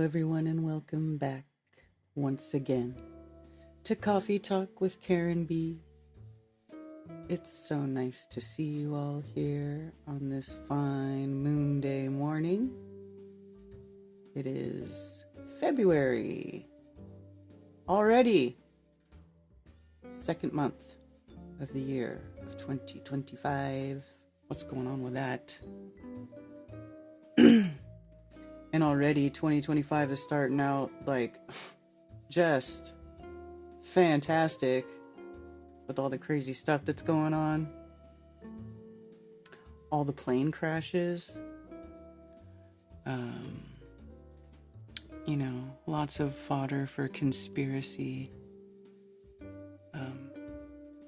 everyone, and welcome back once again to Coffee Talk with Karen B. It's so nice to see you all here on this fine Moonday morning. It is February already, second month of the year of 2025. What's going on with that? And already 2025 is starting out like just fantastic with all the crazy stuff that's going on. All the plane crashes. Lots of fodder for conspiracy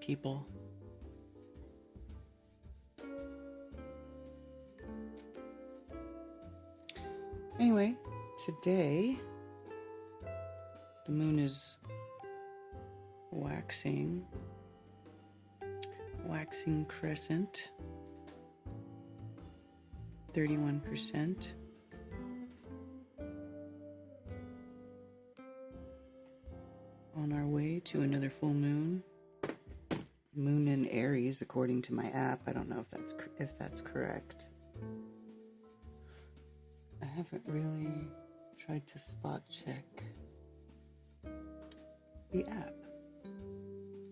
people. Anyway, today the moon is waxing crescent, 31%. On our way to another full moon. Moon in Aries, according to my app. I don't know if that's correct. I haven't really tried to spot check the app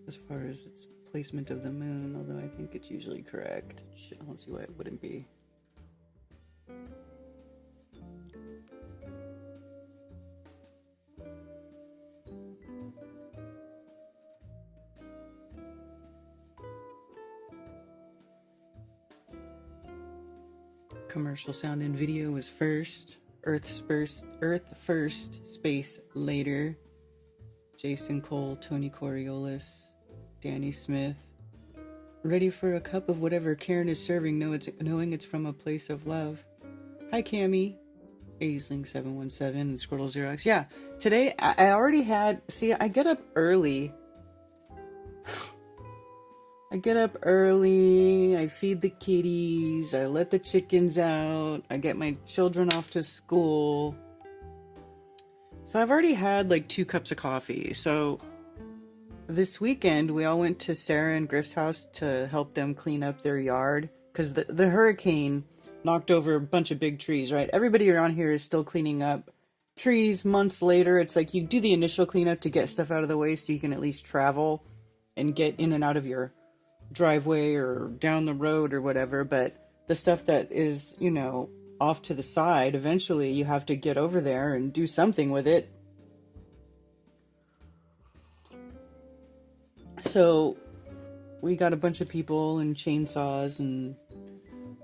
as far as its placement of the moon, although I think it's usually correct. I don't see why it wouldn't be. Commercial sound and video is first. Earth first, space later. Jason Cole, Tony Coriolis, Danny Smith. Ready for a cup of whatever Karen is serving, knowing it's from a place of love. Hi, Cammy. Aisling717 and Squirtle0x. Yeah, today I already had... See, I get up early. I feed the kitties, I let the chickens out, I get my children off to school. So I've already had like 2 cups of coffee. So this weekend we all went to Sarah and Griff's house to help them clean up their yard because the hurricane knocked over a bunch of big trees, right? Everybody around here is still cleaning up trees months later. It's like you do the initial cleanup to get stuff out of the way so you can at least travel and get in and out of your driveway or down the road or whatever, but the stuff that is, off to the side, eventually you have to get over there and do something with it. So we got a bunch of people and chainsaws, and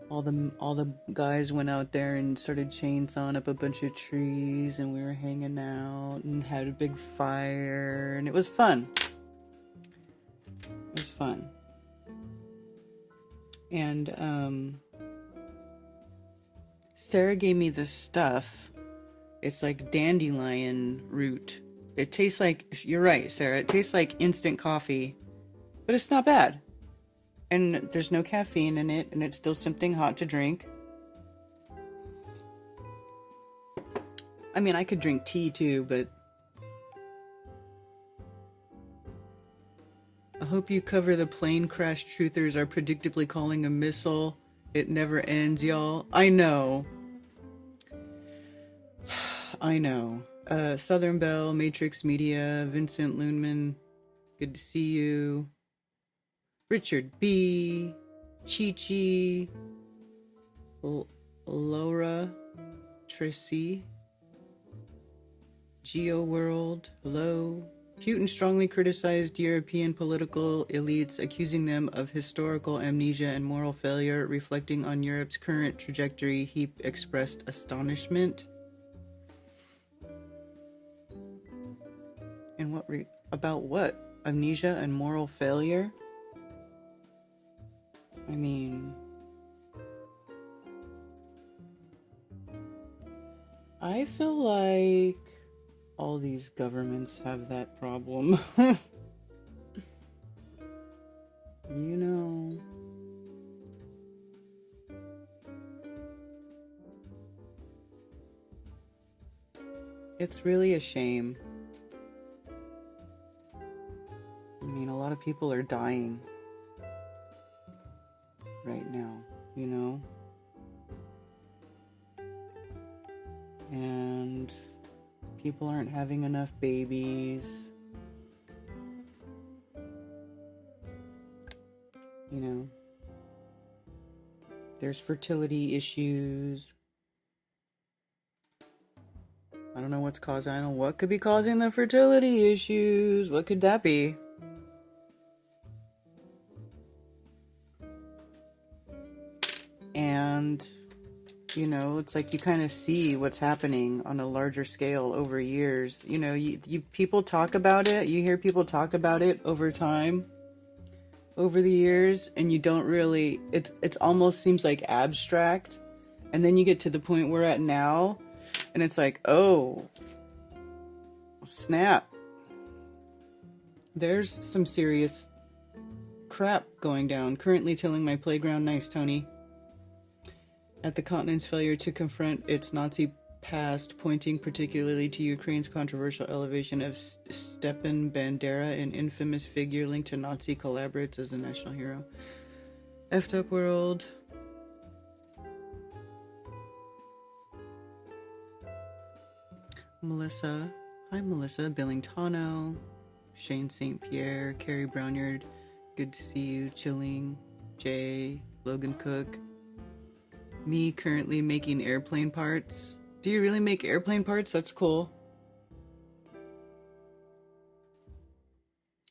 all the guys went out there and started chainsawing up a bunch of trees, and we were hanging out and had a big fire, and it was fun. And Sarah gave me this stuff. It's like dandelion root. It tastes like, you're right, Sarah, it tastes like instant coffee, but it's not bad. And there's no caffeine in it, and it's still something hot to drink. I mean, I could drink tea too, but I hope you cover the plane crash truthers are predictably calling a missile. It never ends, y'all. I know. Southern Bell, Matrix Media, Vincent Loonman, good to see you. Richard B, Chi-Chi, Laura, Tracy, Geo World, hello. Putin strongly criticized European political elites, accusing them of historical amnesia and moral failure, reflecting on Europe's current trajectory. He expressed astonishment. And about what? Amnesia and moral failure? I mean, I feel like all these governments have that problem. It's really a shame. I mean, a lot of people are dying right now, you know? And people aren't having enough babies. You know? There's fertility issues. I don't know what's causing, I don't know what could be causing the fertility issues. What could that be? And, you know, it's like you kind of see what's happening on a larger scale over years. You know, you people talk about it. You hear people talk about it over time, over the years, and you don't really, it's almost seems like abstract. And then you get to the point we're at now, and it's like, oh, snap. There's some serious crap going down. Currently tilling my playground. Nice, Tony. At the continent's failure to confront its Nazi past, pointing particularly to Ukraine's controversial elevation of Stepan Bandera, an infamous figure linked to Nazi collaborates as a national hero. Effed up world. Melissa. Hi, Melissa. Billingtano. Shane St. Pierre. Carrie Brownyard. Good to see you. Chilling. Jay. Logan Cook. Me currently making airplane parts. Do you really make airplane parts? That's cool.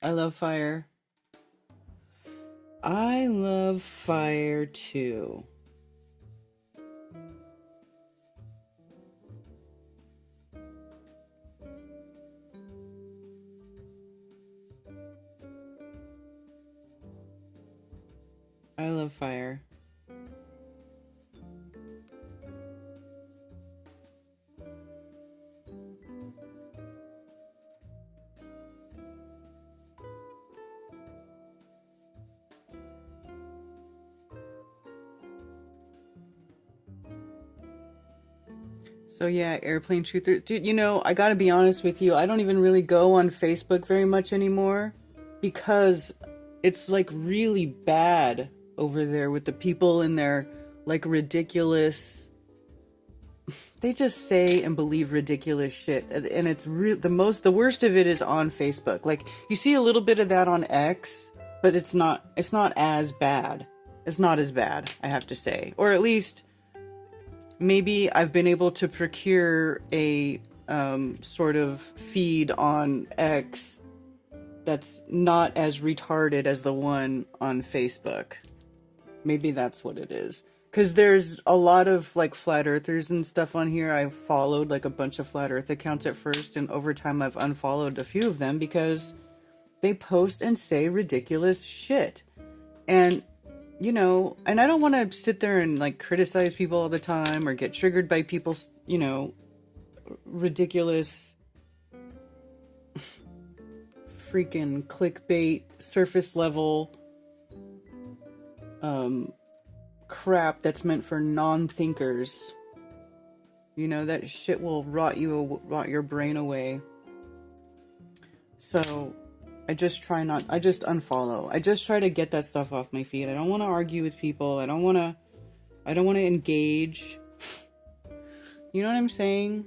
I love fire. I love fire too. I love fire. So yeah, airplane truthers. Dude, you know, I gotta be honest with you. I don't even really go on Facebook very much anymore because it's like really bad over there with the people in their like ridiculous. They just say and believe ridiculous shit, and it's the worst of it is on Facebook. Like you see a little bit of that on X, but it's not as bad. It's not as bad, I have to say, or at least. Maybe I've been able to procure a sort of feed on X that's not as retarded as the one on Facebook. Maybe that's what it is. Because there's a lot of like flat earthers and stuff on here. I followed like a bunch of flat earth accounts at first, and over time I've unfollowed a few of them because they post and say ridiculous shit. And you know, and I don't want to sit there and like criticize people all the time or get triggered by people's, you know, ridiculous freaking clickbait, surface level crap that's meant for non-thinkers. You know, that shit will rot your brain away. So I just unfollow. I just try to get that stuff off my feed. I don't want to argue with people. I don't want to engage. You know what I'm saying?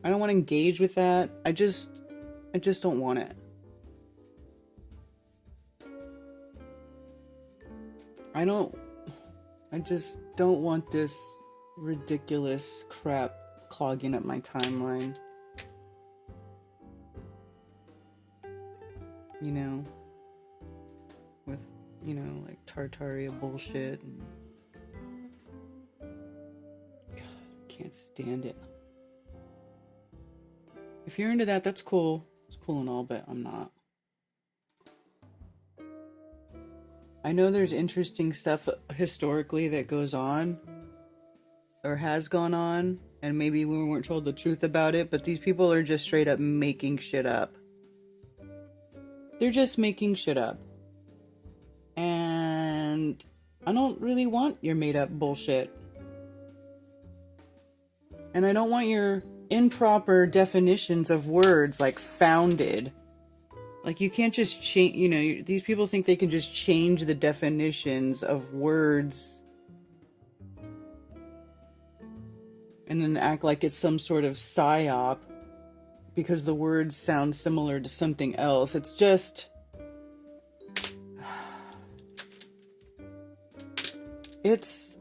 I don't want to engage with that. I just don't want it. I just don't want this ridiculous crap clogging up my timeline. You know, with, you know, like Tartaria bullshit. And God, can't stand it. If you're into that, that's cool. It's cool and all, but I'm not. I know there's interesting stuff historically that goes on, or has gone on, and maybe we weren't told the truth about it, but these people are just straight up making shit up. They're just making shit up. And I don't really want your made up bullshit. And I don't want your improper definitions of words like founded. Like, you can't just change, you know, these people think they can just change the definitions of words and then act like it's some sort of psyop because the words sound similar to something else. It's just... it's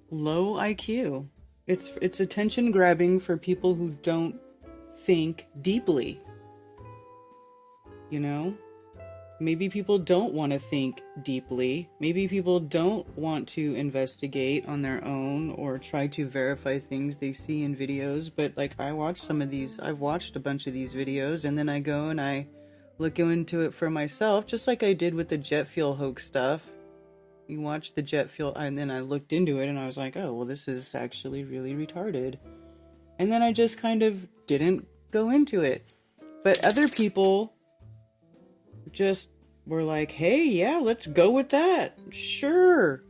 low IQ. It's attention grabbing for people who don't think deeply. You know? Maybe people don't want to think deeply. Maybe people don't want to investigate on their own or try to verify things they see in videos. But like, I've watched a bunch of these videos, and then I go and I look into it for myself, just like I did with the jet fuel hoax stuff. You watch the jet fuel, and then I looked into it and I was like, oh, well, this is actually really retarded. And then I just kind of didn't go into it. But other people just were like, hey, yeah, let's go with that. Sure.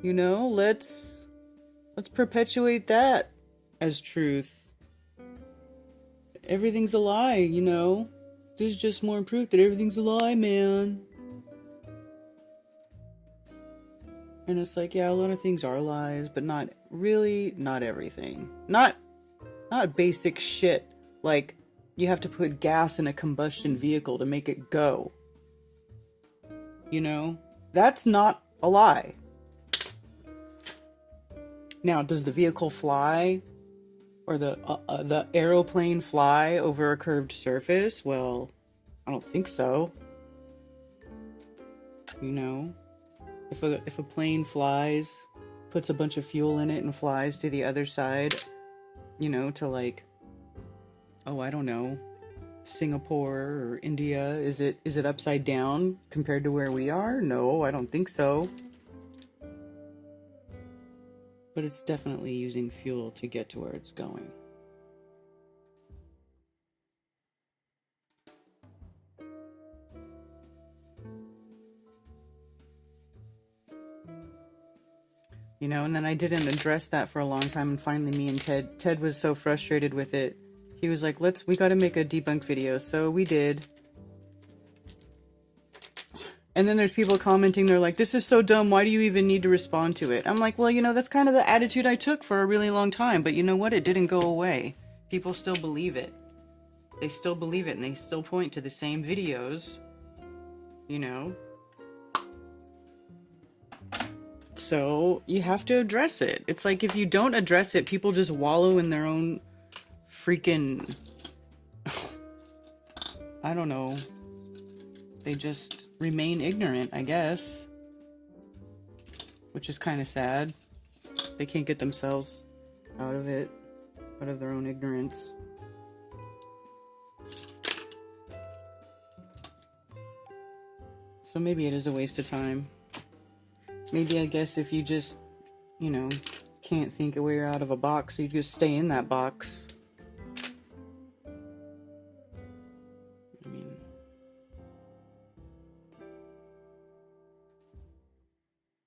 You know, let's perpetuate that as truth. Everything's a lie, you know? This is just more proof that everything's a lie, man. And it's like, yeah, a lot of things are lies, but not everything. Not basic shit like you have to put gas in a combustion vehicle to make it go. You know? That's not a lie. Now, does the vehicle fly? Or the aeroplane fly over a curved surface? Well, I don't think so. You know? If a plane flies, puts a bunch of fuel in it and flies to the other side, you know, to like, oh, I don't know, Singapore or India, is it upside down compared to where we are? No, I don't think so. But it's definitely using fuel to get to where it's going. You know, and then I didn't address that for a long time, and finally me and Ted was so frustrated with it. He was like, we gotta make a debunk video, so we did. And then there's people commenting, they're like, this is so dumb, why do you even need to respond to it? I'm like, well, you know, that's kind of the attitude I took for a really long time, but you know what? It didn't go away. People still believe it. They still believe it, and they still point to the same videos, you know? So you have to address it. It's like, if you don't address it, people just wallow in their own freaking, I don't know. They just remain ignorant, I guess. Which is kind of sad. They can't get themselves out of it, out of their own ignorance. So maybe it is a waste of time. Maybe, I guess, if you just, you know, can't think a way out of a box, you just stay in that box. I mean,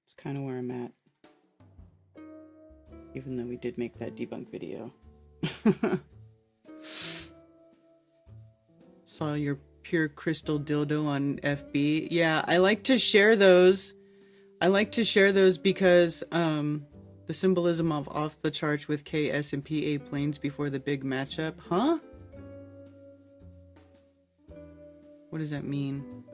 it's kind of where I'm at. Even though we did make that debunk video. Saw your pure crystal dildo on FB. Yeah, I like to share those. Because the symbolism of off the charts with KS and PA planes before the big matchup. Huh? What does that mean?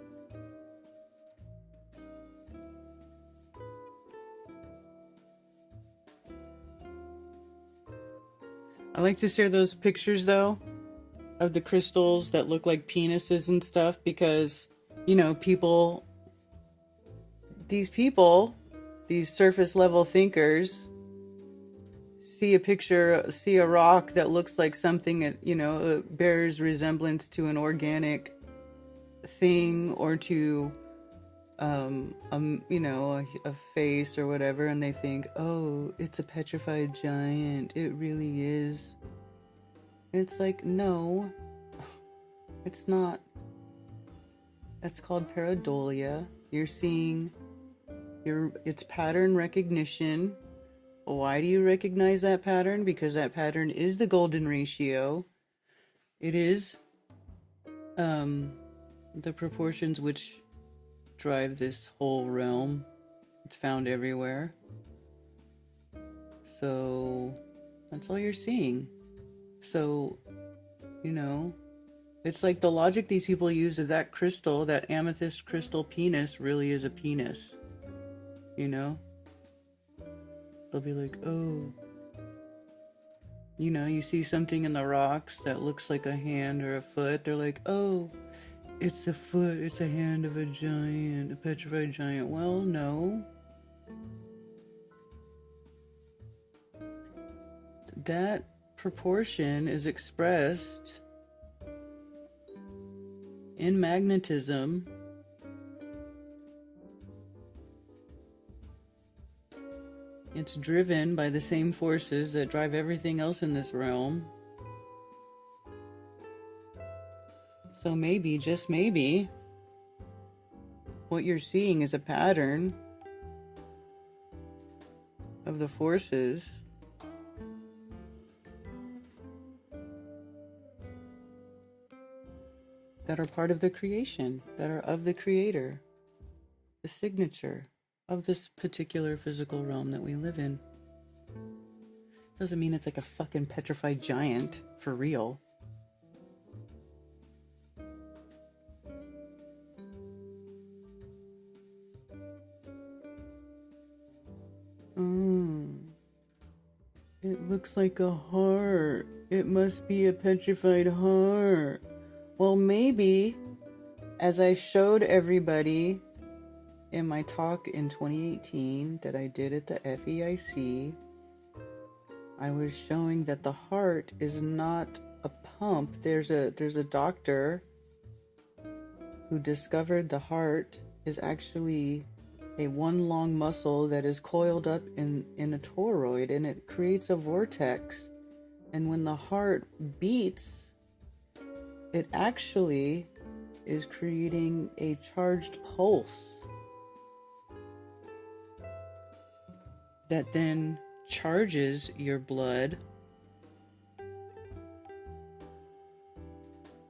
I like to share those pictures, though, of the crystals that look like penises and stuff, because, you know, these surface level thinkers, see a rock that looks like something, you know, bears resemblance to an organic thing, or to, you know, a face or whatever, and they think, oh, it's a petrified giant, it really is. It's like, no, it's not. That's called pareidolia. You're seeing it's pattern recognition. Why do you recognize that pattern? Because that pattern is the golden ratio. It is the proportions which drive this whole realm. It's found everywhere. So that's all you're seeing. So, you know, it's like the logic these people use of that crystal, that amethyst crystal penis, really is a penis. You know? They'll be like, oh, you know, you see something in the rocks that looks like a hand or a foot. They're like, oh, it's a foot, it's a hand of a giant, a petrified giant. Well, no. That proportion is expressed in magnetism. It's driven by the same forces that drive everything else in this realm. So maybe, just maybe, what you're seeing is a pattern of the forces that are part of the creation, that are of the creator, the signature of this particular physical realm that we live in. Doesn't mean it's like a fucking petrified giant, for real. It looks like a heart. It must be a petrified heart. Well, maybe, as I showed everybody in my talk in 2018 that I did at the FEIC, I was showing that the heart is not a pump. There's a doctor who discovered the heart is actually a one long muscle that is coiled up in a toroid, and it creates a vortex. And when the heart beats, it actually is creating a charged pulse that then charges your blood,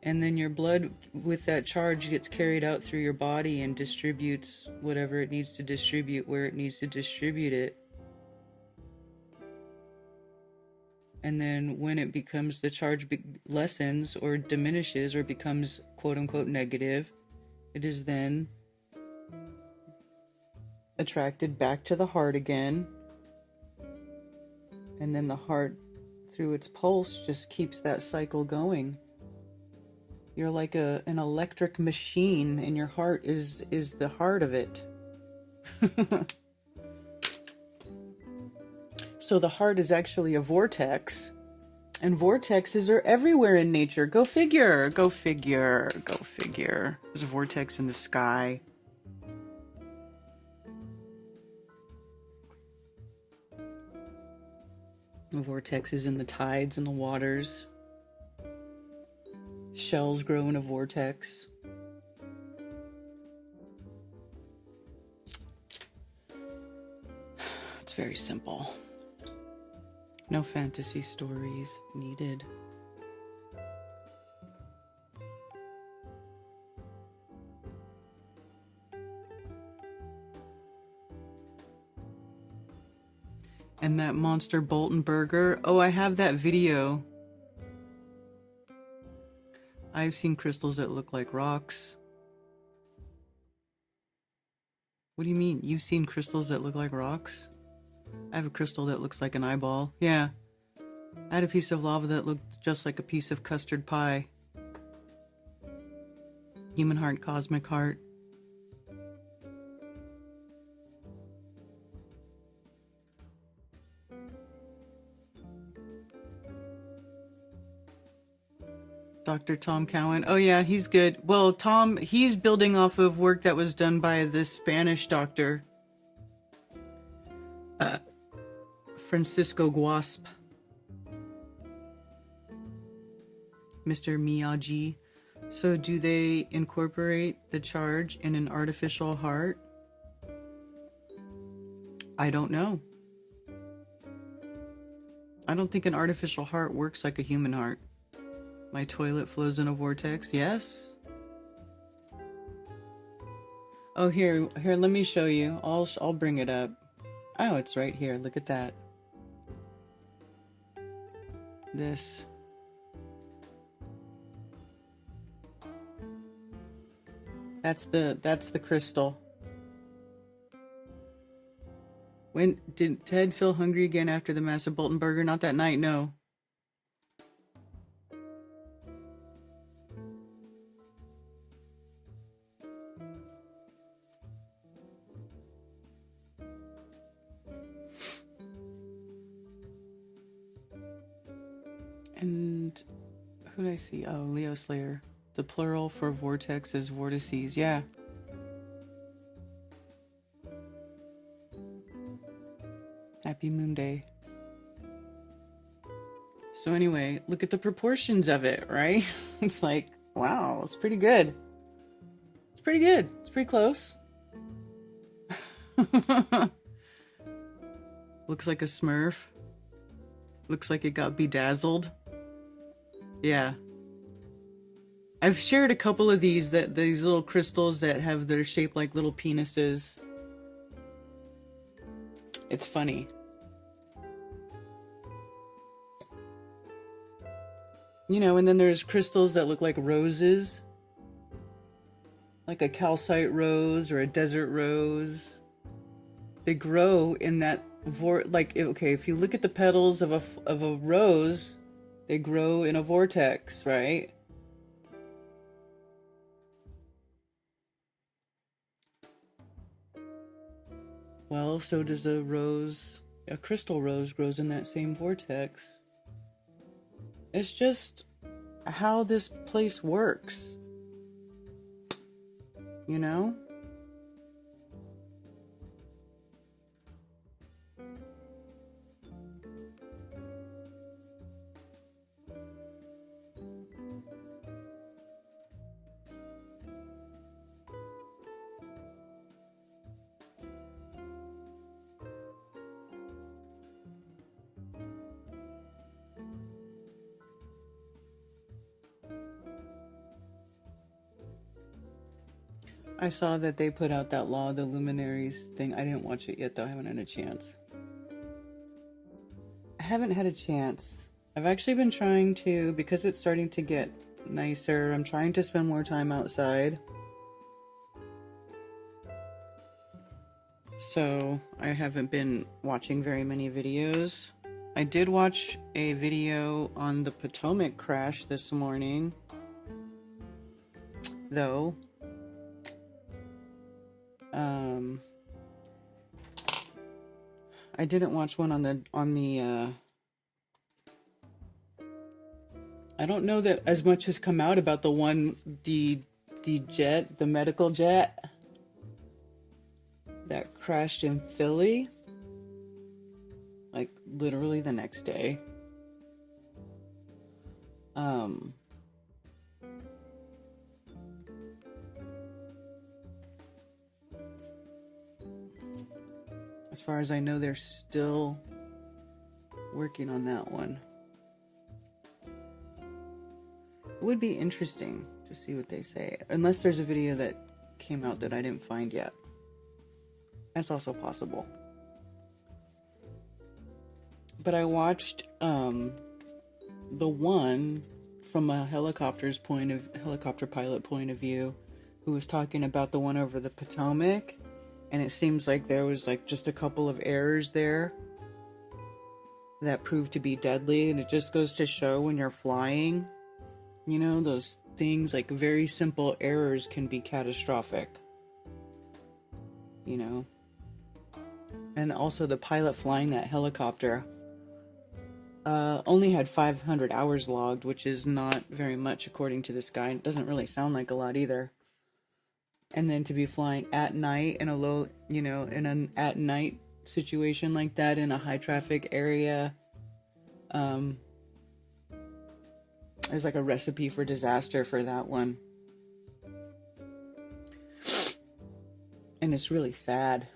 and then your blood with that charge gets carried out through your body and distributes whatever it needs to distribute where it needs to distribute it. And then when it becomes, the charge lessens or diminishes or becomes quote unquote negative, it is then attracted back to the heart again. And then the heart, through its pulse, just keeps that cycle going. You're like an electric machine, and your heart is the heart of it. So the heart is actually a vortex, and vortexes are everywhere in nature. Go figure, go figure, go figure. There's a vortex in the sky. The vortex is in the tides and the waters. Shells grow in a vortex. It's very simple. No fantasy stories needed. And that monster Bolton burger. Oh, I have that video. I've seen crystals that look like rocks. What do you mean? You've seen crystals that look like rocks? I have a crystal that looks like an eyeball. Yeah. I had a piece of lava that looked just like a piece of custard pie. Human heart, cosmic heart. Dr. Tom Cowan. Oh yeah, he's good. Well, Tom, he's building off of work that was done by this Spanish doctor. Francisco Guasp. Mr. Miyagi. So do they incorporate the charge in an artificial heart? I don't know. I don't think an artificial heart works like a human heart. My toilet flows in a vortex. Yes. Oh, here, let me show you. I'll bring it up. Oh, it's right here. Look at that. This. That's the crystal. When did Ted feel hungry again after the massive Bolton burger? Not that night, no. And who did I see? Oh, Leo Slayer. The plural for vortex is vortices. Yeah. Happy Moonday. So anyway, look at the proportions of it, right? It's like, wow, it's pretty good. It's pretty good. It's pretty close. Looks like a Smurf. Looks like it got bedazzled. Yeah. I've shared a couple of these these little crystals that have they're shaped like little penises. It's funny. You know, and then there's crystals that look like roses. Like a calcite rose or a desert rose. They grow in that okay, if you look at the petals of a rose, they grow in a vortex, right? Well, so does a rose. A crystal rose grows in that same vortex. It's just how this place works. You know? I saw that they put out that Law of the Luminaries thing. I didn't watch it yet, though. I haven't had a chance. I've actually been trying to, because it's starting to get nicer, I'm trying to spend more time outside. So I haven't been watching very many videos. I did watch a video on the Potomac crash this morning, though. I didn't watch one on the I don't know that as much has come out about the jet, the medical jet that crashed in Philly, like literally the next day. As far as I know, they're still working on that one. It would be interesting to see what they say, unless there's a video that came out that I didn't find yet. That's also possible. But I watched the one from a helicopter pilot point of view, who was talking about the one over the Potomac, and it seems like there was like just a couple of errors there that proved to be deadly. And it just goes to show, when you're flying, you know, those things, like very simple errors can be catastrophic, you know. And also the pilot flying that helicopter only had 500 hours logged, which is not very much according to this guy. It doesn't really sound like a lot either. And then to be flying at night in a low, you know, in an at night situation like that in a high traffic area, there's like a recipe for disaster for that one. And it's really sad.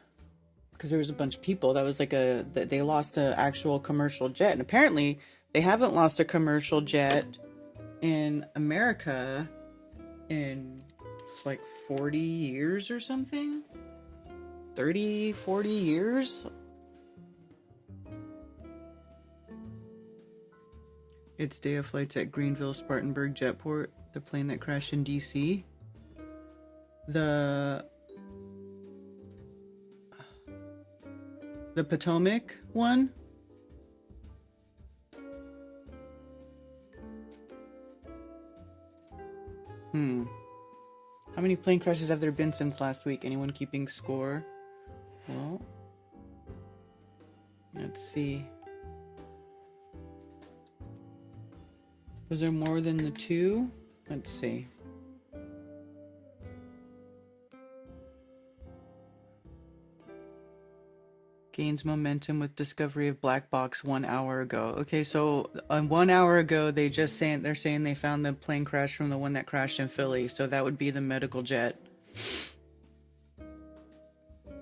because there was a bunch of people. That was like they lost an actual commercial jet. And apparently they haven't lost a commercial jet in America in like 40 years or something. 30, 40 years. It's day of flights at Greenville Spartanburg Jetport, the plane that crashed in DC. The Potomac one. How many plane crashes have there been since last week? Anyone keeping score? Well, let's see. Was there more than the 2? Let's see. Gains momentum with discovery of black box 1 hour ago. Okay, so 1 hour ago, they're saying they found the plane crash from the one that crashed in Philly. So that would be the medical jet.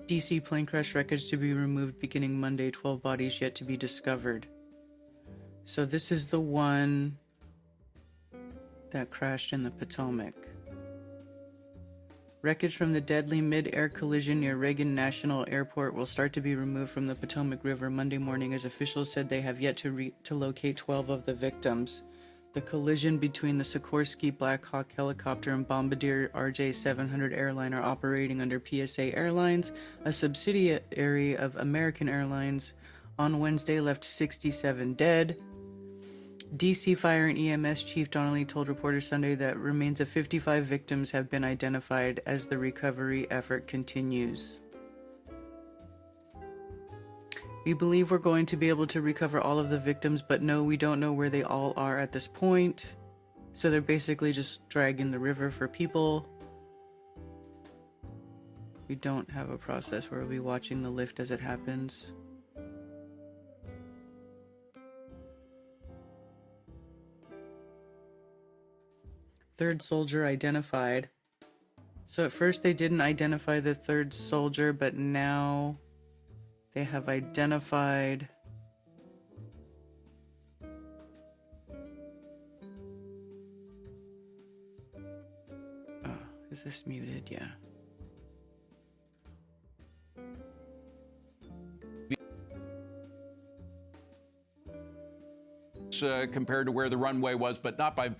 DC plane crash wreckage to be removed beginning Monday. 12 bodies yet to be discovered. So this is the one that crashed in the Potomac. Wreckage from the deadly mid-air collision near Reagan National Airport will start to be removed from the Potomac River Monday morning, as officials said they have yet to locate 12 of the victims. The collision between the Sikorsky Black Hawk helicopter and Bombardier RJ-700 airliner operating under PSA Airlines, a subsidiary of American Airlines, on Wednesday left 67 dead. DC Fire and EMS Chief Donnelly told reporters Sunday that remains of 55 victims have been identified as the recovery effort continues. We believe we're going to be able to recover all of the victims, but no, we don't know where they all are at this point. So they're basically just dragging the river for people. We don't have a process where we'll be watching the lift as it happens. Third soldier identified. So at first they didn't identify the third soldier, but now they have identified is this muted? Yeah. Compared to where the runway was, but not by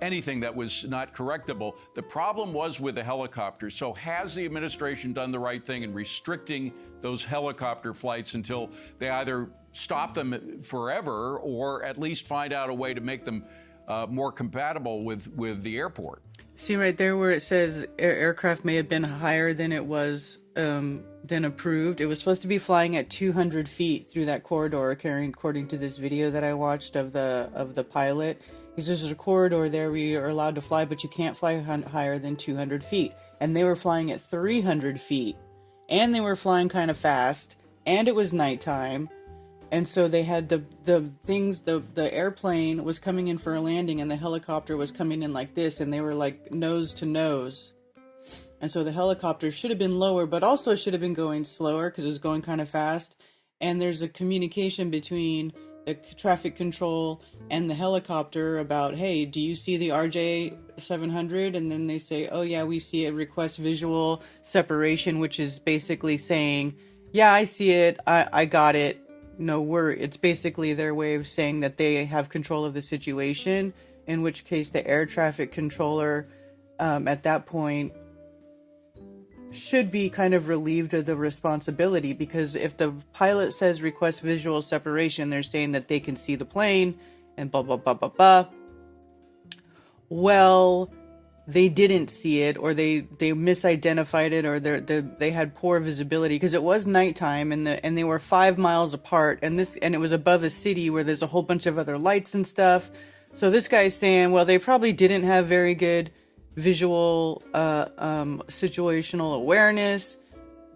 anything that was not correctable. The problem was with the helicopters. So has the administration done the right thing in restricting those helicopter flights until they either stop them forever or at least find out a way to make them more compatible with the airport? See right there where it says aircraft may have been higher than it was than approved. It was supposed to be flying at 200 feet through that corridor, according to this video that I watched of the pilot. He says there's a corridor there where you are allowed to fly, but you can't fly higher than 200 feet. And they were flying at 300 feet. And they were flying kind of fast. And it was nighttime. And so they had the airplane was coming in for a landing and the helicopter was coming in like this. And they were like nose to nose. And so the helicopter should have been lower, but also should have been going slower because it was going kind of fast. And there's a communication between the traffic control and the helicopter about, hey, do you see the RJ-700? And then they say, oh yeah, we see it, request visual separation, which is basically saying, yeah, I see it, I got it, no worry. It's basically their way of saying that they have control of the situation, in which case the air traffic controller at that point should be kind of relieved of the responsibility, because if the pilot says request visual separation, they're saying that they can see the plane and blah blah blah blah blah. Well, they didn't see it, or they misidentified it, or they had poor visibility because it was nighttime and they were 5 miles apart, and it was above a city where there's a whole bunch of other lights and stuff. So this guy's saying, well, they probably didn't have very good visual situational awareness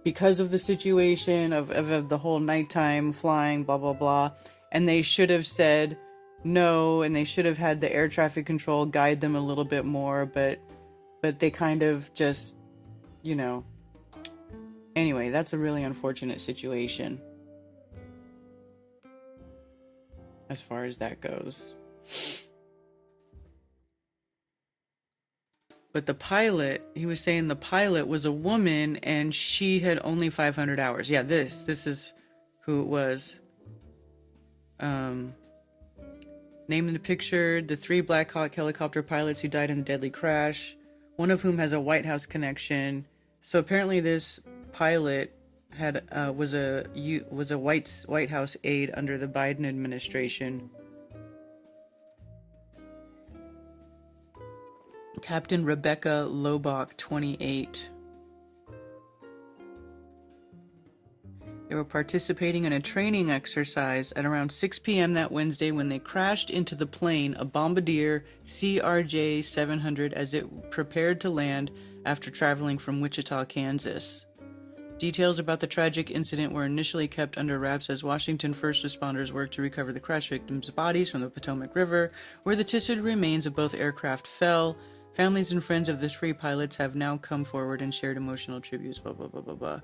because of the situation of the whole nighttime flying, blah blah blah, and they should have said no, and they should have had the air traffic control guide them a little bit more, but they kind of just, Anyway, that's a really unfortunate situation as far as that goes. But the pilot, he was saying the pilot was a woman and she had only 500 hours. Yeah, this is who it was. Named in the picture, the 3 Black Hawk helicopter pilots who died in the deadly crash, one of whom has a White House connection. So apparently this pilot had was a White House aide under the Biden administration. Captain Rebecca Lobach, 28. They were participating in a training exercise at around 6 p.m. that Wednesday when they crashed into the plane, a Bombardier CRJ-700, as it prepared to land after traveling from Wichita, Kansas. Details about the tragic incident were initially kept under wraps as Washington first responders worked to recover the crash victims' bodies from the Potomac River, where the tissued remains of both aircraft fell. Families and friends of the 3 pilots have now come forward and shared emotional tributes, blah, blah, blah, blah, blah.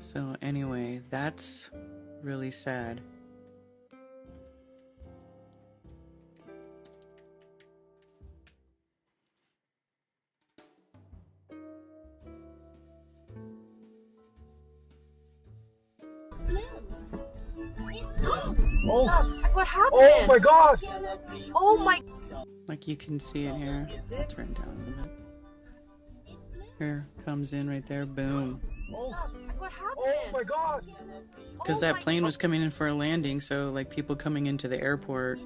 So anyway, that's really sad. Oh, What happened? oh my God! Oh my. Like you can see it here. I'll turn down a little bit. Here, comes in right there, boom. Oh, What happened? oh my God! Because that plane was coming in for a landing, so like people coming into the airport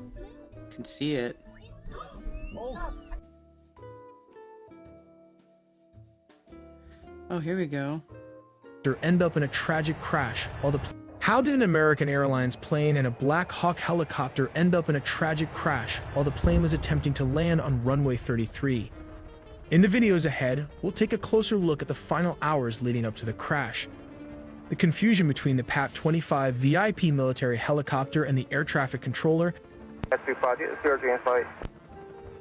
can see it. Oh, Oh, here we go. End up in a tragic crash while the How did an American Airlines plane and a Black Hawk helicopter end up in a tragic crash while the plane was attempting to land on runway 33? In the videos ahead, we'll take a closer look at the final hours leading up to the crash, the confusion between the PAT-25 VIP military helicopter and the air traffic controller,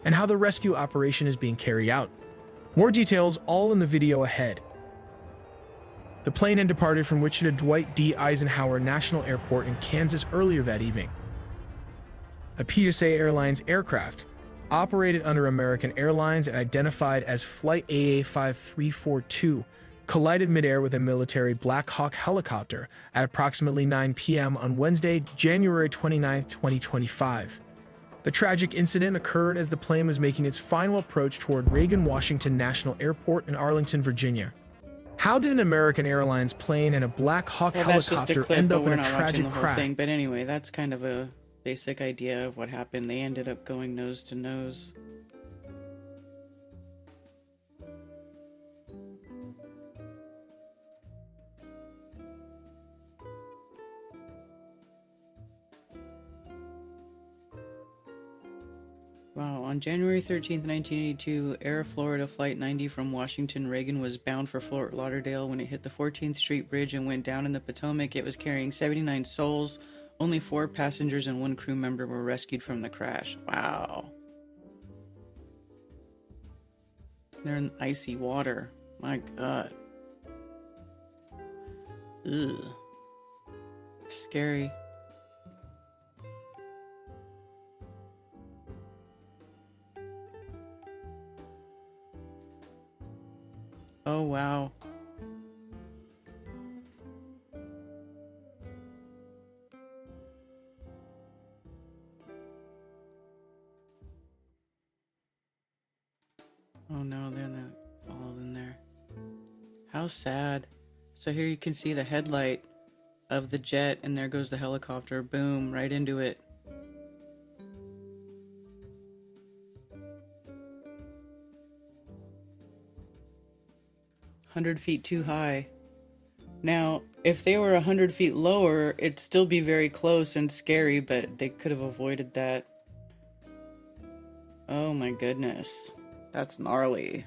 and how the rescue operation is being carried out. More details all in the video ahead. The plane had departed from Wichita Dwight D. Eisenhower National Airport in Kansas earlier that evening. A PSA Airlines aircraft, operated under American Airlines and identified as Flight AA5342, collided midair with a military Black Hawk helicopter at approximately 9 p.m. on Wednesday, January 29, 2025. The tragic incident occurred as the plane was making its final approach toward Reagan Washington National Airport in Arlington, Virginia. How did an American Airlines plane and a Black Hawk That's just a helicopter clip, end but up we're in a not watching tragic the whole crash? thing. But anyway, that's kind of a basic idea of what happened. They ended up going nose to nose. Wow, on January 13th, 1982, Air Florida Flight 90 from Washington Reagan was bound for Fort Lauderdale when it hit the 14th Street Bridge and went down in the Potomac. It was carrying 79 souls. Only 4 passengers and 1 crew member were rescued from the crash. Wow. They're in icy water. My God. Ugh. Scary. Oh, wow. Oh no, they're not all in there. How sad. So here you can see the headlight of the jet, and there goes the helicopter. Boom, right into it. "100 feet too high." Now, if they were 100 feet lower, it'd still be very close and scary, but they could have avoided that. Oh my goodness. That's gnarly.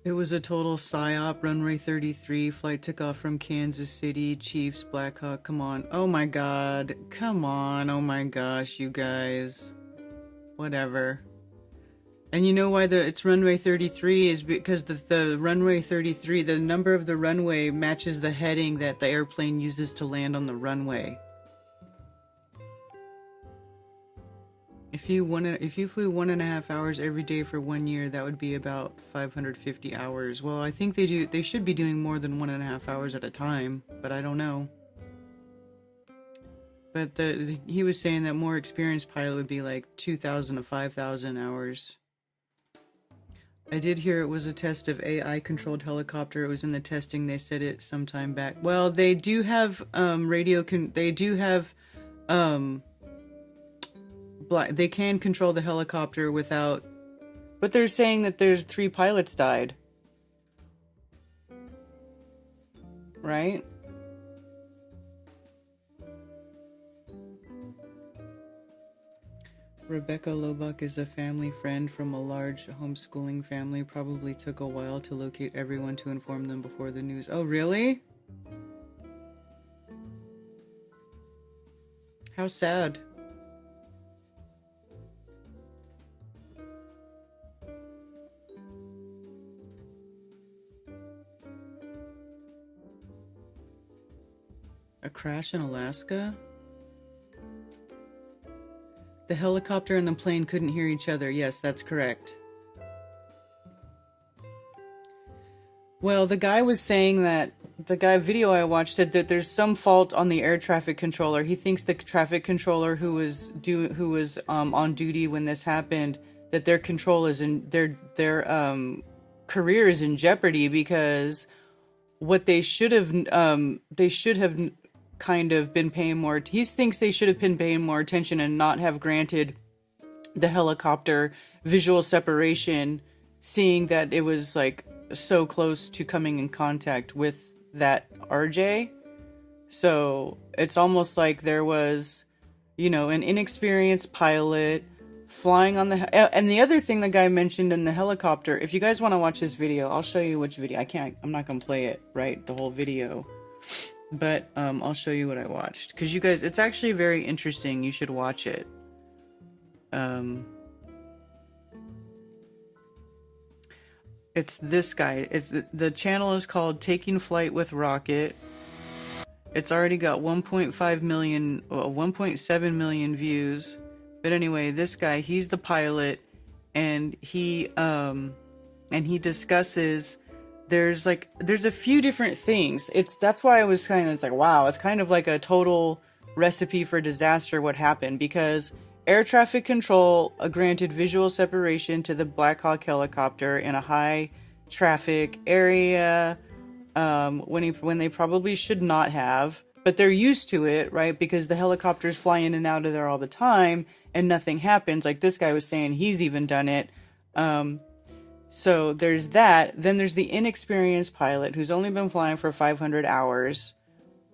It was a total psyop. Runway 33 flight took off from Kansas City. Chiefs, Black Hawk. Come on. Oh my god. Come on. Oh my gosh, you guys. Whatever. And you know why it's runway 33 is because the runway 33, the number of the runway matches the heading that the airplane uses to land on the runway. If you flew 1.5 hours every day for 1 year, that would be about 550 hours. Well, I think they should be doing more than 1.5 hours at a time, but I don't know. But he was saying that more experienced pilot would be like 2,000 to 5,000 hours. I did hear it was a test of AI-controlled helicopter. It was in the testing. They said it sometime back. Well, they do have they can control the helicopter without... But they're saying that there's 3 pilots died. Right? Rebecca Lobach is a family friend from a large homeschooling family. Probably took a while to locate everyone to inform them before the news. Oh, really? How sad. A crash in Alaska? The helicopter and the plane couldn't hear each other. Yes, that's correct. Well, the guy was saying that, the guy video I watched said that there's some fault on the air traffic controller. He thinks the traffic controller who was on duty when this happened, that their control is in their career is in jeopardy, because what they should have kind of been paying more. He thinks they should have been paying more attention and not have granted the helicopter visual separation, seeing that it was like so close to coming in contact with that RJ. So it's almost like there was, you know, an inexperienced pilot flying on the... And the other thing the guy mentioned in the helicopter, if you guys want to watch this video, I'll show you which video. I'm not going to play it, right? The whole video. But I'll show you what I watched, because you guys, it's actually very interesting. You should watch it. It's this guy. It's the channel is called Taking Flight with Rocket. It's already got 1.5 million, 1.7 million views. But anyway, this guy, he's the pilot, and he discusses. There's a few different things. That's why I was it's like, wow, it's kind of like a total recipe for disaster what happened, because air traffic control granted visual separation to the Black Hawk helicopter in a high traffic area when they probably should not have, but they're used to it, right? Because the helicopters fly in and out of there all the time and nothing happens. Like this guy was saying, he's even done it. So there's that. Then there's the inexperienced pilot who's only been flying for 500 hours.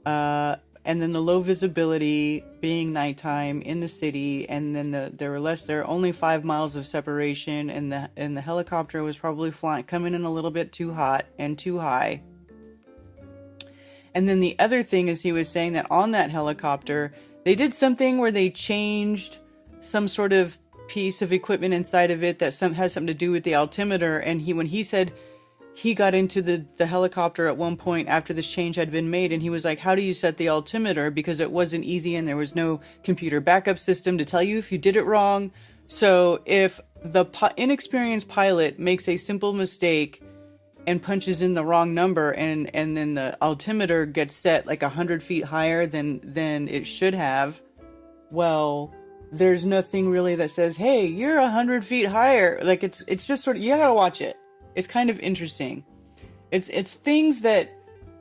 And then the low visibility, being nighttime in the city. And then there were only 5 miles of separation. And the helicopter was probably coming in a little bit too hot and too high. And then the other thing is, he was saying that on that helicopter, they did something where they changed some sort of piece of equipment inside of it that has something to do with the altimeter. And when he said he got into the helicopter at one point after this change had been made, and he was like, how do you set the altimeter? Because it wasn't easy and there was no computer backup system to tell you if you did it wrong. So if the inexperienced pilot makes a simple mistake and punches in the wrong number, and then the altimeter gets set like 100 feet higher than it should have, well, there's nothing really that says, hey, you're 100 feet higher. Like it's just sort of, you gotta watch it. It's kind of interesting. It's things that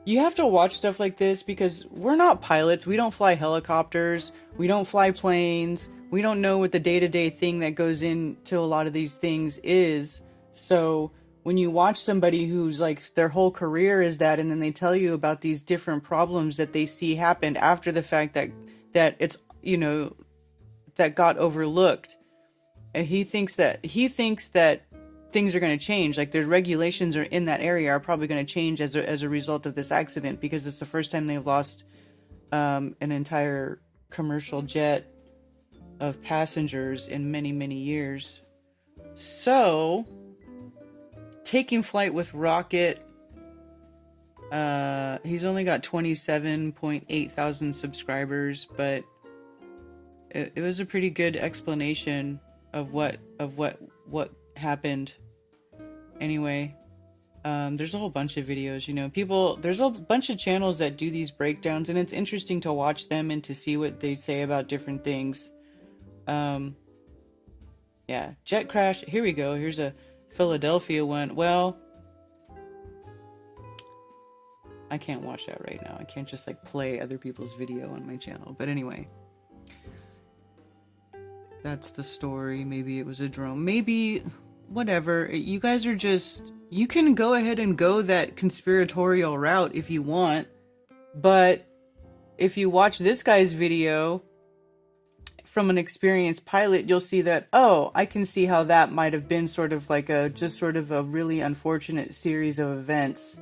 you have to watch stuff like this, because we're not pilots. We don't fly helicopters. We don't fly planes. We don't know what the day-to-day thing that goes into a lot of these things is. So when you watch somebody who's like, their whole career is that, and then they tell you about these different problems that they see happened after the fact that it's, you know, that got overlooked. And he thinks that things are going to change. Like their regulations are in that area are probably going to change as a result of this accident, because it's the first time they've lost an entire commercial jet of passengers in many, many years. So, taking flight with Rocket, he's only got 27.8 thousand subscribers, but it was a pretty good explanation of what happened. Anyway, there's a whole bunch of videos, you know, there's a bunch of channels that do these breakdowns, and it's interesting to watch them and to see what they say about different things. Yeah, jet crash. Here we go. Here's a Philadelphia one. Well, I can't watch that right now. I can't just like play other people's video on my channel. But anyway, that's the story. Maybe it was a drone. Maybe whatever. You guys are just, you can go ahead and go that conspiratorial route if you want. But if you watch this guy's video from an experienced pilot, you'll see that, oh, I can see how that might have been sort of like just sort of a really unfortunate series of events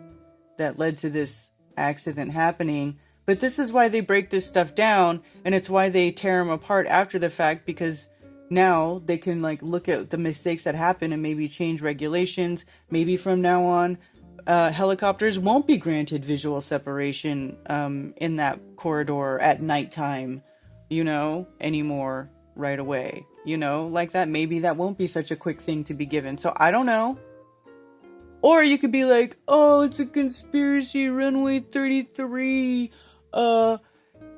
that led to this accident happening. But this is why they break this stuff down, and it's why they tear them apart after the fact, because now they can like look at the mistakes that happen and maybe change regulations. Maybe from now on, helicopters won't be granted visual separation in that corridor at nighttime, you know, anymore right away. You know, like that. Maybe that won't be such a quick thing to be given. So I don't know. Or you could be like, oh, it's a conspiracy, runway 33,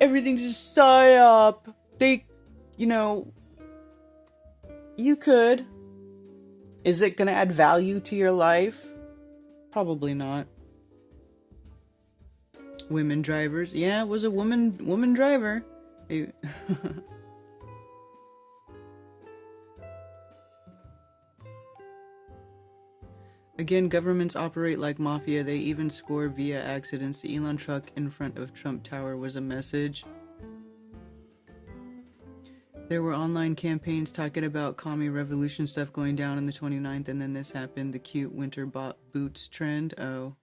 everything's a psyop. They, you know, you could. Is it going to add value to your life? Probably not. Women drivers. Yeah, it was a woman driver. Again, governments operate like mafia. They even score via accidents. The Elon truck in front of Trump Tower was a message. There were online campaigns talking about commie revolution stuff going down on the 29th, and then this happened. The cute winter boots trend. Oh.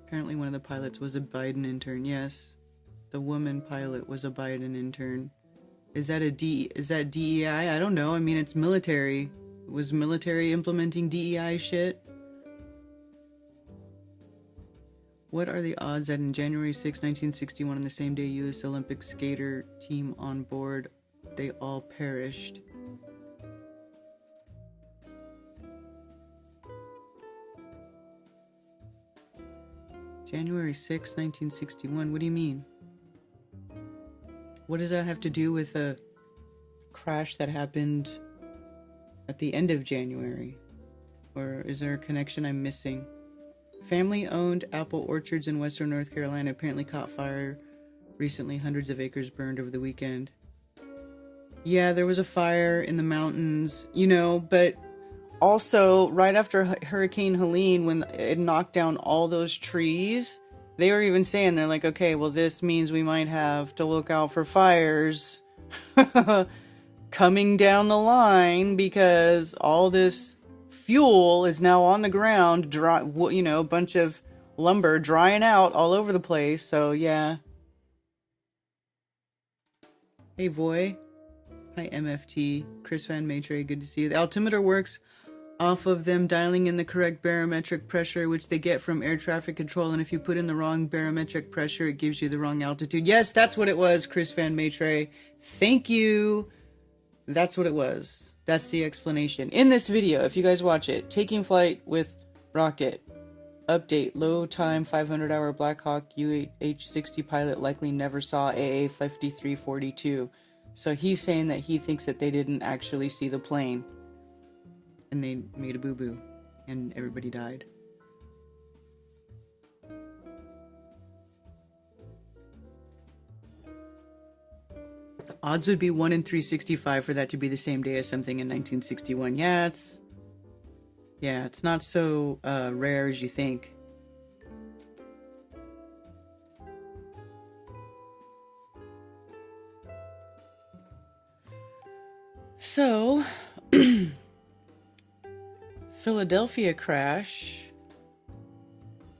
Apparently one of the pilots was a Biden intern. Yes. The woman pilot was a Biden intern. Is that DEI? I don't know. I mean, it's military. Was military implementing DEI shit? What are the odds that in January 6, 1961, on the same day U.S. Olympic skater team on board, they all perished? January 6, 1961? What do you mean? What does that have to do with a crash that happened at the end of January? Or is there a connection I'm missing? Family-owned apple orchards in western North Carolina apparently caught fire recently. Hundreds of acres burned over the weekend. Yeah, there was a fire in the mountains, you know, but also right after Hurricane Helene, when it knocked down all those trees, they were even saying, they're like, okay, well, this means we might have to look out for fires coming down the line, because all this fuel is now on the ground, dry, you know, a bunch of lumber drying out all over the place. So yeah. Hey Voy. Hi MFT. Chris Van Maitre, good to see you. The altimeter works off of them dialing in the correct barometric pressure, which they get from air traffic control, and if you put in the wrong barometric pressure, it gives you the wrong altitude. Yes, that's what it was, Chris Van Maitre. Thank you. That's what it was. That's the explanation. In this video, if you guys watch it, taking flight with Rocket. Update, low time 500-hour Black Hawk UH-60 pilot likely never saw AA-5342. So he's saying that he thinks that they didn't actually see the plane. And they made a boo-boo. And everybody died. Odds would be 1 in 365 for that to be the same day as something in 1961. Yeah, it's not so rare as you think. So, Philadelphia crash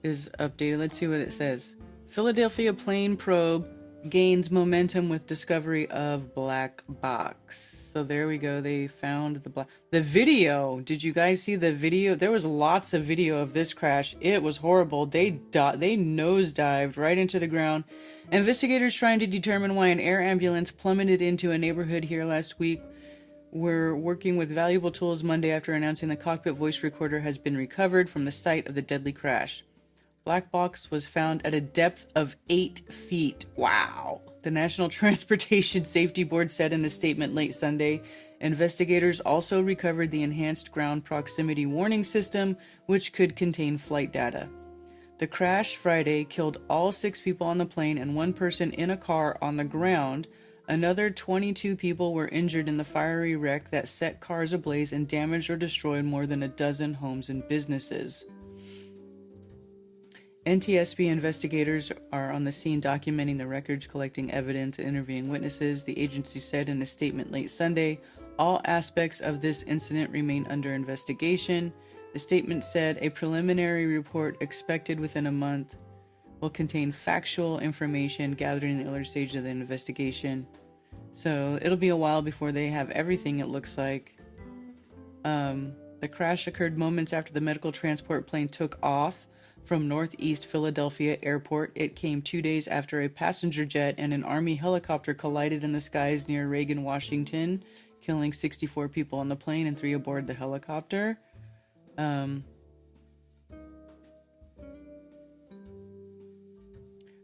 is updated. Let's see what it says. Philadelphia plane probe gains momentum with discovery of black box. So there we go. They found the video. Did you guys see the video? There was lots of video of this crash. It was horrible. They nosedived right into the ground. Investigators trying to determine why an air ambulance plummeted into a neighborhood here last week. We're working with valuable tools Monday after announcing the cockpit voice recorder has been recovered from the site of the deadly crash. Black box was found at a depth of 8 feet. Wow. The National Transportation Safety Board said in a statement late Sunday. Investigators also recovered the enhanced ground proximity warning system, which could contain flight data. The crash Friday killed all 6 people on the plane and 1 person in a car on the ground. Another 22 people were injured in the fiery wreck that set cars ablaze and damaged or destroyed more than a dozen homes and businesses. NTSB investigators are on the scene documenting the records, collecting evidence, and interviewing witnesses. The agency said in a statement late Sunday, all aspects of this incident remain under investigation. The statement said a preliminary report expected within a month will contain factual information gathered in the early stage of the investigation. So it'll be a while before they have everything, it looks like. The crash occurred moments after the medical transport plane took off from Northeast Philadelphia Airport. It came 2 days after a passenger jet and an Army helicopter collided in the skies near Reagan, Washington, killing 64 people on the plane and 3 aboard the helicopter.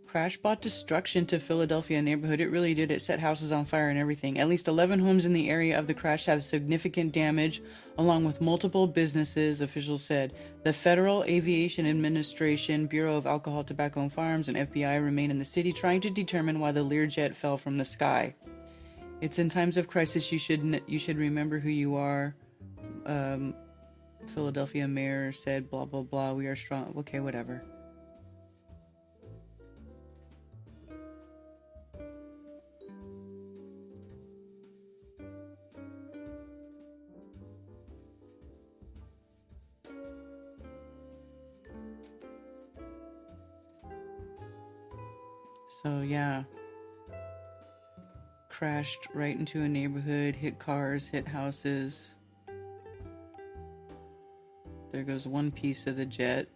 Crash brought destruction to Philadelphia neighborhood. It really did. It set houses on fire and everything. At least 11 homes in the area of the crash have significant damage, along with multiple businesses, officials said. The Federal Aviation Administration, Bureau of Alcohol, Tobacco, and Firearms, and FBI remain in the city trying to determine why the Learjet fell from the sky. It's in times of crisis you should remember who you are. Philadelphia mayor said, blah, blah, blah. We are strong. Okay, whatever. So yeah, crashed right into a neighborhood, hit cars, hit houses. There goes one piece of the jet.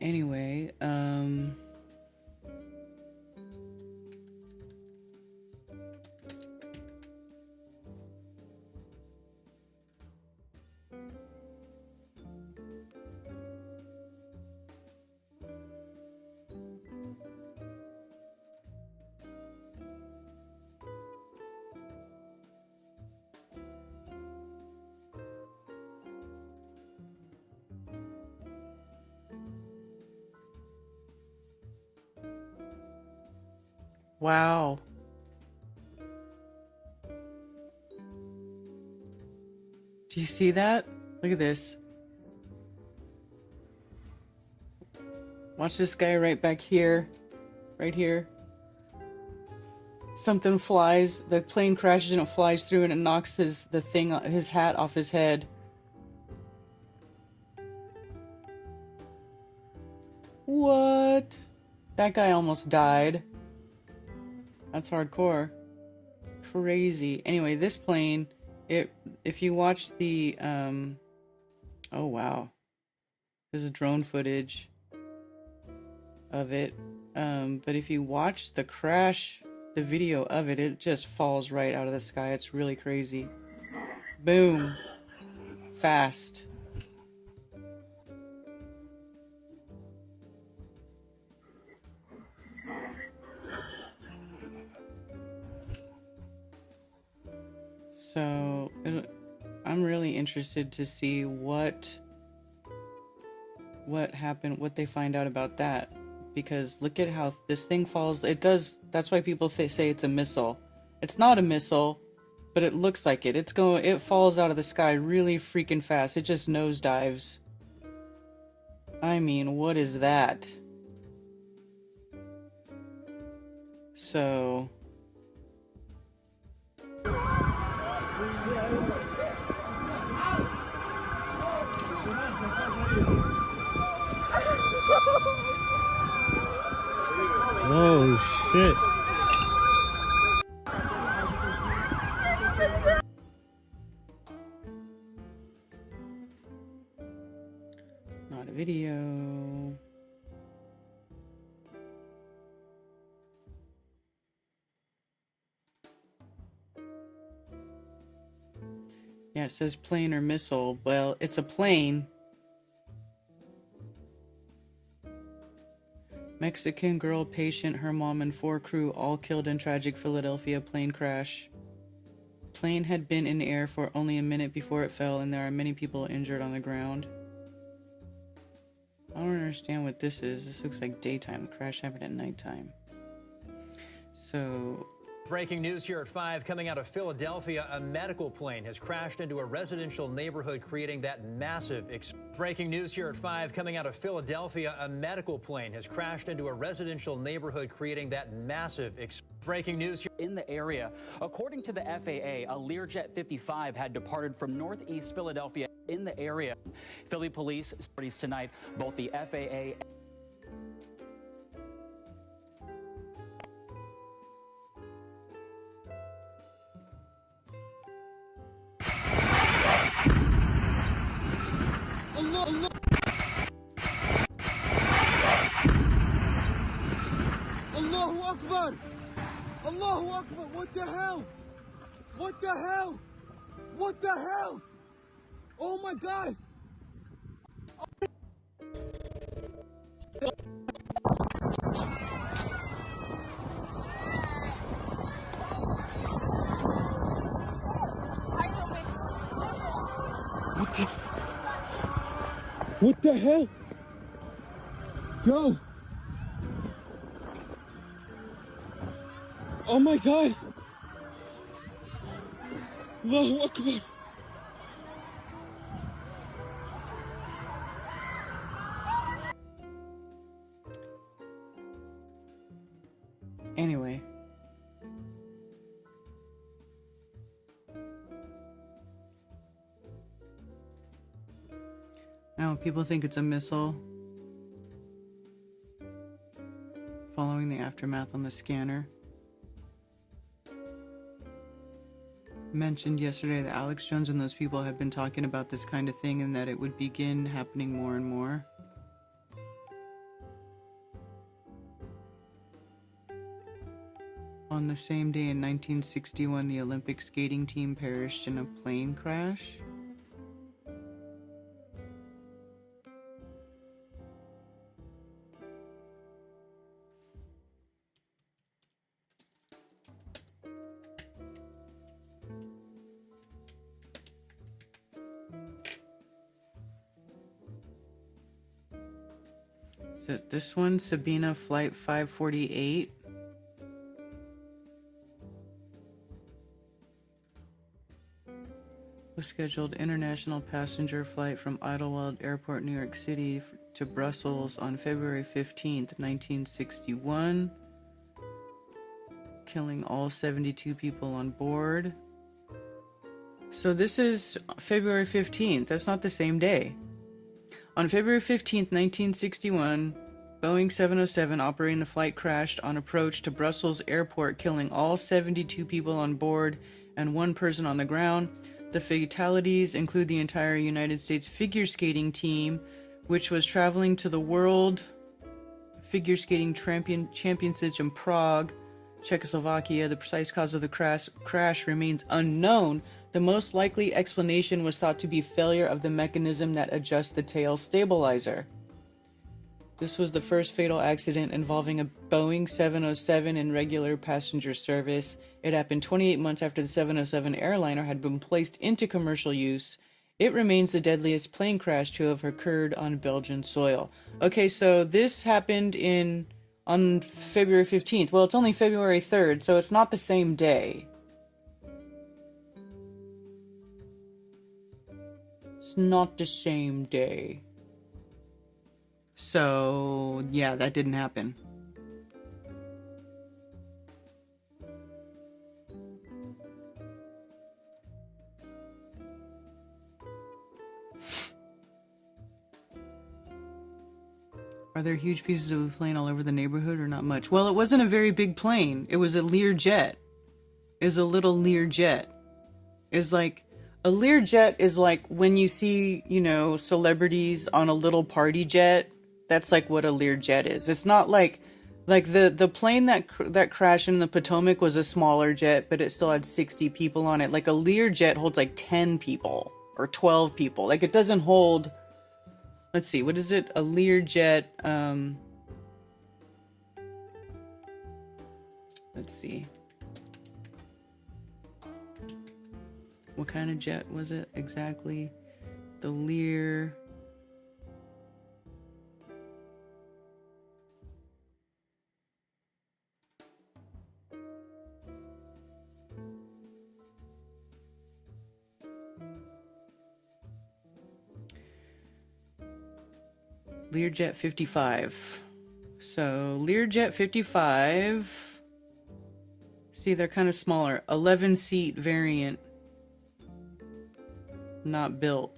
Anyway, wow. Do you see that? Look at this. Watch this guy right back here. Right here. Something flies. The plane crashes and it flies through and it knocks his hat off his head. What? That guy almost died. That's hardcore. Crazy. Anyway, this plane, if you watch the oh wow. There's a drone footage of it. But if you watch the crash, the video of it, it just falls right out of the sky. It's really crazy. Boom. Fast. So I'm really interested to see what happened, what they find out about that. because look at how this thing falls. It does. That's why people say it's a missile. It's not a missile, but it looks like it. It falls out of the sky really freaking fast. It just nosedives. I mean, what is that? So... Oh shit. Not a video. Yeah, it says plane or missile. Well, it's a plane. Mexican girl patient, her mom, and 4 crew all killed in tragic Philadelphia plane crash. Plane had been in the air for only a minute before it fell, and there are many people injured on the ground. I don't understand what this is. This looks like daytime. The crash happened at nighttime. So... Breaking news here at 5 coming out of Philadelphia. A medical plane has crashed into a residential neighborhood, creating that massive Breaking news here at 5 coming out of Philadelphia. A medical plane has crashed into a residential neighborhood, creating that massive Breaking news here in the area. According to the FAA, a Learjet 55 had departed from northeast Philadelphia in the area. Philly police tonight, both the FAA Allahu Akbar! Allahu Akbar! What the hell? What the hell? What the hell? Oh my God! What the hell? Yo! Oh my God! Allahu Akbar! Anyway. Now people think it's a missile. Following the aftermath on the scanner. Mentioned yesterday that Alex Jones and those people have been talking about this kind of thing and that it would begin happening more and more. On the same day in 1961, the Olympic skating team perished in a plane crash. So this one, Sabina Flight 548. Was scheduled international passenger flight from Idlewild Airport, New York City to Brussels on February 15th, 1961, killing all 72 people on board. So this is February 15th. That's not the same day. On February 15th, 1961, Boeing 707 operating the flight crashed on approach to Brussels Airport, killing all 72 people on board and 1 person on the ground. The fatalities include the entire United States figure skating team, which was traveling to the World Figure Skating Championships in Prague, Czechoslovakia. The precise cause of the crash remains unknown. The most likely explanation was thought to be failure of the mechanism that adjusts the tail stabilizer. This was the first fatal accident involving a Boeing 707 in regular passenger service. It happened 28 months after the 707 airliner had been placed into commercial use It remains the deadliest plane crash to have occurred on Belgian soil. Okay, so this happened on February 15th. Well, it's only February 3rd, so it's not the same day. It's not the same day. So, yeah, that didn't happen. Are there huge pieces of the plane all over the neighborhood or not much? Well, it wasn't a very big plane. It was a Learjet. It was a little Learjet. It's like, a Learjet is like when you see, you know, celebrities on a little party jet. That's like what a Learjet is. It's not like the plane that crashed in the Potomac was a smaller jet, but it still had 60 people on it. Like a Learjet holds like 10 people or 12 people. Like it doesn't hold... Let's see, what is it? A Learjet, let's see. What kind of jet was it exactly? The Lear... Learjet 55. So Learjet 55. See, they're kind of smaller. 11-seat variant. Not built.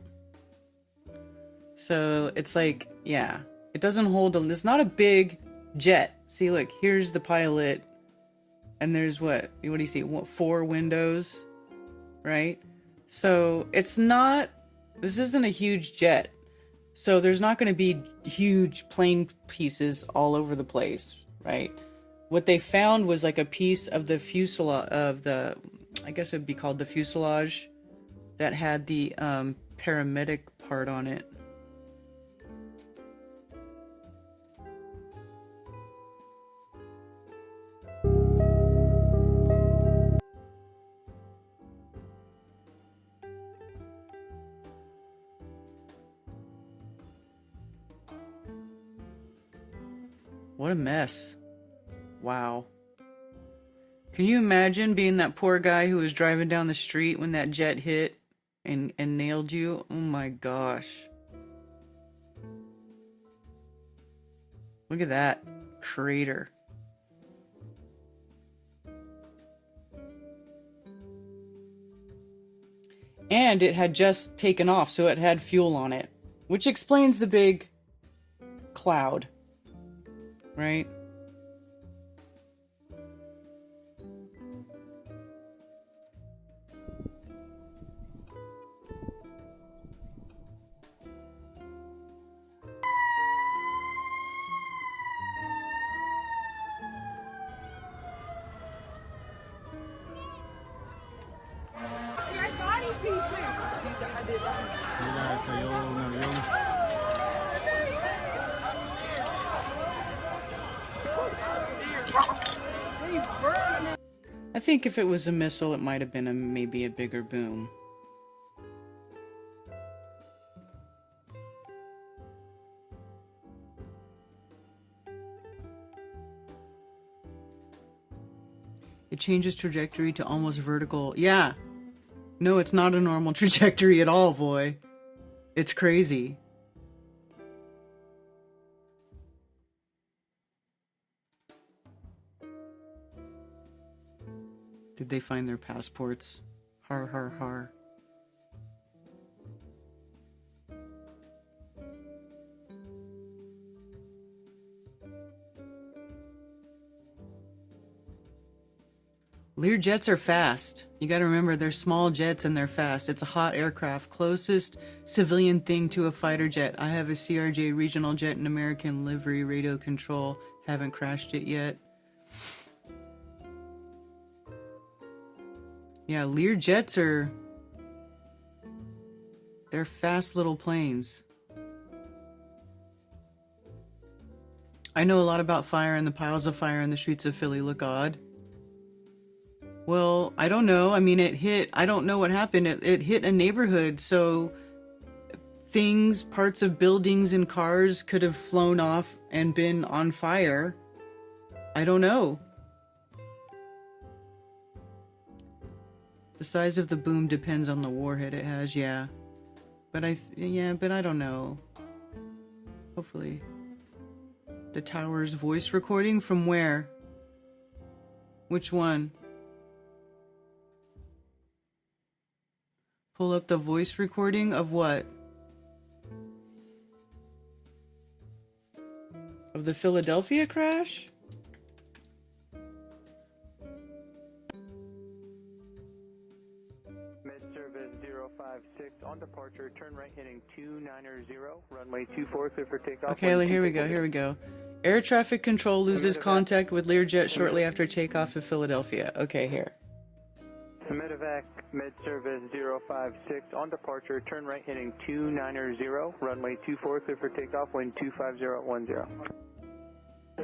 So it's like, yeah, it doesn't hold. It's not a big jet. See, look, here's the pilot, and there's what do you see? 4 windows, right? So it's not. This isn't a huge jet. So there's not going to be huge plane pieces all over the place, right? What they found was like a piece of the fuselage of the, I guess it'd be called the fuselage, that had the paramedic part on it. What a mess. Wow. Can you imagine being that poor guy who was driving down the street when that jet hit and nailed you? Oh my gosh. Look at that crater. And it had just taken off, so it had fuel on it, which explains the big cloud. Right? I think if it was a missile, it might have been maybe a bigger boom. It changes trajectory to almost vertical. Yeah. No, it's not a normal trajectory at all, boy. It's crazy. Did they find their passports? Har har har. Lear jets are fast. You gotta remember, they're small jets and they're fast. It's a hot aircraft. Closest civilian thing to a fighter jet. I have a CRJ regional jet in American livery, radio control. Haven't crashed it yet. Yeah, Lear jets are... they're fast little planes. I know a lot about fire, and the piles of fire in the streets of Philly look odd. Well, I don't know. I mean, it hit... I don't know what happened. It hit a neighborhood, so things, parts of buildings and cars could have flown off and been on fire. I don't know. The size of the boom depends on the warhead it has, yeah. But I don't know. Hopefully. The tower's voice recording from where? Which one? Pull up the voice recording of what? Of the Philadelphia crash? Mid-service 056 on departure, turn right heading 290, runway 24, clear for takeoff. Okay, here we go. Air traffic control loses contact with Learjet shortly after takeoff of Philadelphia. Okay, here. Medevac, mid-service 056 on departure, turn right heading 290, runway 24, clear for takeoff, wind 25010.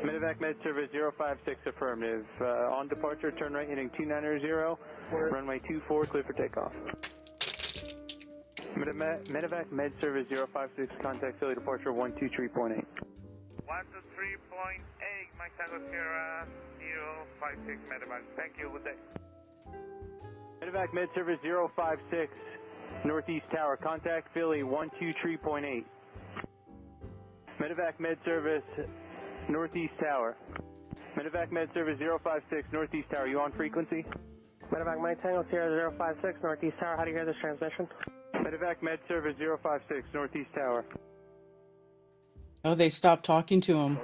Medevac, mid-service 056, affirmative. On departure, turn right heading 290, runway 24, clear for takeoff. Medevac, mid-service 056, contact Philly departure 123.8. 123.8, Mike Tango Sierra 056 Medevac. Thank you, good day. Medevac mid-service 056, Northeast Tower, contact Philly 123.8. Medevac mid-service, Northeast Tower. Medevac mid-service 056, Northeast Tower, you on frequency? Medevac Mike Tango Sierra 056, Northeast Tower, how do you hear this transmission? Medevac mid-service 056, Northeast Tower. Oh, they stopped talking to him.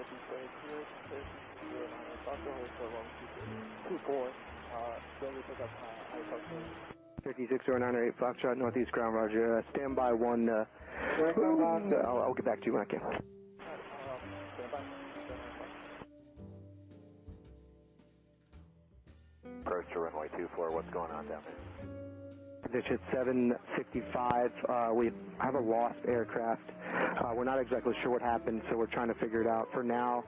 560908 Foxtrot, Northeast Ground, Roger. Stand by one. I'll get back to you when I can. Approach to runway 24, what's going on down there? Position 765, we have a lost aircraft. We're not exactly sure what happened, so we're trying to figure it out. For now,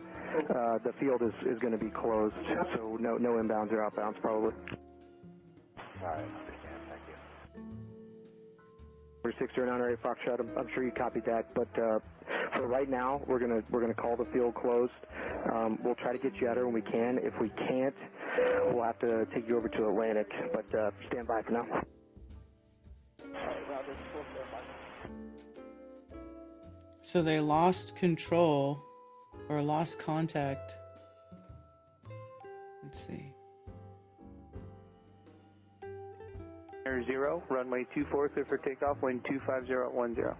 the field is going to be closed, so no inbounds or outbounds probably. All right, understand, thank you. For 6098 Foxtrot, I'm sure you copied that, but for right now, we're gonna call the field closed. We'll try to get you out there when we can. If we can't, we'll have to take you over to Atlantic, but stand by for now. So they lost control or lost contact. Let's see. 0, runway 24, clear for takeoff, wind 25010.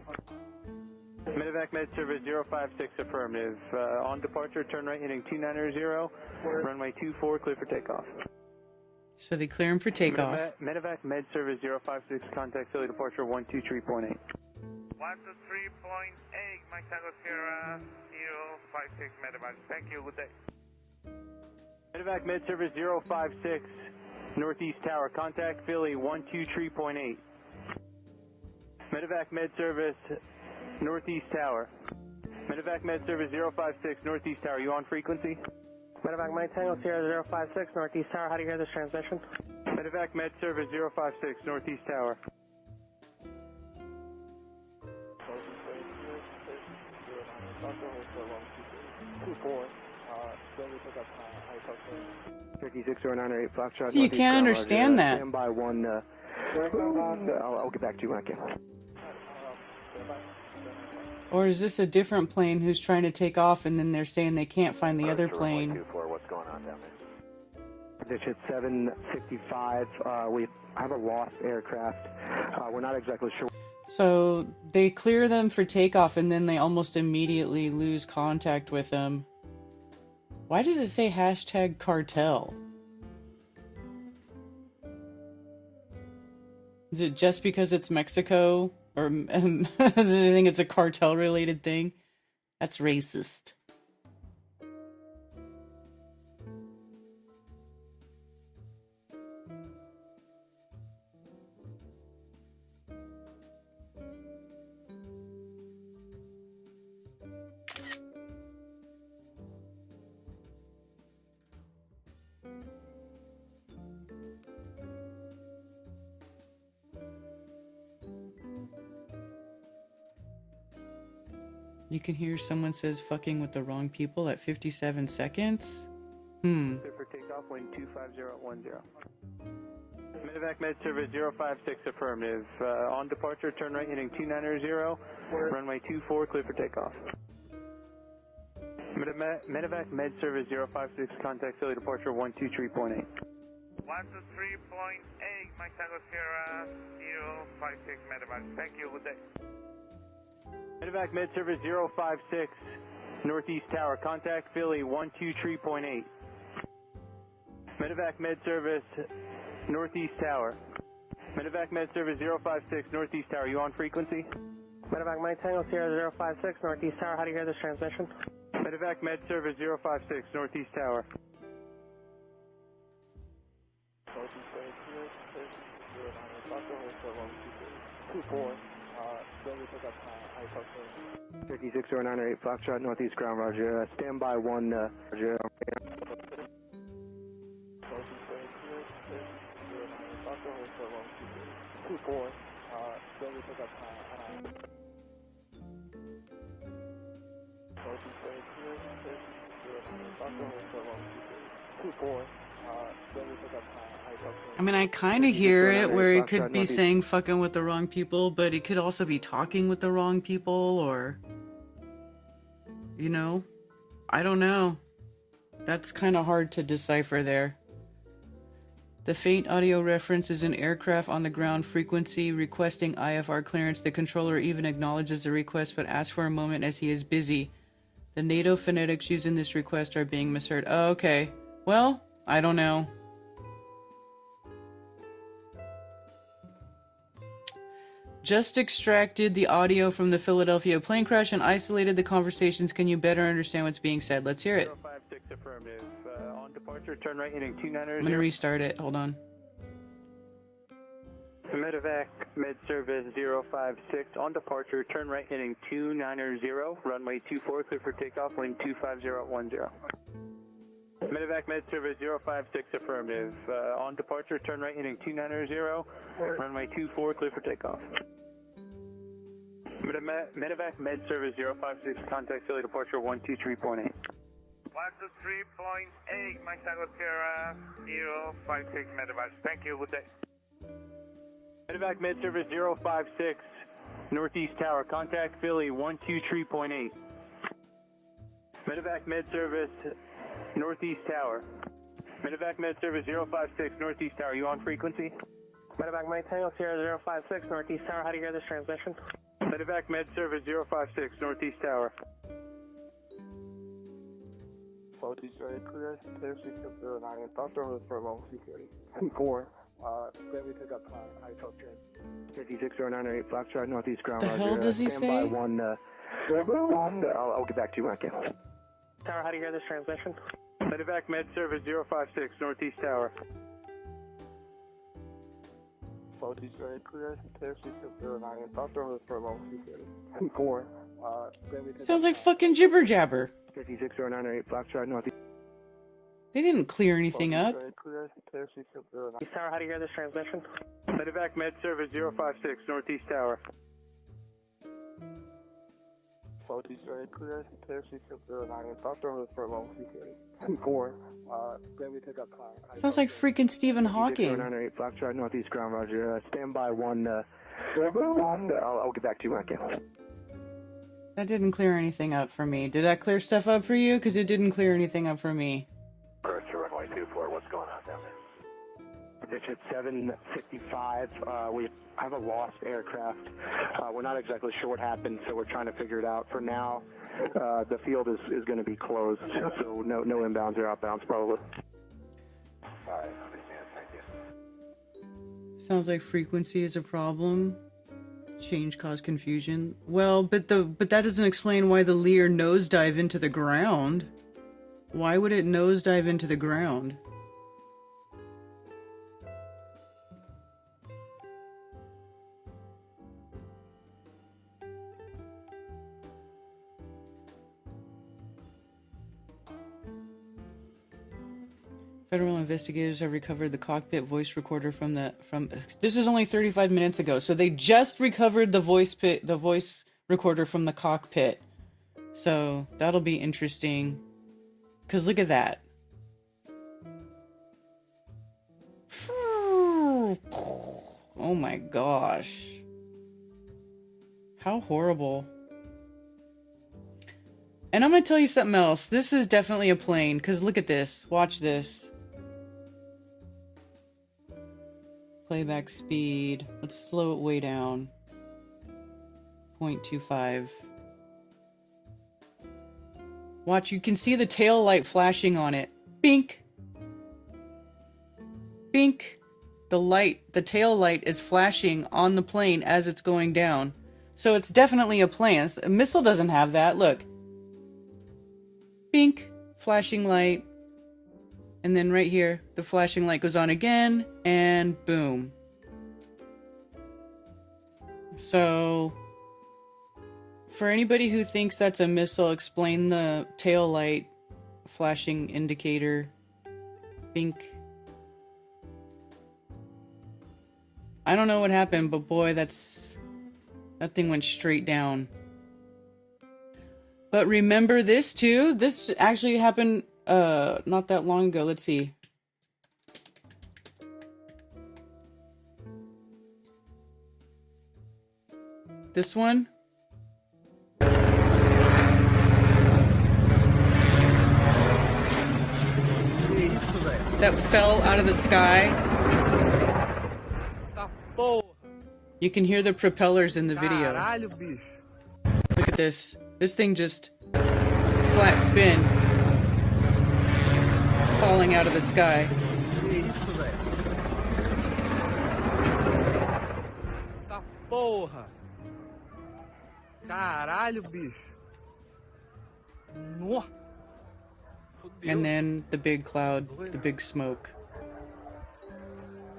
Medevac med service 056, affirmative. On departure, turn right heading 290, runway 24, clear for takeoff. So they clear him for takeoff. Medevac med service 056, contact Philly departure 123.8. 123.8, Mike Tango Sierra 056 Medevac. Thank you, good day. Medevac med service 056, Northeast Tower, contact Philly 123.8. Medevac med service Northeast Tower. Medevac med service 056, Northeast Tower, you on frequency? Medevac Mike Tango Sierra 056, Northeast Tower, how do you hear this transmission? Medevac med service 056, Northeast Tower. So you can't understand that. Stand by one. I'll get back to you when I can. Or is this a different plane who's trying to take off and then they're saying they can't find the other plane? What's going on down there? Position 765. We have a lost aircraft. We're not exactly sure. So they clear them for takeoff and then they almost immediately lose contact with them. Why does it say hashtag cartel? Is it just because it's Mexico? Or they think it's a cartel related thing? That's racist. You can hear someone says fucking with the wrong people at 57 seconds. Clear for takeoff, wind 25010. Medevac Med Service 056 affirmative. On departure, turn right heading 290, runway 24, clear for takeoff. Medevac Med Service 056, contact Philly departure 123.8. 123.8, Mike Tango Sierra 056 Medevac. Thank you, good day. Medevac Med Service 056, Northeast Tower, contact Philly 123.8. Medevac Med Service Northeast Tower. Medevac Med Service 056, Northeast Tower, you on frequency? Medevac Mike Tango Sierra 056, Northeast Tower, how do you hear this transmission? Medevac Med Service 056, Northeast Tower. Uh, 560908 Foxtrot, Northeast Ground, Roger. Standby 1, Roger. I mean, I kind of hear it where he could be saying fucking with the wrong people, but he could also be talking with the wrong people, or, you know, I don't know. That's kind of hard to decipher there. The faint audio reference is an aircraft on the ground frequency requesting IFR clearance. The controller even acknowledges the request but asks for a moment as he is busy. The NATO phonetics used in this request are being misheard. Oh, okay. Well, I don't know. Just extracted the audio from the Philadelphia plane crash and isolated the conversations. Can you better understand what's being said? Let's hear it. 056 affirmative. On departure, turn right heading 290. I'm gonna restart it. Hold on. Medevac Med Service 056. On departure, turn right heading 290. Runway 24, clear for takeoff, wind 25010. Medevac Med Service 056 affirmative. On departure, turn right heading 290. Runway 24, clear for takeoff. Medevac Med Service 056, contact Philly departure 123.8. 123.8, Mike Tango Sierra 056 Medevac. Thank you, good day. Medevac Med Service 056, Northeast Tower, contact Philly 123.8. Medevac Med Service Northeast Tower. Medevac Med Service 056, Northeast Tower, you on frequency? Medevac Mike Tango Sierra 056, Northeast Tower, how do you hear this transmission? Medevac Med Service 056, Northeast Tower. Southeast very clear, clear 609, Dr. Hood for long security. 4, then we pick up high top train. 560908 Foxtrot, Northeast Ground, The Roger. hell does he Standby say? 1, I'll get back to you when I can. Tower, how do you hear this transmission? Medevac Med Service 056, Northeast Tower. Southeast very clear, clear 609, Dr. Hood for long security. 4, then we pick Sounds like fucking jibber jabber. 560908 Foxtrot, Northeast. They didn't clear anything up. Tower, how do you hear this transmission? Medevac Med Service 056, Northeast Tower. Southeast very clear, clear 609, Dr. Hood for long security. 4, then we pick up Sounds like freaking Stephen Hawking. 560908 Foxtrot, Northeast Ground, Roger. Standby 1, I'll get back to you when I can. That didn't clear anything up for me. Did that clear stuff up for you? Because it didn't clear anything up for me. Approach to runway 24, what's going on down there? It's at 7:55. We have a lost aircraft. We're not exactly sure what happened, so we're trying to figure it out. For now, the field is going to be closed, so no inbounds or outbounds probably. All right, understand, thank you. Sounds like frequency is a problem. Change caused confusion. Well, but that doesn't explain why the Lear nosedive into the ground. Why would it nosedive into the ground? Federal investigators have recovered the cockpit voice recorder from this is only 35 minutes ago, so they just recovered the voice recorder from the cockpit. So that'll be interesting. Because look at that. Oh my gosh. How horrible. And I'm going to tell you something else. This is definitely a plane. Because look at this. Watch this. Playback speed. Let's slow it way down. 0.25. Watch, you can see the tail light flashing on it. Bink. Bink. The tail light is flashing on the plane as it's going down. So it's definitely a plane. A missile doesn't have that. Look. Bink. Flashing light. And then right here, the flashing light goes on again, and boom. So, for anybody who thinks that's a missile, explain the tail light flashing indicator. Bink. I don't know what happened, but boy, that thing went straight down. But remember this too? This actually happened not that long ago. Let's see. This one. That fell out of the sky. You can hear the propellers in the video. Look at this. This thing just flat spin, falling out of the sky. Porra! Caralho, bicho! Nossa! And then the big cloud, the big smoke.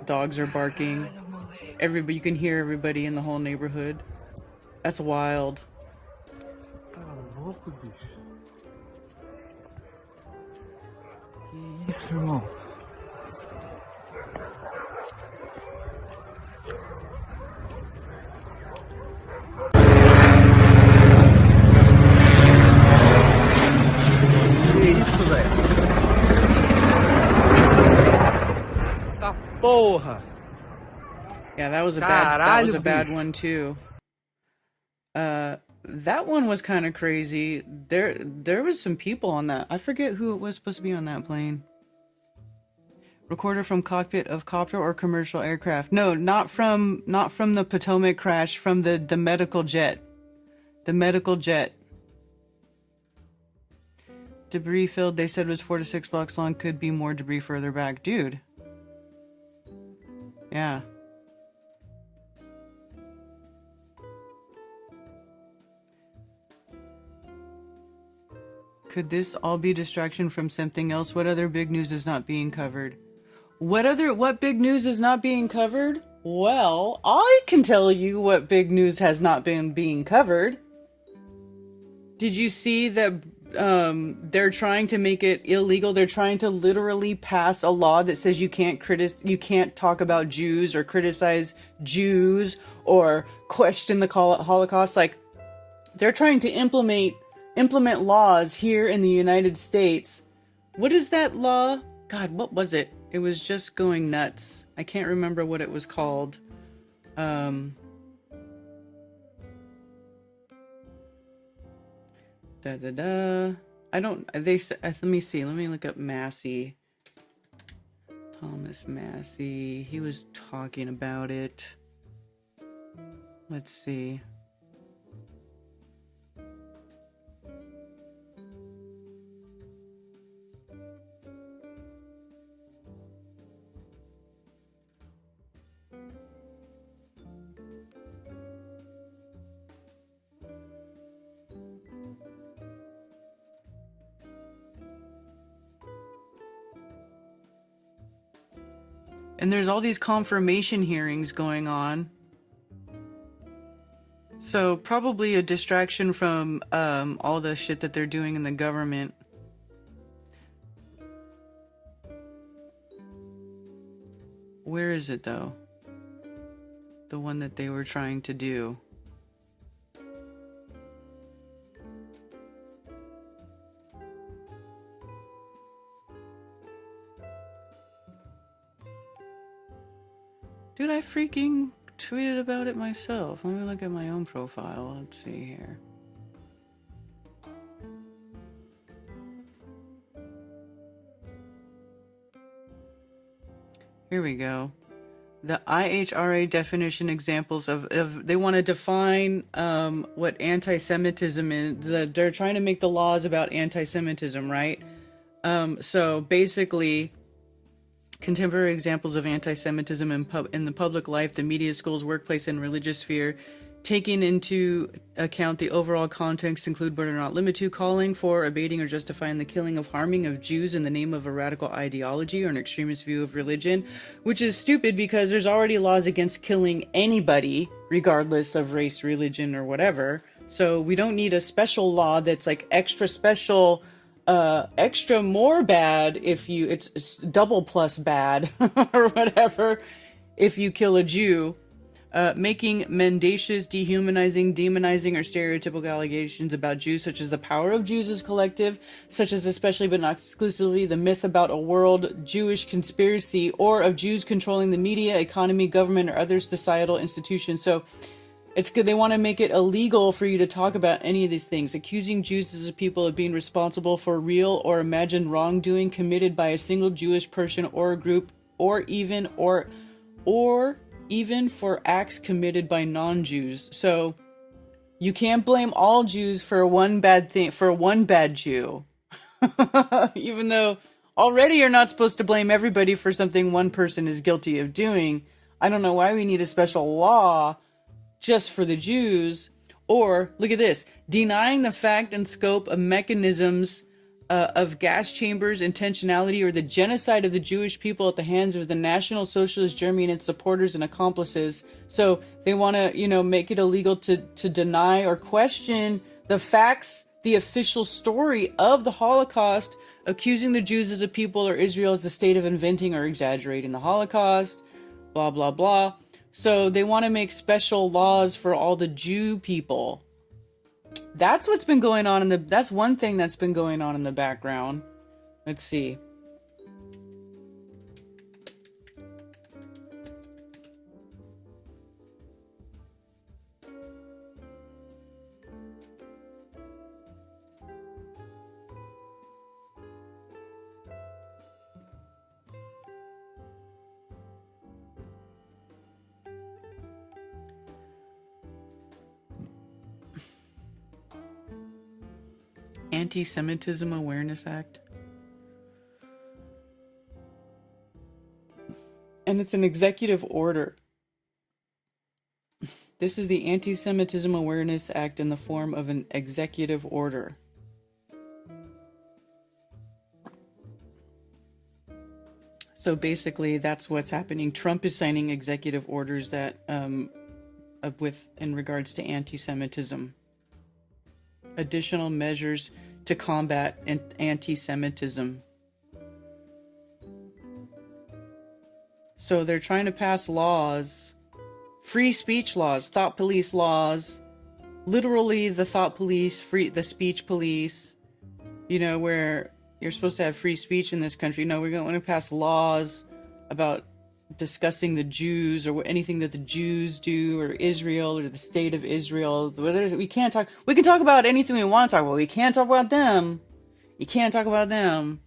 Dogs are barking. Everybody, you can hear everybody in the whole neighborhood. That's wild. Tá louco, bicho? Que isso, irmão? Porra! Yeah, that was a bad one too. That one was kind of crazy. There was some people on that. I forget who it was supposed to be on that plane. Recorder from cockpit of copter or commercial aircraft. No, not from the Potomac crash, from the medical jet. The medical jet. Debris field, they said was 4 to 6 blocks long, could be more debris further back. Dude. Yeah. Could this all be distraction from something else? What other big news is not being covered? What big news is not being covered? Well, I can tell you what big news has not been being covered. Did you see that they're trying to make it illegal? They're trying to literally pass a law that says you can't talk about Jews or criticize Jews or question the Holocaust. Like, they're trying to implement laws here in the United States. What is that law? God, what was it? It was just going nuts. I can't remember what it was called. Let me see. Let me look up Massey. Thomas Massey. He was talking about it. Let's see. And there's all these confirmation hearings going on. So probably a distraction from all the shit that they're doing in the government. Where is it though? The one that they were trying to do. Dude, I freaking tweeted about it myself. Let me look at my own profile. Let's see here. Here we go. The IHRA definition examples of they want to define what anti-Semitism is. They're trying to make the laws about anti-Semitism, right? So basically, contemporary examples of anti-Semitism in the public life, the media, schools, workplace, and religious sphere, taking into account the overall context, include but are not limited to calling for, abating, or justifying the killing of harming of Jews in the name of a radical ideology or an extremist view of religion, which is stupid because there's already laws against killing anybody, regardless of race, religion, or whatever. So we don't need a special law that's like extra special, extra more bad if you, it's double plus bad or whatever if you kill a Jew. Making mendacious, dehumanizing, demonizing, or stereotypical allegations about Jews, such as the power of Jews as collective, such as especially but not exclusively the myth about a world Jewish conspiracy, or of Jews controlling the media, economy, government, or other societal institutions. So it's good. They want to make it illegal for you to talk about any of these things. Accusing Jews as a people of being responsible for real or imagined wrongdoing committed by a single Jewish person or a group, or even for acts committed by non-Jews. So you can't blame all Jews for one bad thing, for one bad Jew. Even though already you're not supposed to blame everybody for something one person is guilty of doing. I don't know why we need a special law just for the Jews. Or, look at this, denying the fact and scope of mechanisms of gas chambers, intentionality, or the genocide of the Jewish people at the hands of the National Socialist Germany and its supporters and accomplices. So they want to, make it illegal to deny or question the facts, the official story of the Holocaust, accusing the Jews as a people or Israel as the state of inventing or exaggerating the Holocaust, blah, blah, blah. So they want to make special laws for all the Jew people. That's what's been going on that's one thing that's been going on in the background. Let's see. Anti-Semitism Awareness Act. And it's an executive order. This is the Anti-Semitism Awareness Act in the form of an executive order. So basically that's what's happening. Trump is signing executive orders that in regards to anti-Semitism. Additional measures to combat anti-Semitism. So they're trying to pass laws, free speech laws, thought police laws, literally the thought police, the speech police, where you're supposed to have free speech in this country. No, we're going to pass laws about discussing the Jews or anything that the Jews do or Israel or the state of Israel. We can talk about anything we want to talk about. We can't talk about them. You can't talk about them.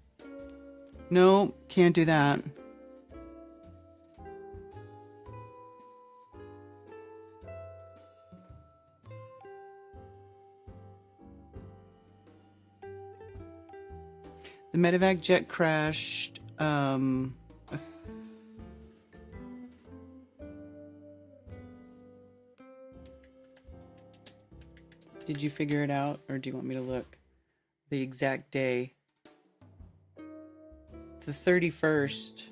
No, can't do that. The medevac jet crashed. Did you figure it out, or do you want me to look? The exact day. The 31st.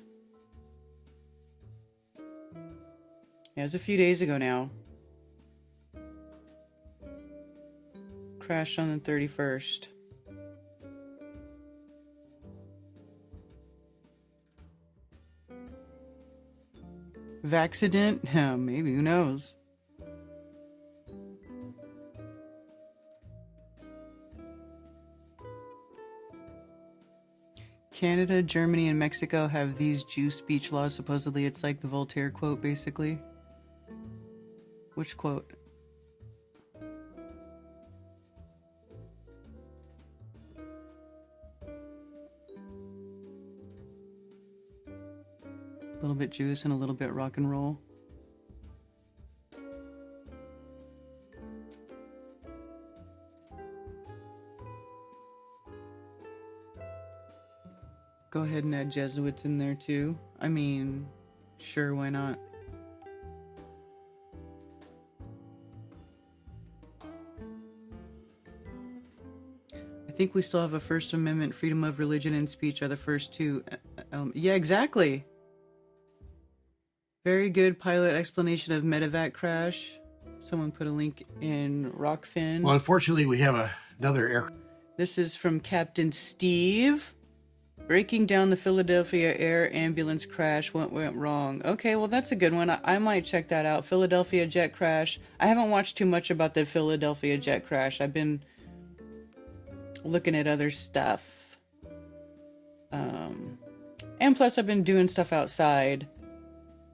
Yeah, it was a few days ago now. Crashed on the 31st. Vaccident? Yeah, maybe, who knows? Canada, Germany, and Mexico have these Jew speech laws. Supposedly it's like the Voltaire quote, basically. Which quote? A little bit Jewish and a little bit rock and roll. Go ahead and add Jesuits in there too. I mean, sure, why not? I think we still have a First Amendment. Freedom of religion and speech are the first two. Yeah, exactly. Very good pilot explanation of medevac crash. Someone put a link in Rockfin. Well, unfortunately, we have another air. This is from Captain Steve. Breaking down the Philadelphia air ambulance crash. What went wrong? Okay, well, that's a good one. I might check that out. Philadelphia jet crash. I haven't watched too much about the Philadelphia jet crash. I've been looking at other stuff. And plus, I've been doing stuff outside.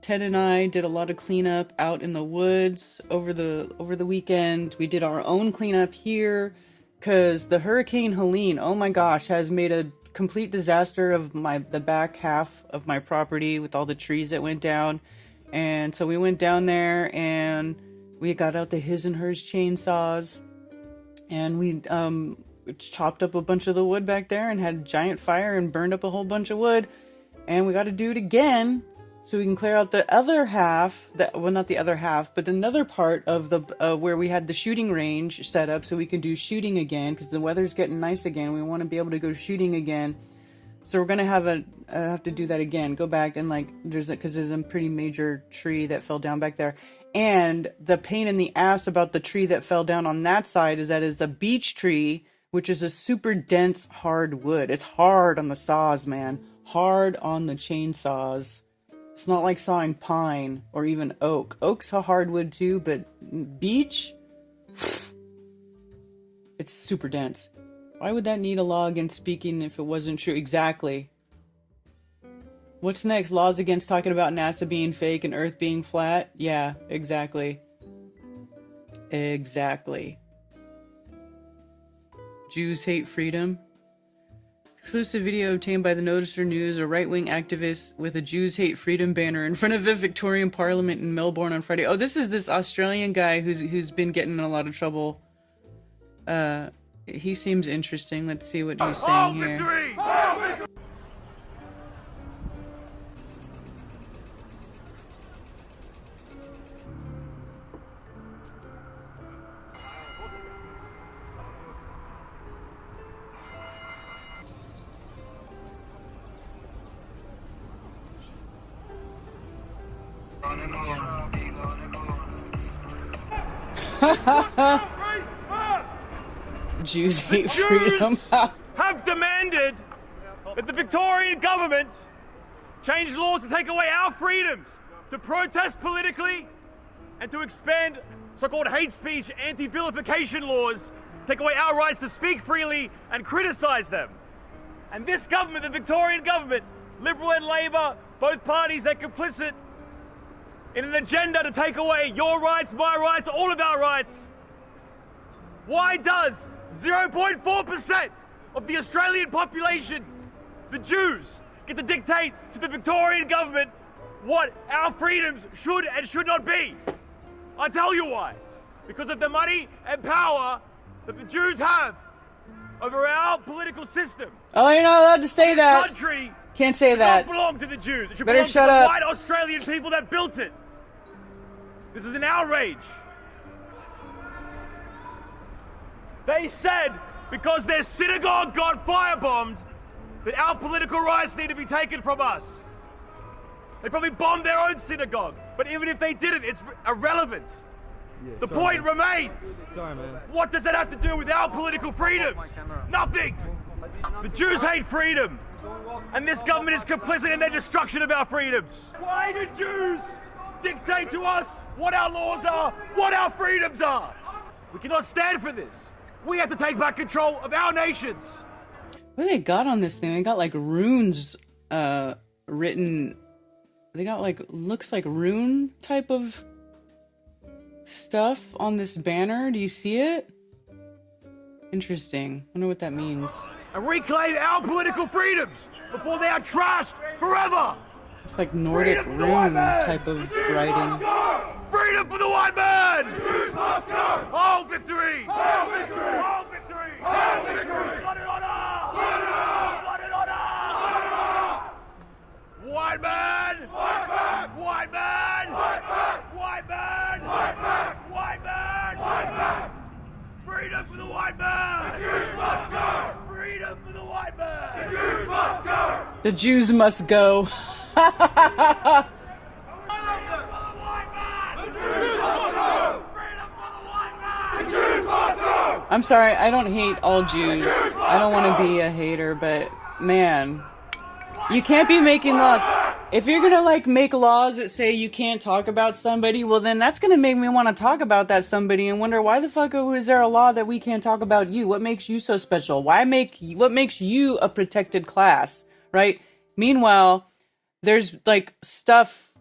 Ted and I did a lot of cleanup out in the woods over the weekend. We did our own cleanup here because the Hurricane Helene, oh my gosh, has made a complete disaster of the back half of my property with all the trees that went down. And so we went down there and we got out the his and hers chainsaws and we chopped up a bunch of the wood back there and had a giant fire and burned up a whole bunch of wood. And we got to do it again so we can clear out the other half, well, not the other half, but another part of the where we had the shooting range set up so we can do shooting again because the weather's getting nice again. We want to be able to go shooting again. So we're going to have to do that again. Go back and there's a pretty major tree that fell down back there. And the pain in the ass about the tree that fell down on that side is that it's a beech tree, which is a super dense, hard wood. It's hard on the saws, man. Hard on the chainsaws. It's not like sawing pine or even oak. Oak's a hardwood too, but beech, it's super dense. Why would that need a law against speaking if it wasn't true? Exactly. What's next? Laws against talking about NASA being fake and Earth being flat? Yeah, exactly. Exactly. Jews hate freedom. Exclusive video obtained by the Noticer News. A right-wing activist with a Jews hate freedom banner in front of the Victorian Parliament in Melbourne on Friday. Oh, this is this Australian guy who's been getting in a lot of trouble. He seems interesting. Let's see what he's saying here. Jews hate freedom. Have demanded that the Victorian government change laws to take away our freedoms to protest politically and to expand so-called hate speech, anti-vilification laws to take away our rights to speak freely and criticize them. And this government, the Victorian government, Liberal and Labor, both parties are complicit in an agenda to take away your rights, my rights, all of our rights. Why does 0.4% of the Australian population, the Jews, get to dictate to the Victorian government what our freedoms should and should not be? I'll tell you why. Because of the money and power that the Jews have over our political system. Oh, you're not allowed to say that. Country can't say that. It does not belong to the Jews. It should Better belong shut to the up. white Australian people that built it. This is an outrage. They said because their synagogue got firebombed that our political rights need to be taken from us. They probably bombed their own synagogue, but even if they didn't, it's irrelevant. Yeah, the point remains. Sorry, man. What does that have to do with our political freedoms? Nothing. The Jews hate freedom, and this government is complicit in their destruction of our freedoms. Why do Jews dictate to us what our laws are, what our freedoms are? We cannot stand for this. We have to take back control of our nations. What do they got on this thing? They got like runes written. They got like, looks like rune type of stuff on this banner. Do you see it? Interesting. I wonder what that means. And reclaim our political freedoms before they are trashed forever. It's like Nordic rune type of writing. Freedom for the white man! All victory! All victory! All victory! All victory! Blood and honor! Blood and honor! White man! White man! White man! White man! White man! White man! White man! White man! Freedom for the white man! The Jews must go! Freedom for the white man! The Jews must go! The Jews must go. I'm sorry, I don't hate all Jews. I don't want to be a hater, but man, you can't be making laws. If you're gonna like make laws that say you can't talk about somebody, well then that's gonna make me want to talk about that somebody and wonder why the fuck is there a law that we can't talk about you? What makes you so special? What makes you a protected class, right? Meanwhile, there's like stuff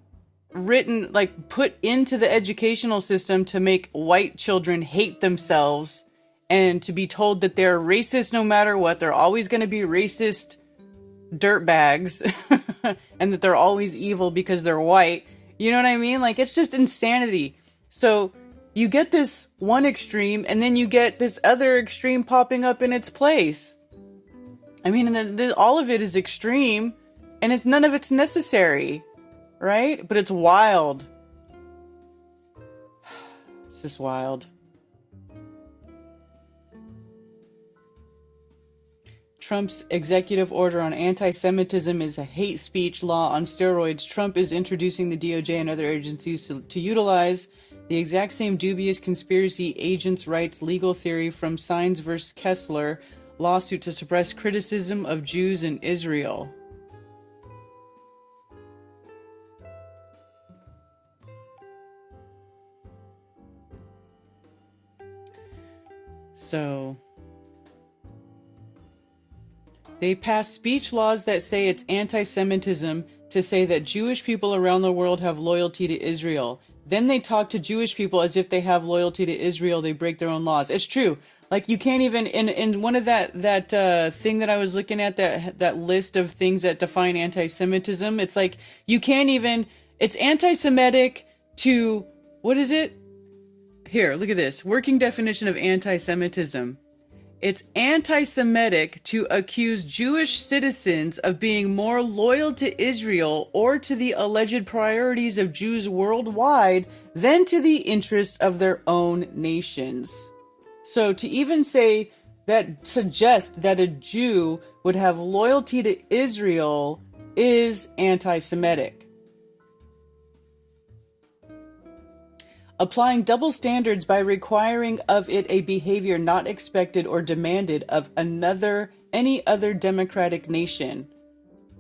written, like put into the educational system to make white children hate themselves and to be told that they're racist no matter what. They're always going to be racist dirtbags and that they're always evil because they're white. You know what I mean? Like, it's just insanity. So you get this one extreme and then you get this other extreme popping up in its place. I mean, and all of it is extreme and none of it's necessary, right? But it's wild. It's just wild. Trump's executive order on anti-Semitism is a hate speech law on steroids. Trump is introducing the DOJ and other agencies to utilize the exact same dubious conspiracy agents' rights legal theory from Sines vs. Kessler lawsuit to suppress criticism of Jews in Israel. So they pass speech laws that say it's anti-Semitism to say that Jewish people around the world have loyalty to Israel. Then they talk to Jewish people as if they have loyalty to Israel. They break their own laws. It's true. Like, you can't even, in one of that thing that I was looking at, that list of things that define anti-Semitism, it's like, you can't even, it's anti-Semitic to, what is it? Here, look at this. Working definition of anti-Semitism. It's anti-Semitic to accuse Jewish citizens of being more loyal to Israel or to the alleged priorities of Jews worldwide than to the interests of their own nations. So to even say that, suggest that a Jew would have loyalty to Israel is anti-Semitic. Applying double standards by requiring of it a behavior not expected or demanded of any other democratic nation.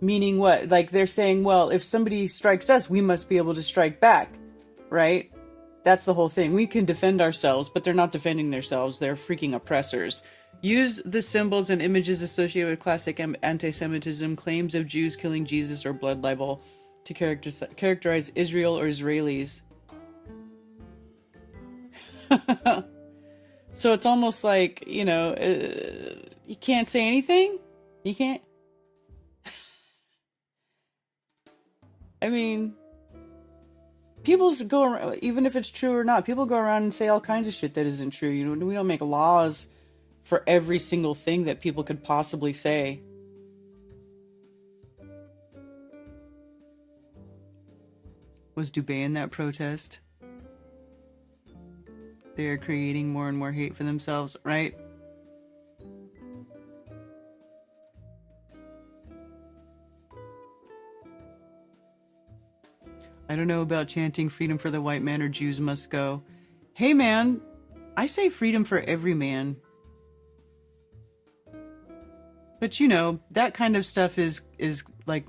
Meaning what? Like, they're saying, well, if somebody strikes us, we must be able to strike back, right? That's the whole thing. We can defend ourselves, but they're not defending themselves. They're freaking oppressors. Use the symbols and images associated with classic anti-Semitism, claims of Jews killing Jesus, or blood libel to characterize Israel or Israelis. So it's almost like, you know, you can't say anything? You can't? I mean, people go around, even if it's true or not, people go around and say all kinds of shit that isn't true. You know, we don't make laws for every single thing that people could possibly say. Was Dubé in that protest? They are creating more and more hate for themselves, right? I don't know about chanting freedom for the white man or Jews must go. Hey man, I say freedom for every man. But you know, that kind of stuff is like,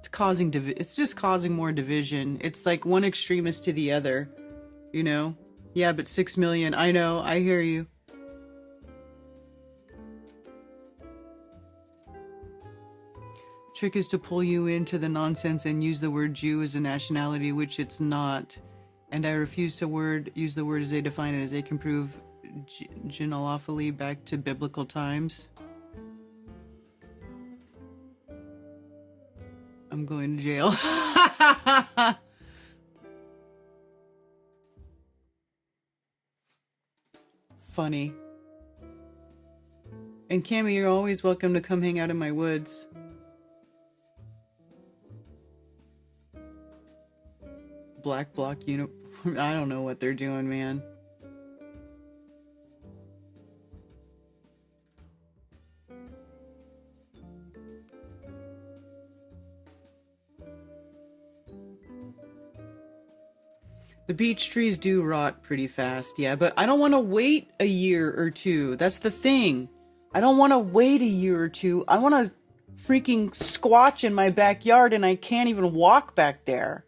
it's just causing more division. It's like one extremist to the other, you know? Yeah, but 6 million. I know. I hear you. Trick is to pull you into the nonsense and use the word Jew as a nationality, which it's not. And I refuse to use the word as they define it, as they can prove genealogy back to biblical times. I'm going to jail. Funny. And Cammy, you're always welcome to come hang out in my woods. Black bloc uniform. I don't know what they're doing, man. The beech trees do rot pretty fast, yeah, but I don't want to wait a year or two. That's the thing. I don't want to wait a year or two. I want to freaking squatch in my backyard and I can't even walk back there.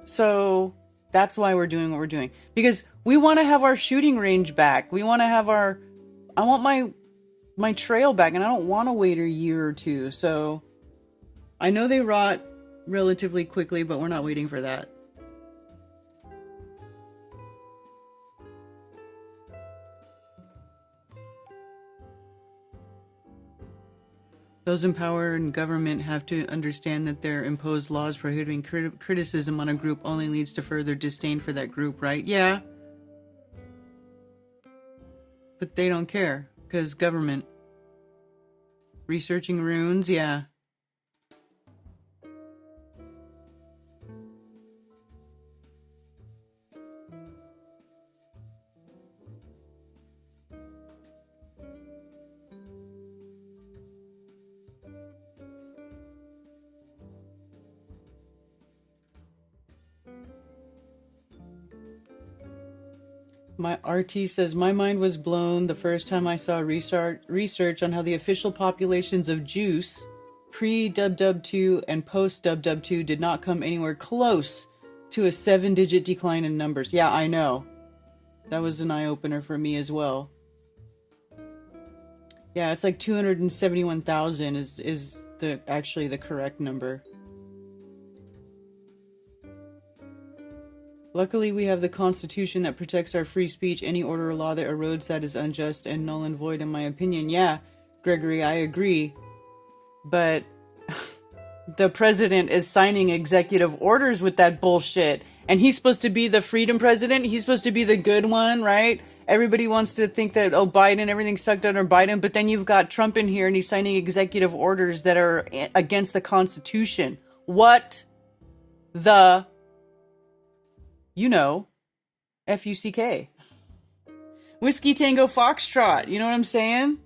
So that's why we're doing what we're doing. Because we want to have our shooting range back. We want to have I want my trail back, and I don't want to wait a year or two. So I know they rot relatively quickly, but we're not waiting for that. Those in power and government have to understand that their imposed laws prohibiting criticism on a group only leads to further disdain for that group, right? Yeah. But they don't care, because government. Researching runes, yeah. My RT says, my mind was blown the first time I saw research on how the official populations of Juice, pre-Dub-Dub-2 and post-Dub-Dub-2, did not come anywhere close to a 7-digit decline in numbers. Yeah, I know. That was an eye-opener for me as well. Yeah, it's like 271,000 is actually the correct number. Luckily, we have the Constitution that protects our free speech. Any order or law that erodes that is unjust and null and void, in my opinion. Yeah, Gregory, I agree. But the president is signing executive orders with that bullshit. And he's supposed to be the freedom president. He's supposed to be the good one, right? Everybody wants to think that, oh, Biden, everything's sucked under Biden. But then you've got Trump in here and he's signing executive orders that are against the Constitution. What the... You know, F-U-C-K. Whiskey Tango Foxtrot, you know what I'm saying?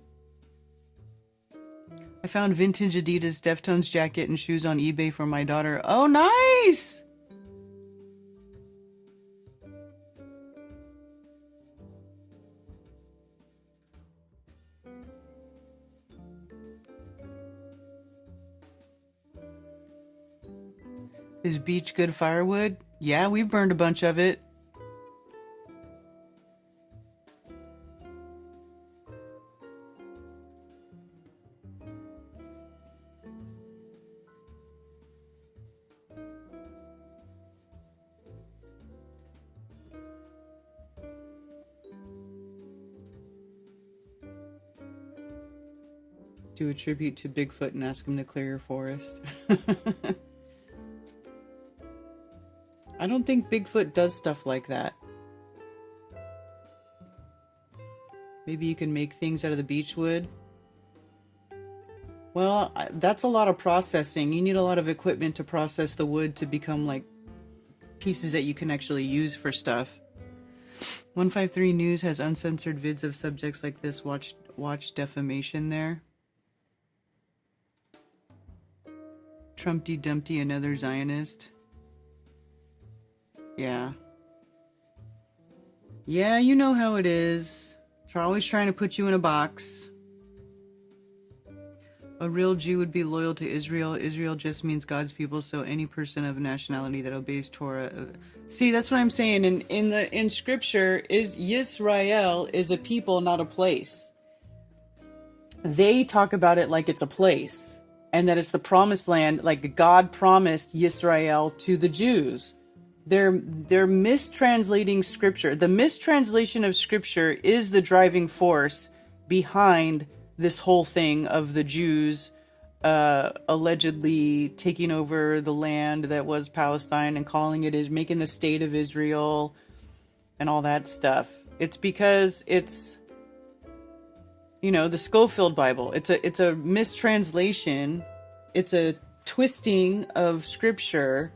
I found vintage Adidas Deftones jacket and shoes on eBay for my daughter. Oh, nice! Is beach good firewood? Yeah, we've burned a bunch of it. Do a tribute to Bigfoot and ask him to clear your forest. I don't think Bigfoot does stuff like that. Maybe you can make things out of the beech wood. Well, that's a lot of processing. You need a lot of equipment to process the wood to become like pieces that you can actually use for stuff. 153 News has uncensored vids of subjects like this. Watch defamation there. Trumpty Dumpty, another Zionist. Yeah. Yeah, you know how it is. They're always trying to put you in a box. A real Jew would be loyal to Israel. Israel just means God's people, so any person of nationality that obeys Torah. See, that's what I'm saying. In Scripture, is Yisrael is a people, not a place. They talk about it like it's a place. and that it's the promised land, like God promised Yisrael to the Jews. They're mistranslating scripture. The mistranslation of scripture is the driving force behind this whole thing of the Jews allegedly taking over the land that was Palestine and calling it, making the state of Israel and all that stuff. It's because it's, you know, the Schofield Bible. It's a mistranslation. It's a twisting of scripture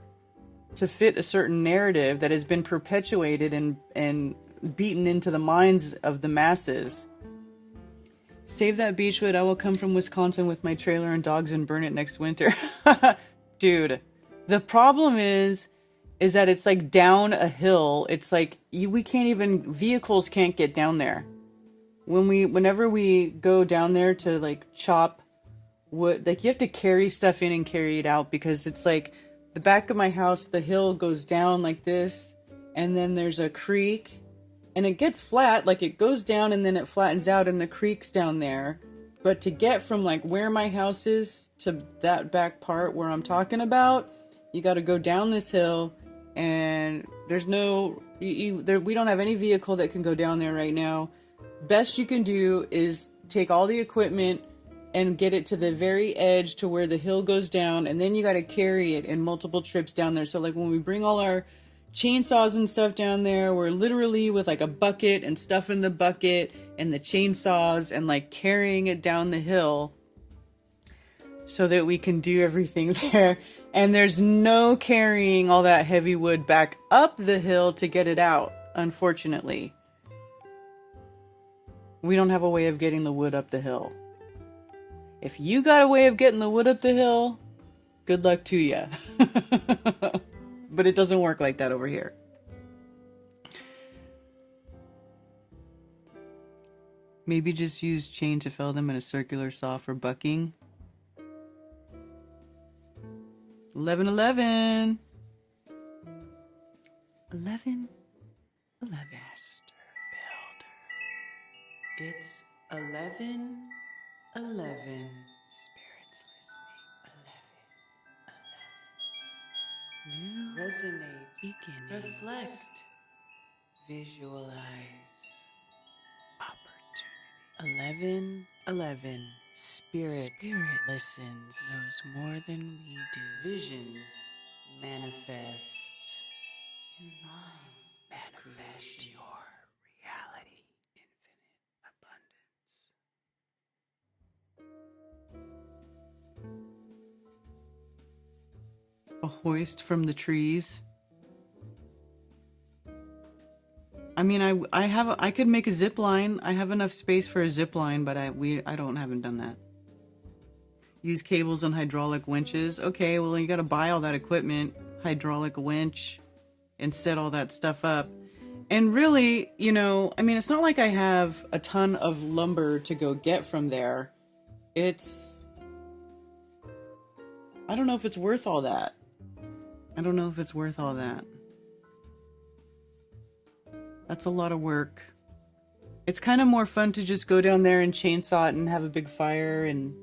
to fit a certain narrative that has been perpetuated and beaten into the minds of the masses. Save that beechwood. I will come from Wisconsin with my trailer and dogs and burn it next winter. Dude, the problem is that it's like down a hill. It's like vehicles can't get down there. Whenever we go down there to like chop wood, like you have to carry stuff in and carry it out, because it's like the back of my house, the hill goes down like this, and then there's a creek, and it gets flat, like it goes down and then it flattens out and the creek's down there. But to get from like where my house is to that back part where I'm talking about, you got to go down this hill, and there's no, we don't have any vehicle that can go down there right now. Best you can do is take all the equipment and get it to the very edge to where the hill goes down, and then you got to carry it in multiple trips down there. So like when we bring all our chainsaws and stuff down there, we're literally with like a bucket and stuff in the bucket and the chainsaws and like carrying it down the hill so that we can do everything there. And there's no carrying all that heavy wood back up the hill to get it out, unfortunately. We don't have a way of getting the wood up the hill. If you got a way of getting the wood up the hill, good luck to ya. But it doesn't work like that over here. Maybe just use chain to fell them in a circular saw for bucking. 1111. 11. Master Builder. It's 11. Spirits listening. 11. New resonate. Beginning. Reflect. Visualize. Opportunity. 11. Spirit listens. Knows more than we do. Visions manifest. In mind. Manifest your reality. Infinite abundance. A hoist from the trees. I mean, I could make a zip line. I have enough space for a zip line, but haven't done that. Use cables and hydraulic winches. Okay, well, you got to buy all that equipment, hydraulic winch, and set all that stuff up. And really, you know, I mean, it's not like I have a ton of lumber to go get from there. I don't know if it's worth all that. That's a lot of work. It's kind of more fun to just go down there and chainsaw it and have a big fire and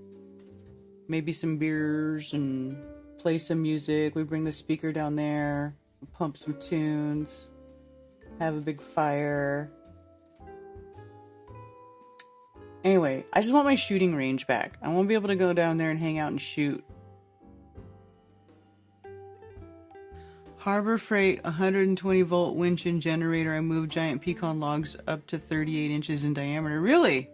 maybe some beers and play some music. We bring the speaker down there, pump some tunes, have a big fire. Anyway, I just want my shooting range back. I want to be able to go down there and hang out and shoot. Harbor Freight 120 volt winch and generator. I moved giant pecan logs up to 38 inches in diameter. Really?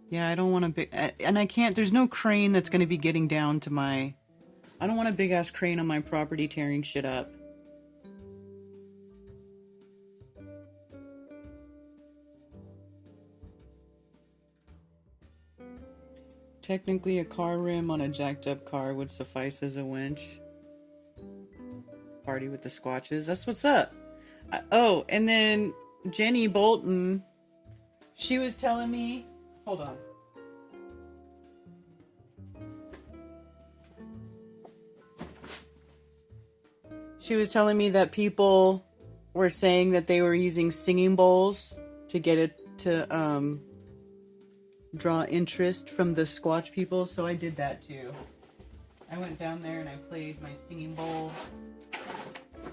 Yeah, I don't want a big... And I can't... There's no crane that's going to be getting down to my... I don't want a big-ass crane on my property tearing shit up. Technically, a car rim on a jacked-up car would suffice as a winch. Party with the squatches. That's what's up. Oh, and then Jenny Bolton, she was telling me... Hold on. She was telling me that people were saying that they were using singing bowls to get it to draw interest from the Squatch people, so I did that too. I went down there and I played my singing bowl.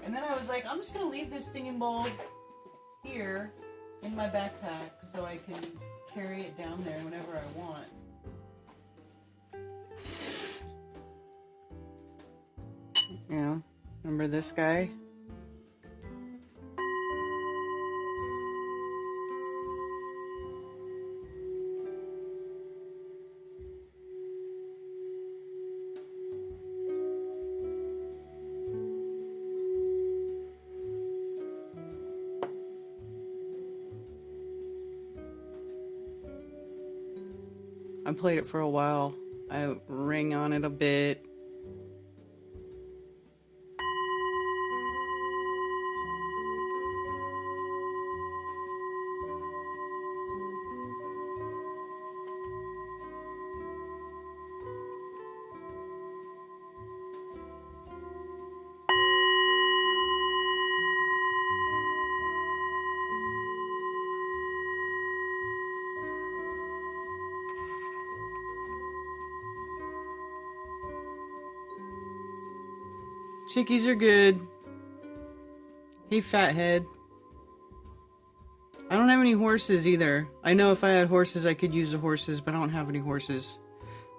And then I was like, I'm just gonna leave this singing bowl here in my backpack so I can carry it down there whenever I want. Yeah, remember this guy? I played it for a while. I rang on it a bit. Chickies are good. Hey, fathead. I don't have any horses either. I know if I had horses, I could use the horses, but I don't have any horses.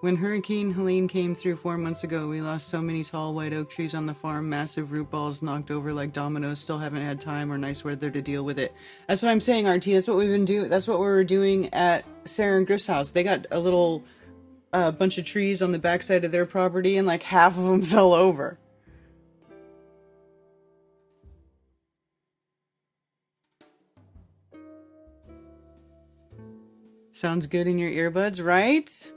When Hurricane Helene came through 4 months ago, we lost so many tall white oak trees on the farm, massive root balls knocked over like dominoes, still haven't had time or nice weather to deal with it. That's what I'm saying, RT. That's what we've been doing. That's what we were doing at Sarah and Griff's house. They got a little bunch of trees on the backside of their property, and like half of them fell over. Sounds good in your earbuds, right?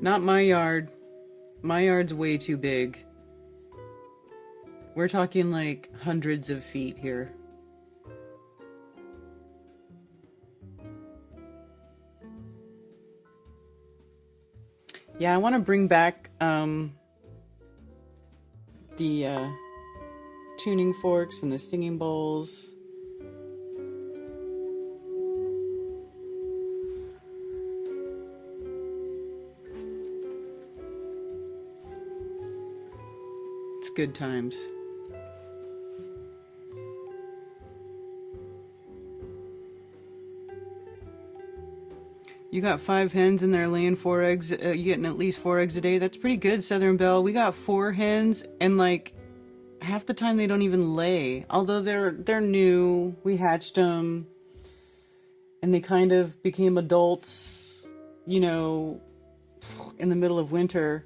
Not my yard. My yard's way too big. We're talking like hundreds of feet here. Yeah, I want to bring back the tuning forks and the singing bowls. It's good times. You got 5 hens and they're laying 4 eggs. You getting at least 4 eggs a day. That's pretty good, Southern Belle. We got 4 hens, and like half the time they don't even lay. Although they're new. We hatched them, and they kind of became adults, you know, in the middle of winter.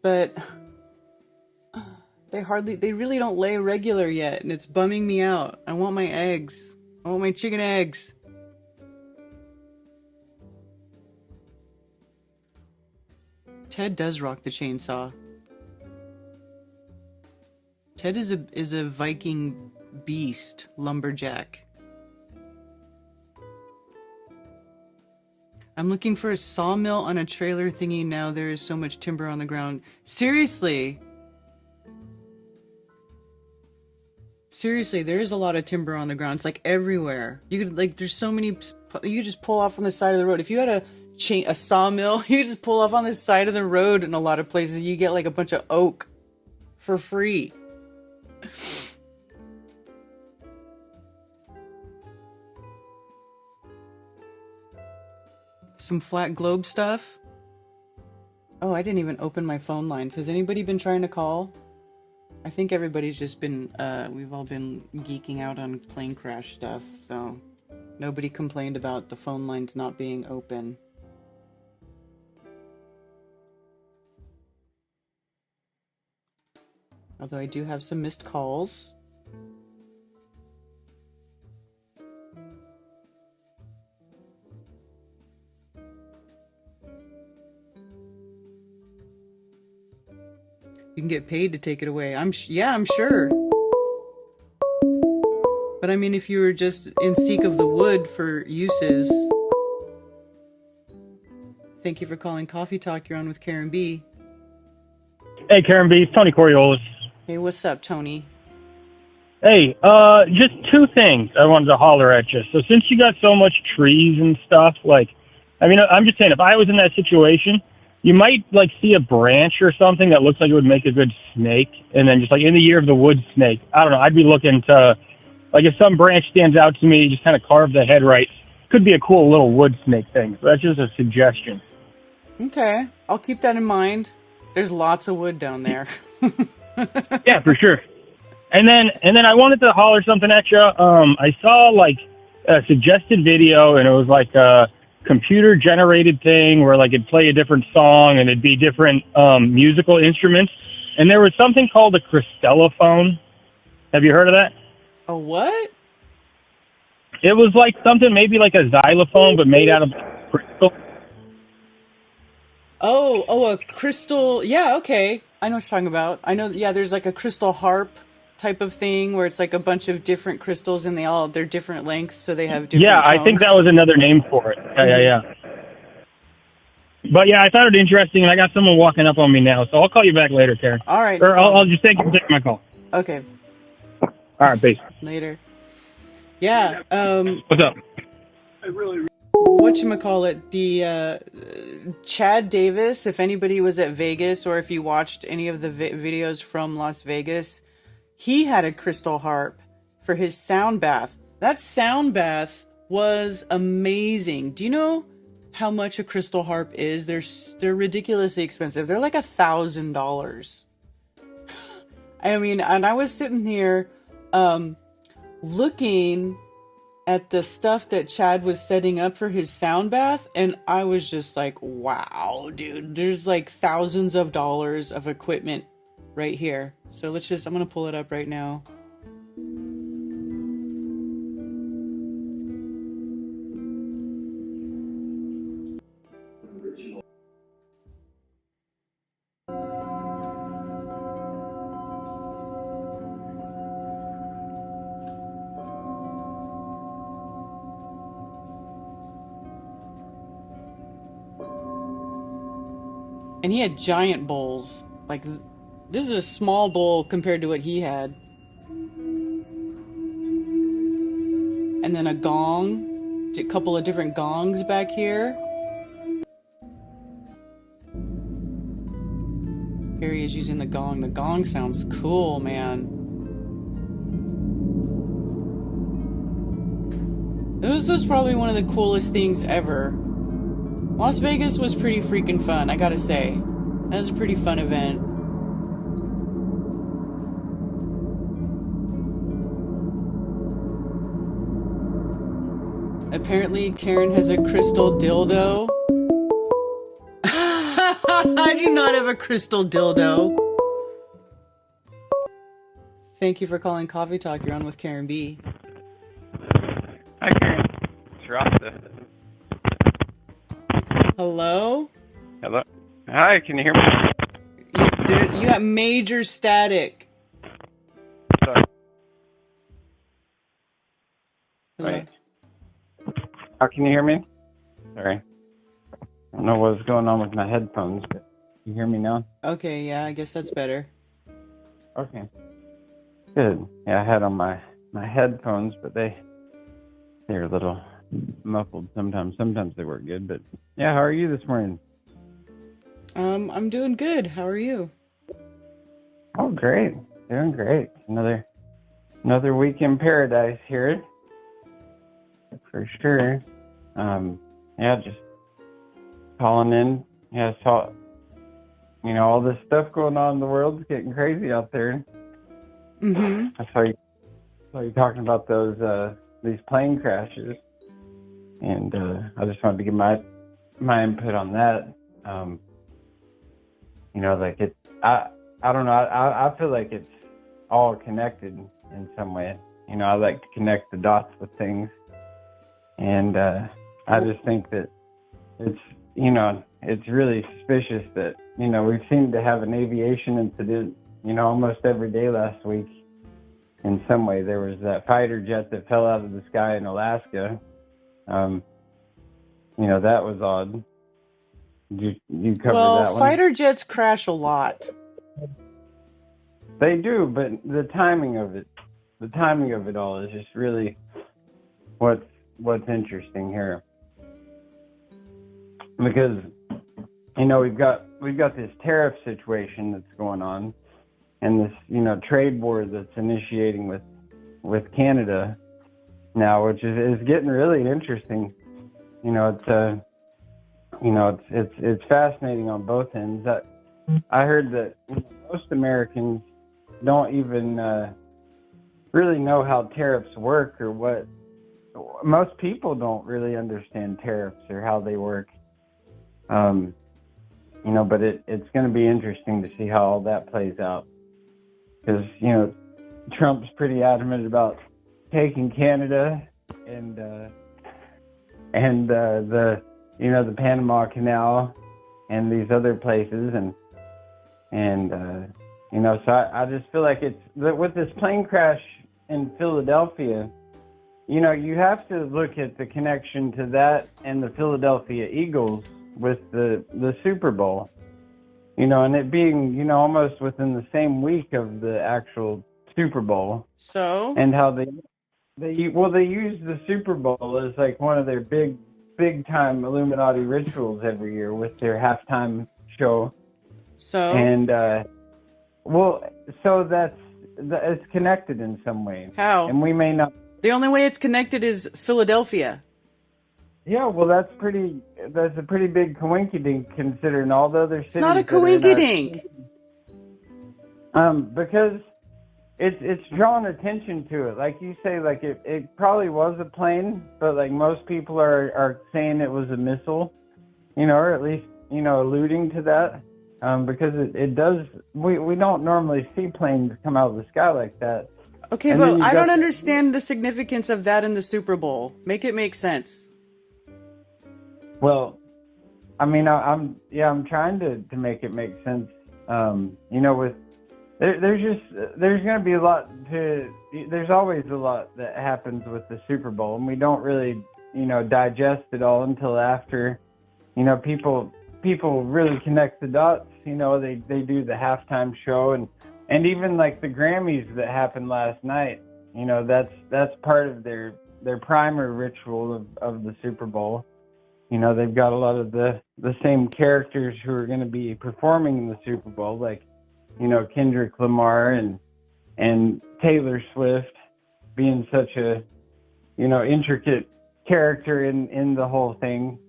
But they really don't lay regular yet, and it's bumming me out. I want my eggs. I want my chicken eggs. Ted does rock the chainsaw. Ted is a Viking beast lumberjack. I'm looking for a sawmill on a trailer thingy now. There is so much timber on the ground. Seriously? Seriously, there is a lot of timber on the ground. It's like everywhere. You could like, there's so many. You could just pull off on the side of the road. If you had a sawmill, you just pull off on the side of the road in a lot of places. You get like a bunch of oak for free. Some flat globe stuff. Oh, I didn't even open my phone lines. Has anybody been trying to call? I think everybody's just been, we've all been geeking out on plane crash stuff, so nobody complained about the phone lines not being open. Although I do have some missed calls. You can get paid to take it away. I'm sure. But I mean, if you were just in seek of the wood for uses. Thank you for calling Coffee Talk. You're on with Karen B. Hey, Karen B. It's Tony Coriolis. Hey, what's up, Tony? Hey, just two things I wanted to holler at you. So since you got so much trees and stuff, like, I mean, I'm just saying, if I was in that situation, you might, like, see a branch or something that looks like it would make a good snake, and then just, like, in the year of the wood snake, I don't know, I'd be looking to, like, if some branch stands out to me, just kind of carve the head right. Could be a cool little wood snake thing. So that's just a suggestion. Okay, I'll keep that in mind. There's lots of wood down there. Yeah, for sure. And then I wanted to holler something at you. I saw like a suggested video, and it was like a computer generated thing where like it'd play a different song and it'd be different musical instruments. And there was something called a crystallophone. Have you heard of that? A what? It was like something maybe like a xylophone, but made out of crystal. Oh, a crystal. Yeah, okay. I know what you're talking about. I know, yeah, there's like a crystal harp type of thing where it's like a bunch of different crystals and they're different lengths, so they have different tones. I think that was another name for it. Yeah. But yeah, I thought it interesting, and I got someone walking up on me now, so I'll call you back later, Karen. All right. Or I'll just thank you for taking my call. Okay. All right, peace. Later. Yeah. What's up? Whatchamacallit, the Chad Davis, if anybody was at Vegas or if you watched any of the videos from Las Vegas, he had a crystal harp for his sound bath. That sound bath was amazing. Do you know how much a crystal harp is? They're ridiculously expensive. They're like $1,000. I mean, and I was sitting here looking at the stuff that Chad was setting up for his sound bath, and I was just like, wow, dude, there's like thousands of dollars of equipment right here. So I'm gonna pull it up right now. And he had giant bowls. Like, this is a small bowl compared to what he had. And then a gong. A couple of different gongs back here. Here he is using the gong. The gong sounds cool, man. This was probably one of the coolest things ever. Las Vegas was pretty freaking fun, I gotta say. That was a pretty fun event. Apparently, Karen has a crystal dildo. I do not have a crystal dildo. Thank you for calling Coffee Talk. You're on with Karen B. Hi, Karen. It's Rasta. Hello? Hello. Hi, can you hear me? You got major static. Sorry. Hello? Wait. How can you hear me? Sorry. I don't know what's going on with my headphones, but you hear me now? Okay, yeah, I guess that's better. Okay. Good. Yeah, I had on my headphones, but they're a little muffled sometimes. Sometimes they work good, but yeah, how are you this morning? I'm doing good. How are you? Oh, great. Doing great. Another week in paradise here. For sure. Yeah, just calling in. Yeah, saw, all this stuff going on in the world. It's getting crazy out there. Mm-hmm. I saw you talking about these plane crashes. And I just wanted to give my input on that. Like I don't know. I feel like it's all connected in some way. I like to connect the dots with things, and I just think that it's really suspicious that we've seemed to have an aviation incident, almost every day last week. In some way, there was that fighter jet that fell out of the sky in Alaska. That was odd. You covered that one? Fighter jets crash a lot. They do, but the timing of it all is just really what's interesting here. Because we've got this tariff situation that's going on, and this trade war that's initiating with Canada now, which is getting really interesting. It's fascinating on both ends. I heard that most Americans don't even really know how tariffs work, or what. Most people don't really understand tariffs or how they work. But it's going to be interesting to see how all that plays out, because Trump's pretty adamant about taking Canada and the Panama Canal and these other places, so I just feel like with this plane crash in Philadelphia, you have to look at the connection to that and the Philadelphia Eagles with the Super Bowl, and it being, almost within the same week of the actual Super Bowl. So? And how they use the Super Bowl as like one of their big time Illuminati rituals every year with their halftime show. So? And, so it's connected in some way. How? And we may not. The only way it's connected is Philadelphia. Yeah, well, that's a pretty big coinkydink considering all the other cities. It's not a coinkydink. Because it's drawn attention to it. Like you say, like it probably was a plane, but like most people are saying it was a missile, or at least, alluding to that. Because it does, we don't normally see planes come out of the sky like that. Okay, And but I don't understand the significance of that in the Super Bowl. Make it make sense. Well, I mean, I'm trying to make it make sense. With there's going to be a lot there's always a lot that happens with the Super Bowl, and we don't really, digest it all until after, people really connect the dots. They do the halftime show, and even like the Grammys that happened last night, that's part of their primer ritual of the Super Bowl. They've got a lot of the same characters who are going to be performing in the Super Bowl, like, Kendrick Lamar and Taylor Swift being such a, intricate character in the whole thing.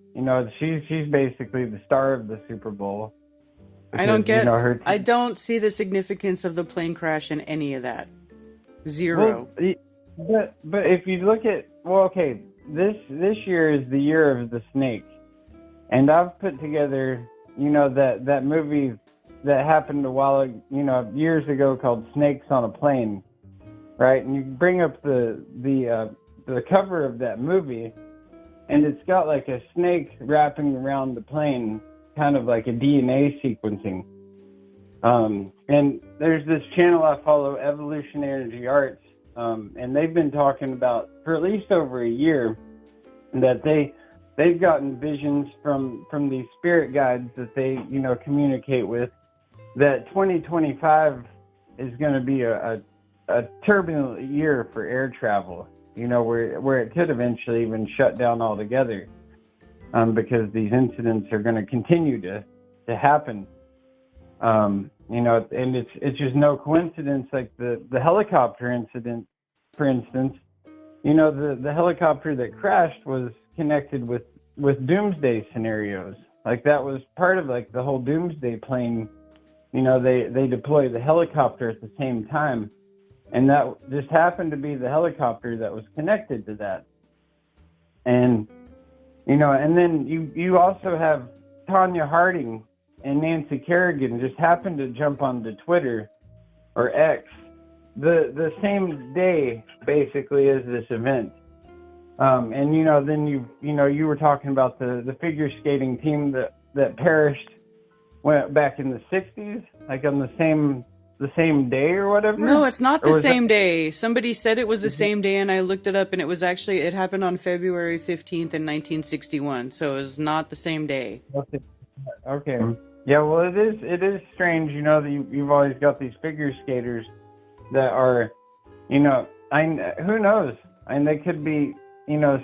She's basically the star of the Super Bowl. Because, I don't see the significance of the plane crash in any of that. Zero. Well, but if you look at, this year is the year of the snake, and I've put together, that movie that happened a while, years ago called Snakes on a Plane, right? And you bring up the cover of that movie, and it's got like a snake wrapping around the plane, kind of like a DNA sequencing. And there's this channel I follow, Evolution Energy Arts, and they've been talking about for at least over a year that they've gotten visions from these spirit guides that they communicate with, that 2025 is going to be a turbulent year for air travel, where it could eventually even shut down altogether, because these incidents are going to continue to happen. And it's just no coincidence, like the helicopter incident, for instance. The helicopter that crashed was connected with doomsday scenarios. Like that was part of like the whole doomsday plane. They deploy the helicopter at the same time, and that just happened to be the helicopter that was connected to that. And and then you also have Tanya Harding and Nancy Kerrigan just happened to jump onto Twitter or X the same day basically as this event. And then you were talking about the figure skating team that perished went back in the 60s, like on the same day or whatever? No, it's not Or the was that- same day. Somebody said it was the same day, and I looked it up, and it happened on February 15th in 1961, so it was not the same day. Okay. Yeah, well, it is strange, that you've always got these figure skaters that are, who knows? They could be,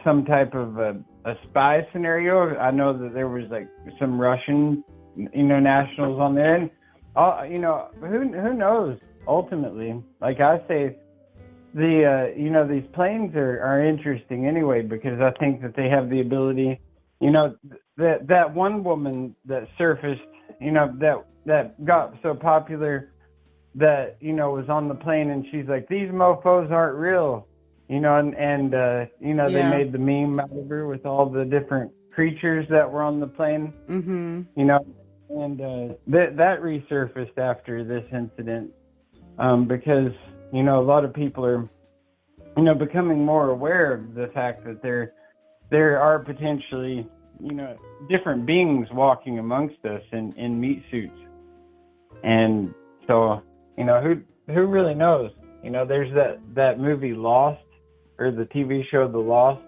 some type of a spy scenario. I know that there was like some Russian, nationals on there, and who knows? Ultimately, like I say, these planes are interesting anyway, because I think that they have the ability, that one woman that surfaced, that got so popular that, was on the plane, and she's like, these mofos aren't real, and they made the meme out of her with all the different creatures that were on the plane, Mm-hmm. and that resurfaced after this incident, because, a lot of people are, becoming more aware of the fact that there are potentially, different beings walking amongst us in meat suits. And so, who really knows? There's that movie Lost, or the TV show The Lost,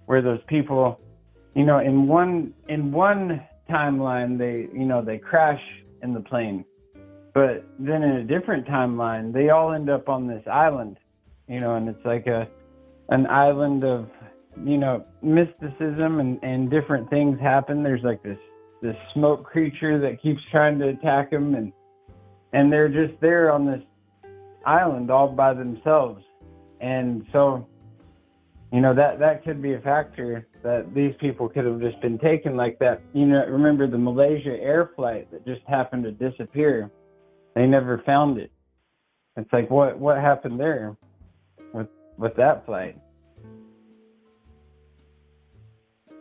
where those people, in one timeline, they crash in the plane. But then in a different timeline, they all end up on this island, and it's like an island of, mysticism and different things happen. There's like this smoke creature that keeps trying to attack them, and they're just there on this island all by themselves. And so, that could be a factor, that these people could have just been taken like that. Remember the Malaysia air flight that just happened to disappear? They never found it. It's like, what happened there with that flight?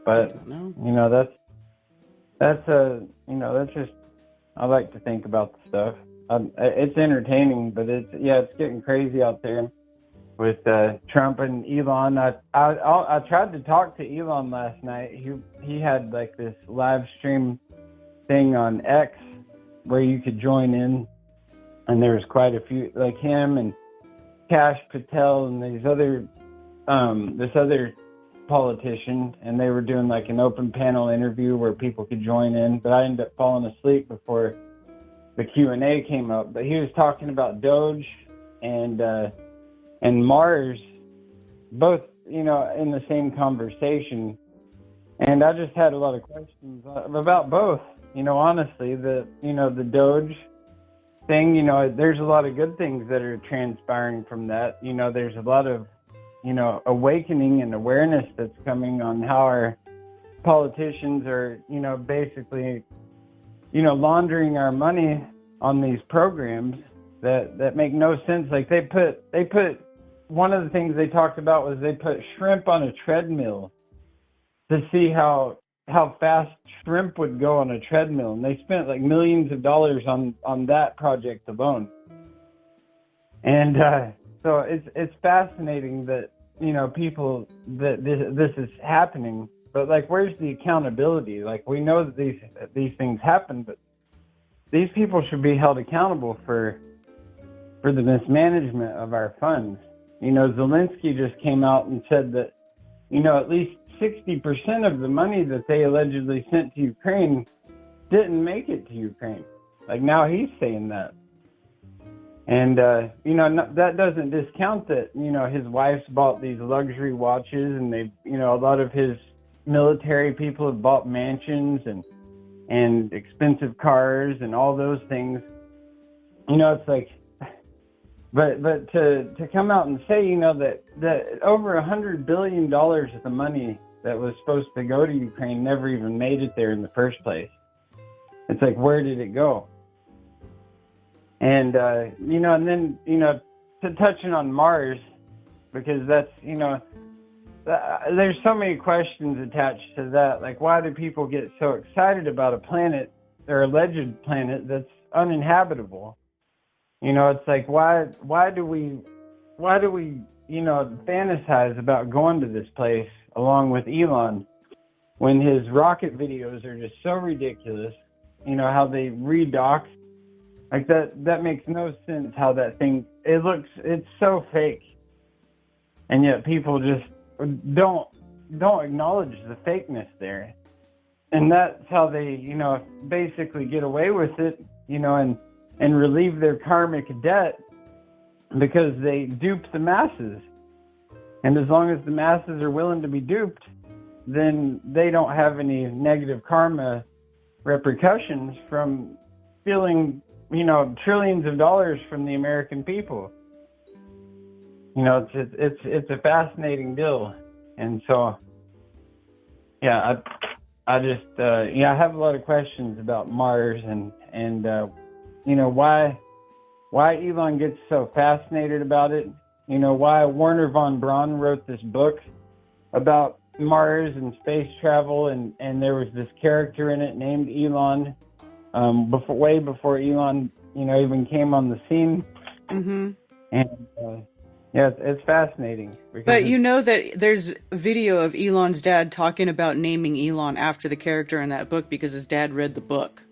But that's just, I like to think about the stuff. It's entertaining, but it's getting crazy out there with Trump and Elon. I tried to talk to Elon last night. He had like this live stream thing on X where you could join in, and there was quite a few, like him and Kash Patel and this other politician, and they were doing like an open panel interview where people could join in, but I ended up falling asleep before the Q&A came up. But he was talking about Doge and Mars, both, in the same conversation. And I just had a lot of questions about both, honestly, the Doge thing, there's a lot of good things that are transpiring from that. There's a lot of, awakening and awareness that's coming on how our politicians are, basically, laundering our money on these programs that make no sense. Like they put one of the things they talked about was they put shrimp on a treadmill to see how fast shrimp would go on a treadmill, and they spent like millions of dollars on that project alone. And so it's fascinating that people that this is happening, but like where's the accountability? Like we know that these things happen, but these people should be held accountable for the mismanagement of our funds. Zelensky just came out and said that at least 60% of the money that they allegedly sent to Ukraine didn't make it to Ukraine. Like now he's saying that. And, that doesn't discount that, his wife's bought these luxury watches, and they, a lot of his military people have bought mansions and expensive cars and all those things. It's like, but to come out and say, that over $100 billion of the money that was supposed to go to Ukraine never even made it there in the first place. It's like, where did it go? And, and then, to touching on Mars, because that's, there's so many questions attached to that. Like, why do people get so excited about a planet, or alleged planet, that's uninhabitable? It's like, why do we fantasize about going to this place along with Elon when his rocket videos are just so ridiculous? how they redox. Like that makes no sense how that thing, it's so fake. And yet people just don't acknowledge the fakeness there. And that's how they, basically get away with it, and relieve their karmic debt, because they dupe the masses. And as long as the masses are willing to be duped, then they don't have any negative karma repercussions from stealing, trillions of dollars from the American people. It's a fascinating deal. And so, yeah, I just, I have a lot of questions about Mars and why Elon gets so fascinated about it. Why Werner von Braun wrote this book about Mars and space travel, and there was this character in it named Elon, way before Elon, even came on the scene. Mm-hmm. And yeah, it's fascinating. But that there's a video of Elon's dad talking about naming Elon after the character in that book because his dad read the book.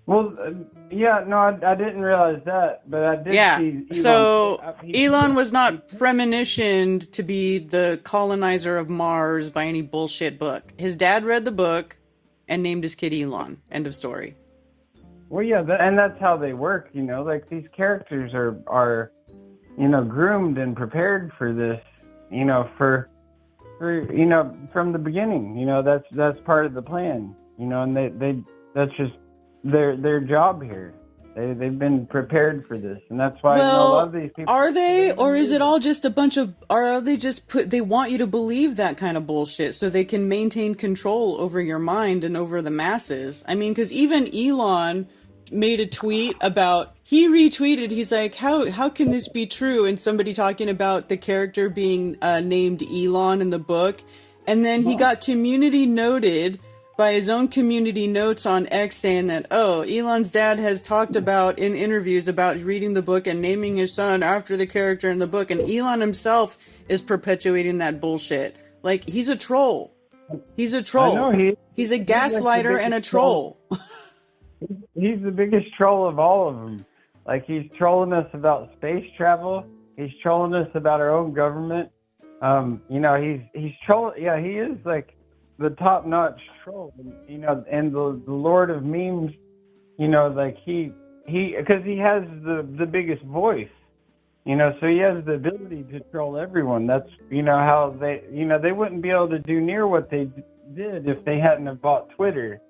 Well, yeah, no, I didn't realize that, but I did see Elon. So Elon was not premonitioned to be the colonizer of Mars by any bullshit book. His dad read the book and named his kid Elon. End of story. Well, yeah, and that's how they work, like these characters are groomed and prepared for this, for from the beginning, that's part of the plan, and that's just their job here. They've been prepared for this, and that's why a lot of these people. Are they, or is it all just a bunch of? Are they just they want you to believe that kind of bullshit so they can maintain control over your mind and over the masses? I mean, because even Elon made a tweet about. He retweeted. He's like, how can this be true? And somebody talking about the character being named Elon in the book, and then he got community noted by his own community notes on X saying that, Elon's dad has talked about in interviews about reading the book and naming his son after the character in the book. And Elon himself is perpetuating that bullshit. Like, he's a troll. He's a troll. I know he's a gaslighter and a troll. He's the biggest troll of all of them. Like, he's trolling us about space travel. He's trolling us about our own government. He's trolling. Yeah, he is like the top-notch troll, and the Lord of memes, like he because he has the biggest voice, so he has the ability to troll everyone. That's, how they wouldn't be able to do near what they did if they hadn't have bought Twitter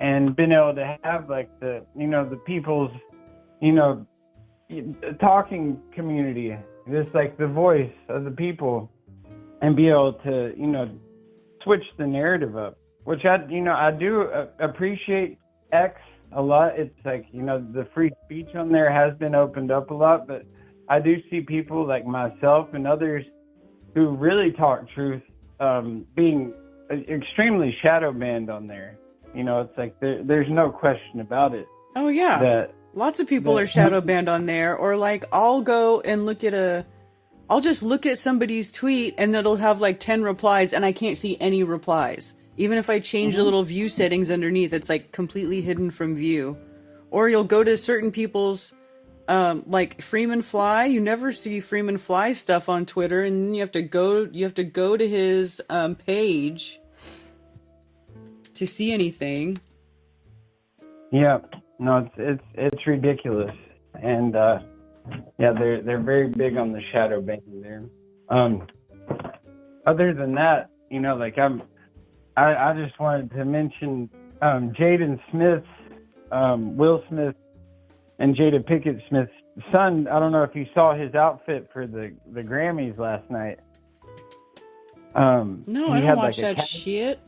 and been able to have like the people's, talking community, just like the voice of the people, and be able to, switch the narrative up, which I do appreciate X a lot. It's like, the free speech on there has been opened up a lot, but I do see people like myself and others who really talk truth being extremely shadow banned on there. It's like there's no question about it. Oh yeah, lots of people are shadow banned on there. Or like, I'll go and I'll just look at somebody's tweet and it'll have like 10 replies and I can't see any replies. Even if I change the little view settings underneath, it's like completely hidden from view. Or you'll go to certain people's, like Freeman Fly. You never see Freeman Fly stuff on Twitter, and then you have to go to his page to see anything. Yeah, no, it's ridiculous, and yeah, they're very big on the shadow banning there. Other than that, like I just wanted to mention Jaden Smith's, Will Smith and Jada Pinkett Smith's son. I don't know if you saw his outfit for the Grammys last night. No, I don't watch that shit.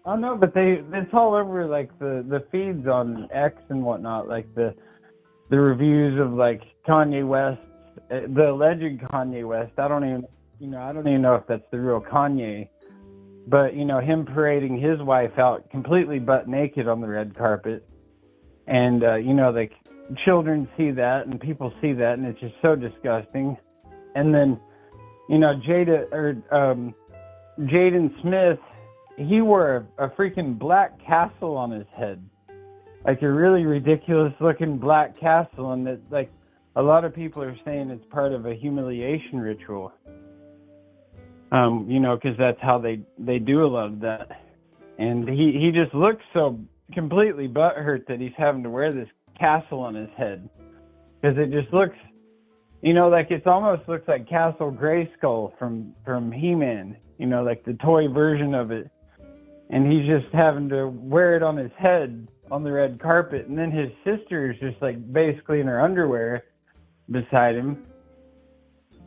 Oh no, but it's all over like the feeds on X and whatnot, like the reviews of like Kanye West, the alleged Kanye West. I don't even know if that's the real Kanye, but him parading his wife out completely butt naked on the red carpet, and like children see that and people see that, and it's just so disgusting. And then Jaden Smith he wore a freaking black castle on his head, like a really ridiculous looking black castle, and that like a lot of people are saying it's part of a humiliation ritual. You know, because that's how they do a lot of that. And he just looks so completely butthurt that he's having to wear this castle on his head, because it just looks, you know, like it almost looks like Castle Grayskull from He-Man, you know, like the toy version of it. And he's just having to wear it on his head on the red carpet, and then his sister is just like basically in her underwear beside him.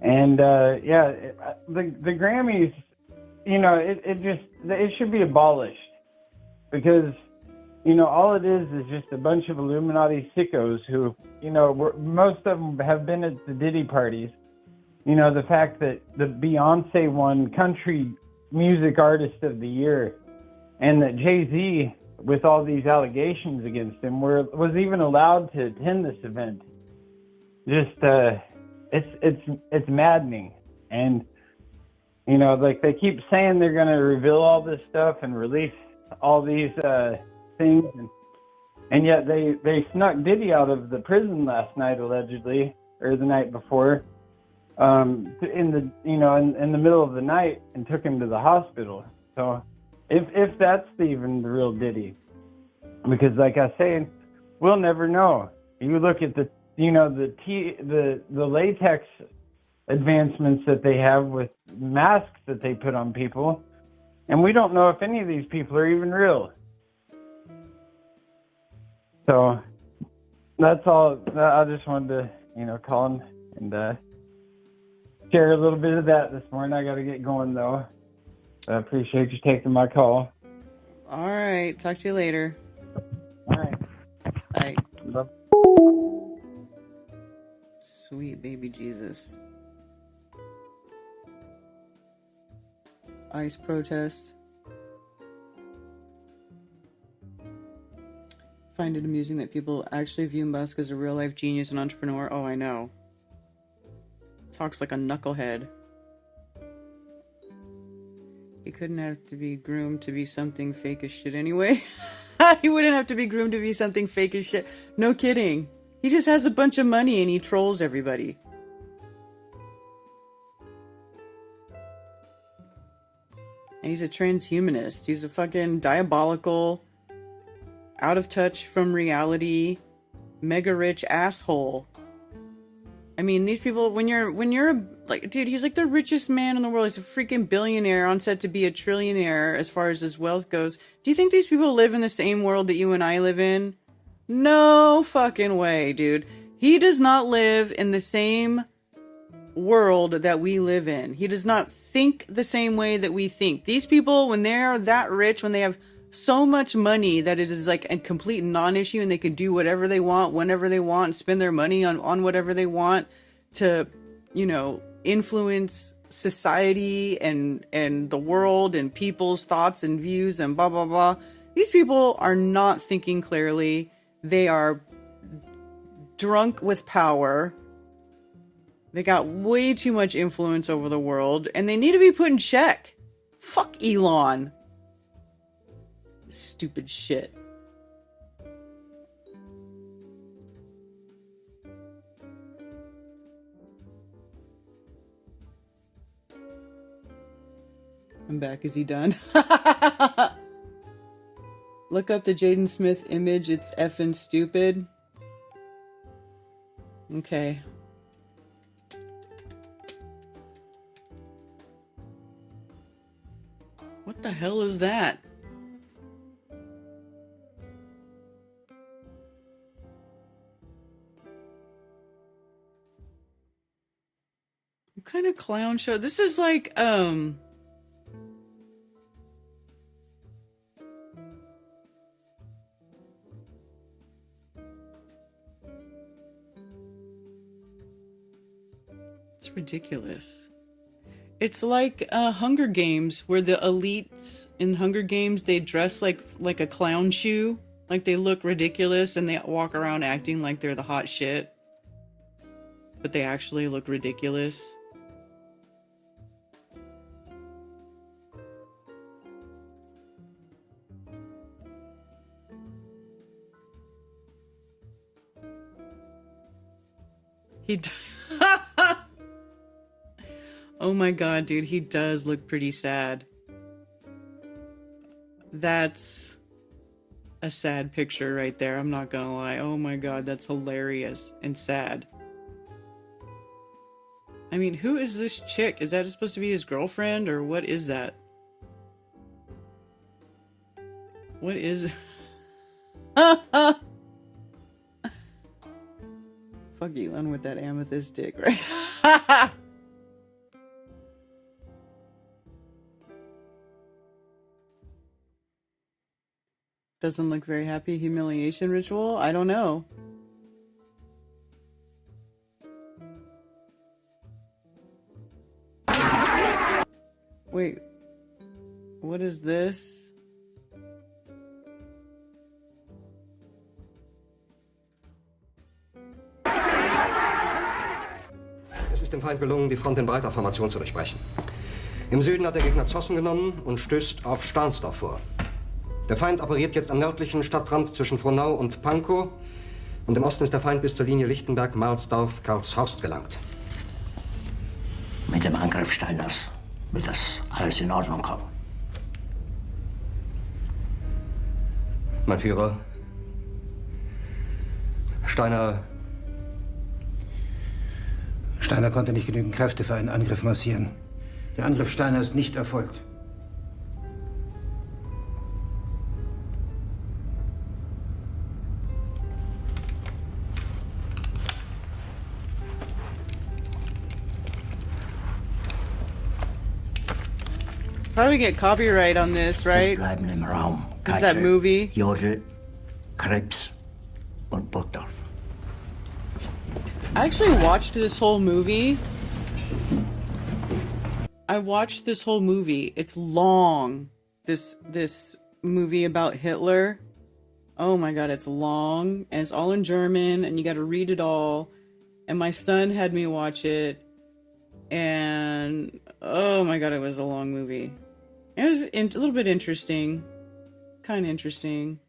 And yeah, the Grammys, you know, it should be abolished, because, you know, all it is just a bunch of Illuminati sickos who, you know, most of them have been at the Diddy parties. You know, the fact that the Beyonce won Country Music Artist of the Year, and that Jay-Z, with all these allegations against him, was even allowed to attend this event. Just it's maddening. And, you know, like they keep saying they're going to reveal all this stuff and release all these things, and yet they snuck Diddy out of the prison last night, allegedly, or the night before, in the middle of the night, and took him to the hospital. So if that's even the real Diddy, because like I say, we'll never know. You look at the latex advancements that they have with masks that they put on people, and we don't know if any of these people are even real. So that's all. I just wanted to, you know, call and share a little bit of that this morning. I got to get going though. I appreciate you taking my call. All right. Talk to you later. All right. Bye. Bye. Sweet baby Jesus. ICE protest. Find it amusing that people actually view Musk as a real-life genius and entrepreneur. Oh, I know. Talks like a knucklehead. He couldn't have to be groomed to be something fake as shit anyway. He wouldn't have to be groomed to be something fake as shit. No kidding. He just has a bunch of money and he trolls everybody. And he's a transhumanist. He's a fucking diabolical, out of touch from reality, mega rich asshole. I mean, these people, when you're like, dude, he's like the richest man in the world. He's a freaking billionaire on set to be a trillionaire as far as his wealth goes. Do you think these people live in the same world that you and I live in? No fucking way, dude. He does not live in the same world that we live in. He does not think the same way that we think. These people, when they are that rich, when they have so much money that it is like a complete non-issue and they can do whatever they want, whenever they want, and spend their money on whatever they want to, you know, influence society and the world and people's thoughts and views and blah, blah, blah. These people are not thinking clearly. They are drunk with power. They got way too much influence over the world, and they need to be put in check. Fuck Elon. Stupid shit. I'm back. Is he done? Look up the Jaden Smith image. It's effing stupid. Okay. What the hell is that? What kind of clown show? This is like, it's ridiculous. It's like Hunger Games, where the elites in Hunger Games, they dress like a clown shoe. Like they look ridiculous and they walk around acting like they're the hot shit. But they actually look ridiculous. He Oh my god, dude, he does look pretty sad. That's a sad picture right there, I'm not gonna lie. Oh my god, that's hilarious and sad. I mean, who is this chick? Is that supposed to be his girlfriend, or what is that? What is... Fuck Elon with that amethyst dick, right? Doesn't look very happy. Humiliation ritual? I don't know. Wait. What is this? Es ist dem Feind gelungen, die Front in breiter Formation zu durchbrechen. Im Süden hat der Gegner Zossen genommen und stößt auf Stahnsdorf vor. Der Feind operiert jetzt am nördlichen Stadtrand zwischen Frohnau und Pankow. Und im Osten ist der Feind bis zur Linie Lichtenberg-Marsdorf-Karlshorst gelangt. Mit dem Angriff Steiners wird das alles in Ordnung kommen. Mein Führer, Steiner konnte nicht genügend Kräfte für einen Angriff massieren. Der Angriff Steiner ist nicht erfolgt. Probably get copyright on this, right? Es bleiben im Raum Is that movie? Jodl, Krebs und Burgdorf. I actually watched this whole movie. I watched this whole movie. It's long. This movie about Hitler. Oh my god, it's long and it's all in German and you got to read it all. And my son had me watch it and oh my god, it was a long movie. It was a little bit interesting. Kind of interesting.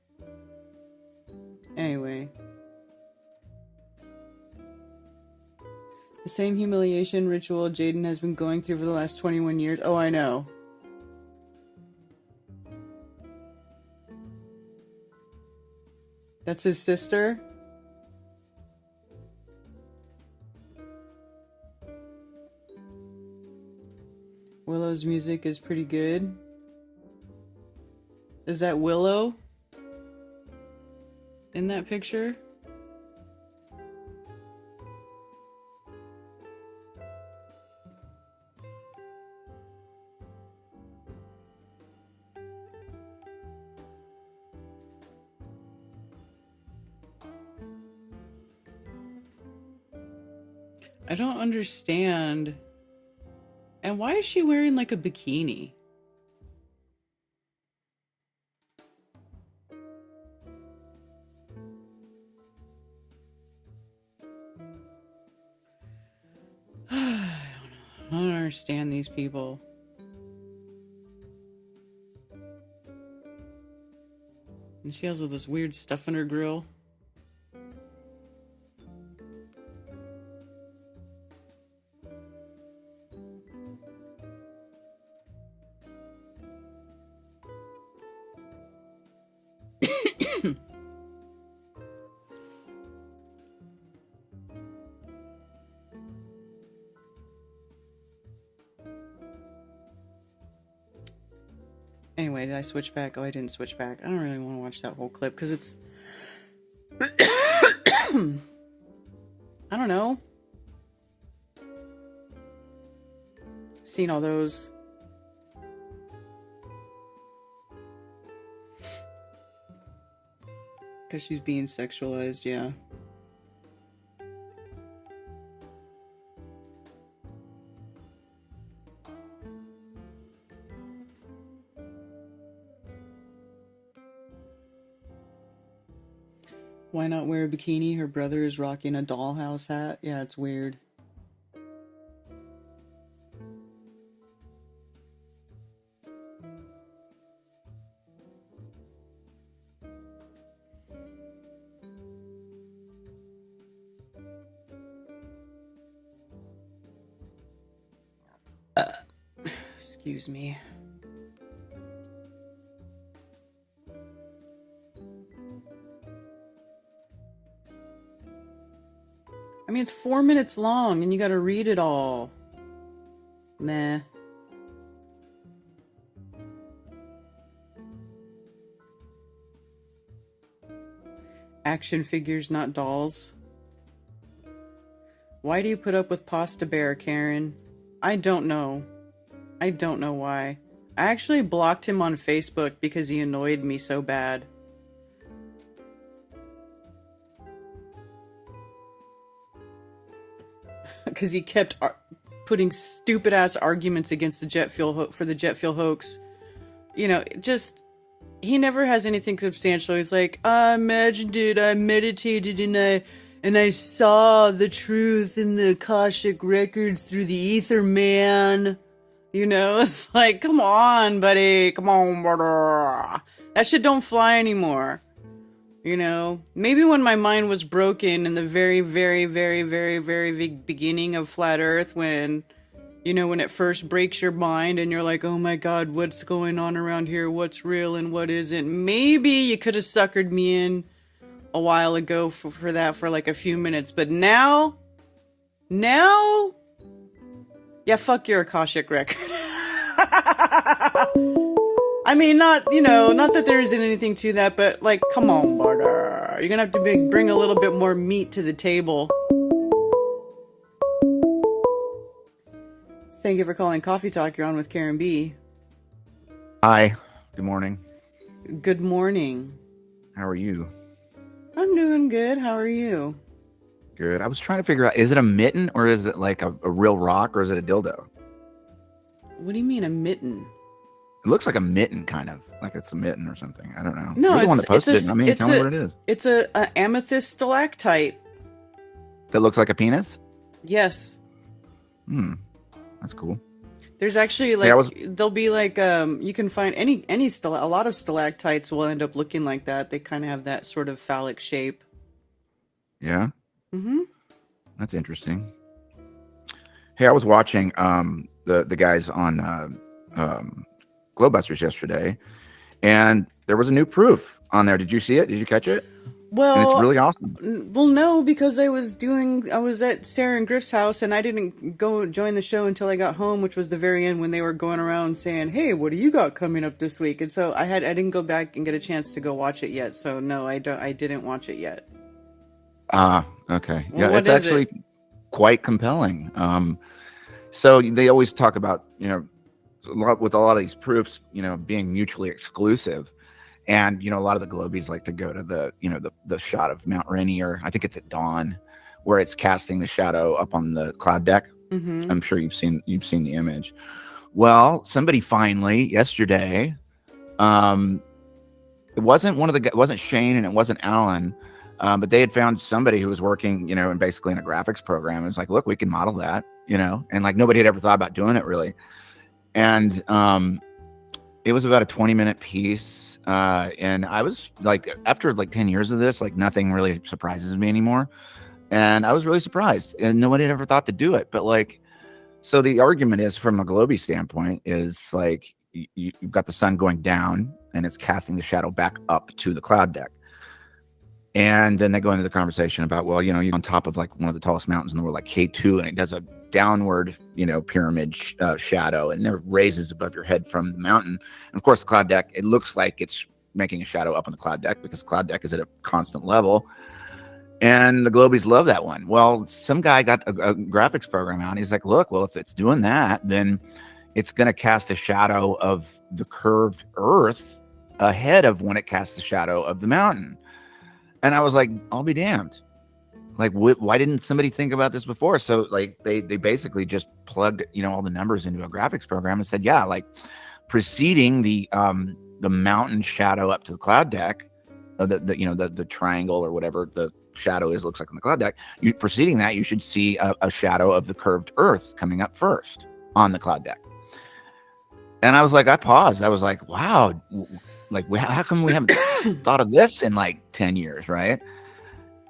Anyway. The same humiliation ritual Jaden has been going through for the last 21 years. Oh, I know. That's his sister? Willow's music is pretty good. Is that Willow? In that picture? I don't understand. And why is she wearing like a bikini? I don't understand these people. And she has all this weird stuff in her grill. Anyway, did I switch back? Oh, I didn't switch back. I don't really want to watch that whole clip because it's... I don't know. Seen all those. Because she's being sexualized, yeah. Why not wear a bikini? Her brother is rocking a dollhouse hat. Yeah, it's weird. Excuse me. I mean, it's 4 minutes long and you gotta read it all. Meh. Action figures, not dolls. Why do you put up with Pasta Bear, Karen? I don't know. I don't know why. I actually blocked him on Facebook because he annoyed me so bad. Because he kept putting stupid ass arguments against the jet fuel for the jet fuel hoax. You know, just he never has anything substantial. He's like, I imagined it, I meditated, and I saw the truth in the Akashic records through the ether, man. You know, it's like, come on, buddy, come on, brother. That shit don't fly anymore. You know, maybe when my mind was broken in the very, very, very, very, very beginning of Flat Earth, when, you know, when it first breaks your mind and you're like, oh my God, what's going on around here? What's real and what isn't? Maybe you could have suckered me in a while ago for that for like a few minutes. But now, yeah, fuck your Akashic record. I mean, not, you know, not that there isn't anything to that, but like, come on, brother. You're gonna have to bring a little bit more meat to the table. Thank you for calling Coffee Talk. You're on with Karen B. Hi. Good morning. Good morning. How are you? I'm doing good. How are you? Good. I was trying to figure out, is it a mitten or is it like a real rock or is it a dildo? What do you mean a mitten? It looks like a mitten, kind of like it's a mitten or something. I don't know. No, you're the one that posted it. I mean, tell me what it is. It's a amethyst stalactite. That looks like a penis? Yes. That's cool. There's actually like there'll be like you can find a lot of stalactites will end up looking like that. They kind of have that sort of phallic shape. Yeah. Mm-hmm. That's interesting. Hey, I was watching the guys on Globebusters yesterday, and there was a new proof on there. Did you see it? Did you catch it? Well, and it's really awesome. Well, no, because I was at Sarah and Griff's house, and I didn't go join the show until I got home, which was the very end when they were going around saying, "Hey, what do you got coming up this week?" And so I didn't go back and get a chance to go watch it yet. So no, I didn't watch it yet. Okay. Well, Yeah, it's actually quite compelling. So they always talk about, you know, with a lot of these proofs, you know, being mutually exclusive. And, you know, a lot of the Globies like to go to the shot of Mount Rainier. I think it's at dawn, where it's casting the shadow up on the cloud deck. Mm-hmm. I'm sure you've seen the image. Well, somebody finally yesterday, it wasn't Shane and it wasn't Alan, but they had found somebody who was working, you know, and basically in a graphics program. It was like, look, we can model that, you know, and like nobody had ever thought about doing it really. And it was about a 20-minute piece. And I was like, after like 10 years of this, like nothing really surprises me anymore. And I was really surprised, and nobody had ever thought to do it. But like, so the argument is, from a Globie standpoint, is like you've got the sun going down and it's casting the shadow back up to the cloud deck. And then they go into the conversation about, well, you know, you're on top of like one of the tallest mountains in the world, like K2, and it does a downward, you know, pyramid shadow, and it raises above your head from the mountain. And of course, the cloud deck, it looks like it's making a shadow up on the cloud deck because the cloud deck is at a constant level. And the Globies love that one. Well, some guy got a graphics program out, and he's like, look, well, if it's doing that, then it's going to cast a shadow of the curved Earth ahead of when it casts the shadow of the mountain. And I was like, I'll be damned. Like, why didn't somebody think about this before? So like they basically just plugged, you know, all the numbers into a graphics program and said, yeah, like preceding the mountain shadow up to the cloud deck, the triangle or whatever the shadow looks like on the cloud deck. Preceding that, you should see a shadow of the curved Earth coming up first on the cloud deck. And I was like, I paused. I was like, wow, like how come we haven't thought of this in like 10 years, right?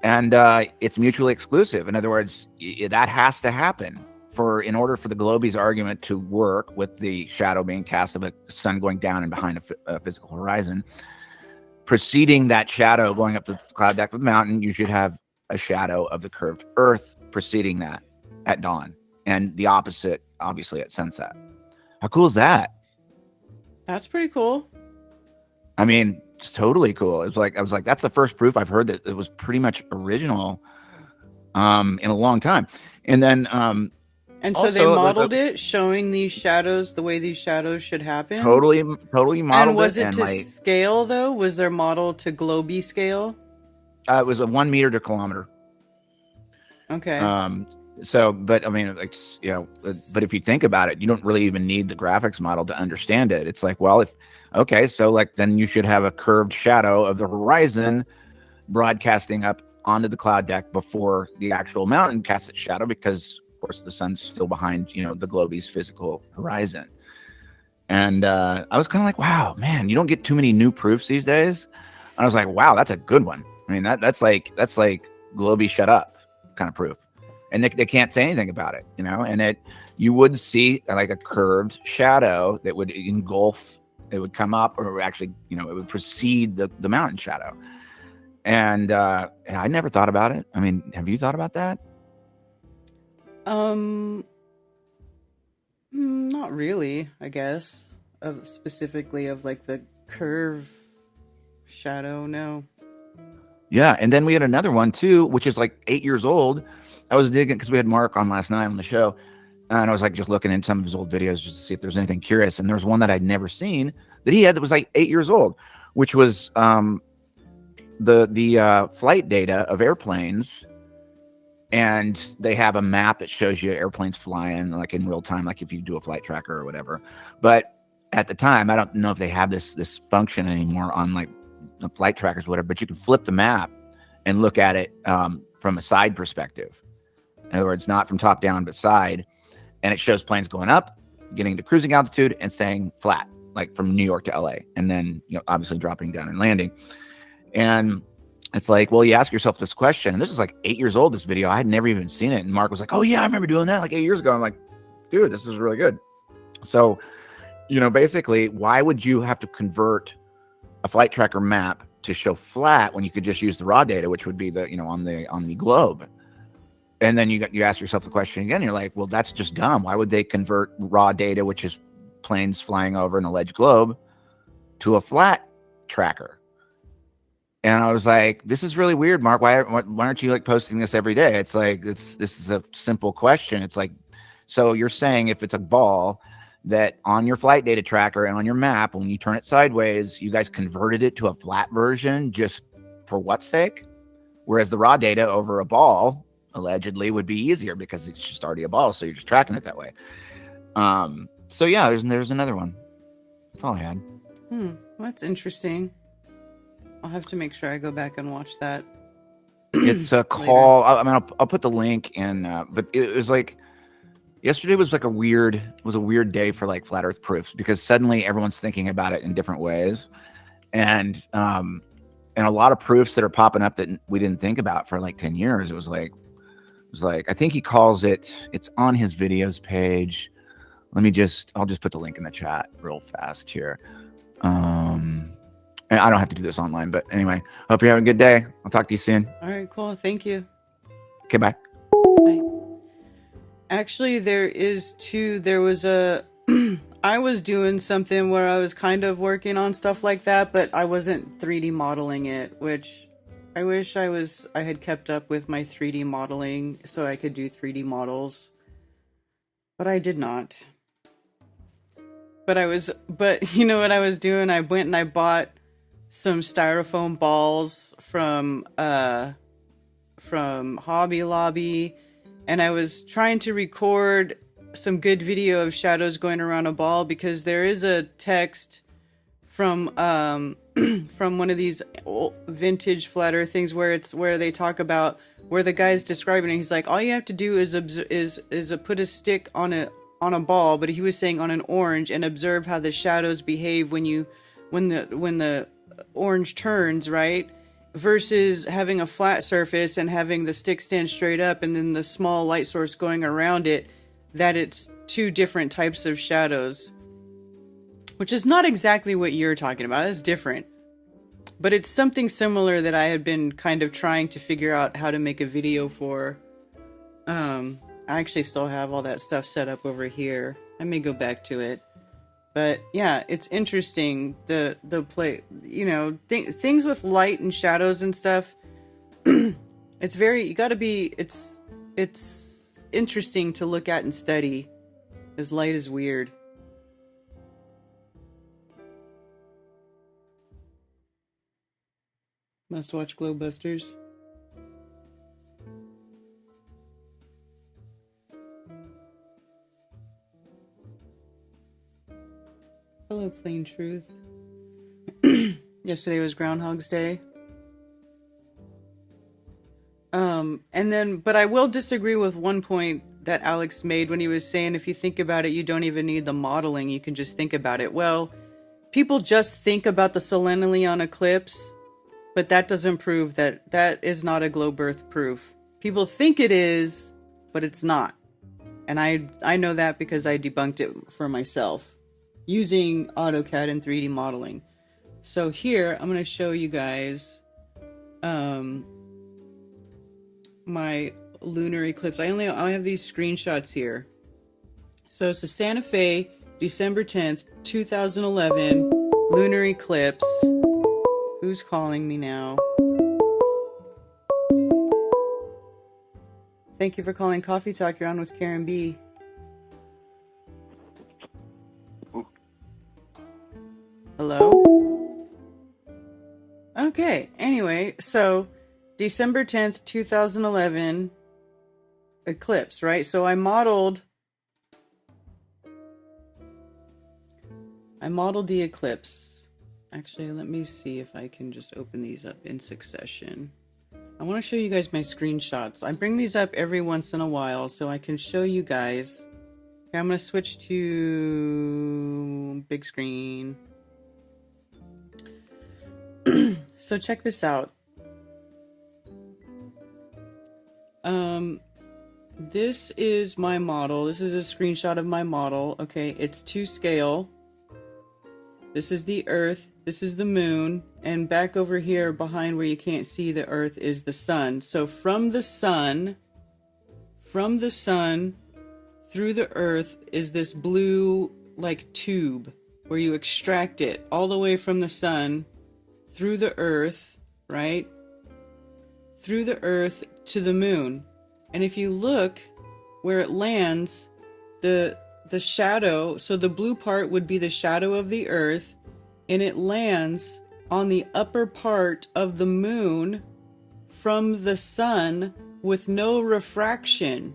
And it's mutually exclusive. In other words, that has to happen in order for the Globies argument to work with the shadow being cast of a sun going down and behind a physical horizon, preceding that shadow going up the cloud deck of the mountain, you should have a shadow of the curved Earth preceding that at dawn, and the opposite, obviously, at sunset. How cool is that? That's pretty cool. I mean, it's totally cool. I was like, that's the first proof I've heard that it was pretty much original in a long time. And then and so they modeled it, showing these shadows the way these shadows should happen. Totally modeled. And was it and to scale though? Was their model to Globee scale? It was a 1 meter to kilometer. Okay. So, but I mean, it's, you know, but if you think about it, you don't really even need the graphics model to understand it. It's like, well, okay, so like then you should have a curved shadow of the horizon broadcasting up onto the cloud deck before the actual mountain casts its shadow, because of course the sun's still behind, you know, the Globie's physical horizon. And I was kind of like, wow, man, you don't get too many new proofs these days. And I was like, wow, that's a good one. I mean, that's like Globee shut up kind of proof. And they can't say anything about it, you know, and you would see like a curved shadow that would engulf, it would come up, or actually, you know, it would precede the mountain shadow. And I never thought about it. I mean, have you thought about that? Not really, I guess. Specifically of like the curve shadow, no. Yeah, and then we had another one too, which is like 8 years old. I was digging because we had Mark on last night on the show, and I was like just looking in some of his old videos just to see if there's anything curious. And there was one that I'd never seen that he had that was like 8 years old, which was the flight data of airplanes, and they have a map that shows you airplanes flying like in real time, like if you do a flight tracker or whatever. But at the time, I don't know if they have this function anymore on like the flight trackers or whatever, but you can flip the map and look at it from a side perspective. In other words, not from top down, but side. And it shows planes going up, getting to cruising altitude, and staying flat, like from New York to LA. And then, you know, obviously dropping down and landing. And it's like, well, you ask yourself this question, and this is like 8 years old, this video. I had never even seen it. And Mark was like, oh yeah, I remember doing that like 8 years ago. I'm like, dude, this is really good. So, you know, basically, why would you have to convert a flight tracker map to show flat when you could just use the raw data, which would be the, you know, on the globe? And then you ask yourself the question again, you're like, well, that's just dumb. Why would they convert raw data, which is planes flying over an alleged globe, to a flat tracker? And I was like, this is really weird, Mark. Why aren't you like posting this every day? It's like, this is a simple question. It's like, so you're saying if it's a ball that on your flight data tracker and on your map, when you turn it sideways, you guys converted it to a flat version just for what's sake? Whereas the raw data over a ball allegedly would be easier because it's just already a ball, so you're just tracking it that way. So yeah, there's another one. That's all I had. Well, that's interesting. I'll have to make sure I go back and watch that. It's a call. I mean, I'll put the link in, but it was like yesterday was like a weird day for like flat Earth proofs, because suddenly everyone's thinking about it in different ways, and a lot of proofs that are popping up that we didn't think about for like 10 years. It was like I think he calls it's on his videos page. I'll just put the link in the chat real fast here. And I don't have to do this online, but anyway, hope you're having a good day. I'll talk to you soon. All right, cool. Thank you. Okay, bye. Bye. Actually, there was I was doing something where I was kind of working on stuff like that, but I wasn't 3D modeling it, which I wish I had kept up with my 3D modeling so I could do 3D models, but I did not. But you know what I was doing? I went and I bought some styrofoam balls from Hobby Lobby, and I was trying to record some good video of shadows going around a ball, because there is a text from one of these old vintage flat earth things where they talk about, where the guy's describing it. He's like, all you have to do is put a stick on a ball, but he was saying on an orange, and observe how the shadows behave when the orange turns, right? Versus having a flat surface and having the stick stand straight up and then the small light source going around it. that it's two different types of shadows, which is not exactly what you're talking about. It's different. But it's something similar that I had been kind of trying to figure out how to make a video for. I actually still have all that stuff set up over here. I may go back to it. But yeah, it's interesting, the play, you know, things with light and shadows and stuff. It's very, you gotta be, it's interesting to look at and study, because light is weird. Must watch Glowbusters. Hello, Plain Truth. Yesterday was Groundhog's Day. And then, but I will disagree with one point that Alex made when he was saying, if you think about it, you don't even need the modeling. You can just think about it. Well, people just think about the Selenion eclipse, but that doesn't prove that that is not a globe Earth proof. People think it is, but it's not. And I know that because I debunked it for myself using AutoCAD and 3D modeling. So here, I'm going to show you guys my lunar eclipse. I have these screenshots here. So it's the Santa Fe, December 10th, 2011 lunar eclipse. Who's calling me now? Thank you for calling Coffee Talk. You're on with Karen B. Hello? Okay, anyway, so December 10th, 2011 eclipse, right? So I modeled the eclipse. Actually, let me see if I can just open these up in succession. I want to show you guys my screenshots. I bring these up every once in a while so I can show you guys. Okay, I'm going to switch to big screen. So check this out. This is my model. This is a screenshot of my model. Okay, it's to scale. This is the Earth. This is the moon. And back over here behind where you can't see the Earth is the sun. So from the sun through the Earth is this blue like tube where you extract it all the way from the sun through the Earth, right? Through the Earth to the moon. And if you look where it lands, the shadow, so the blue part would be the shadow of the Earth, and it lands on the upper part of the moon from the sun with no refraction.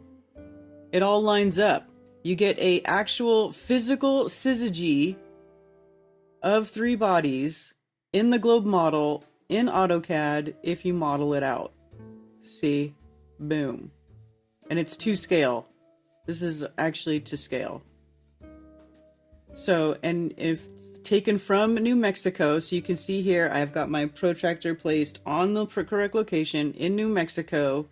It all lines up. You get a actual physical syzygy of three bodies in the globe model in AutoCAD if you model it out. See? Boom. And it's to scale. This is actually to scale. So, and if taken from New Mexico, so you can see here, I've got my protractor placed on the correct location in New Mexico,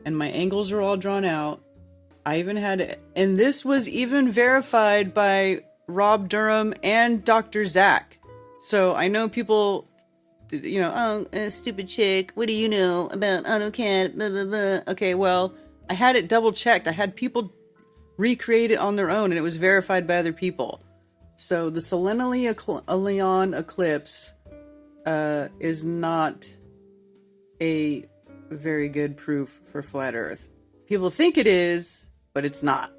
and my angles are all drawn out. I even had, and this was even verified by Rob Durham and Dr. Zach. So I know people, you know, oh, stupid chick, what do you know about AutoCAD, blah, blah, blah. Okay, well, I had it double checked. I had people recreate it on their own, and it was verified by other people. So the Selenion eclipse is not a very good proof for flat Earth. People think it is, but it's not.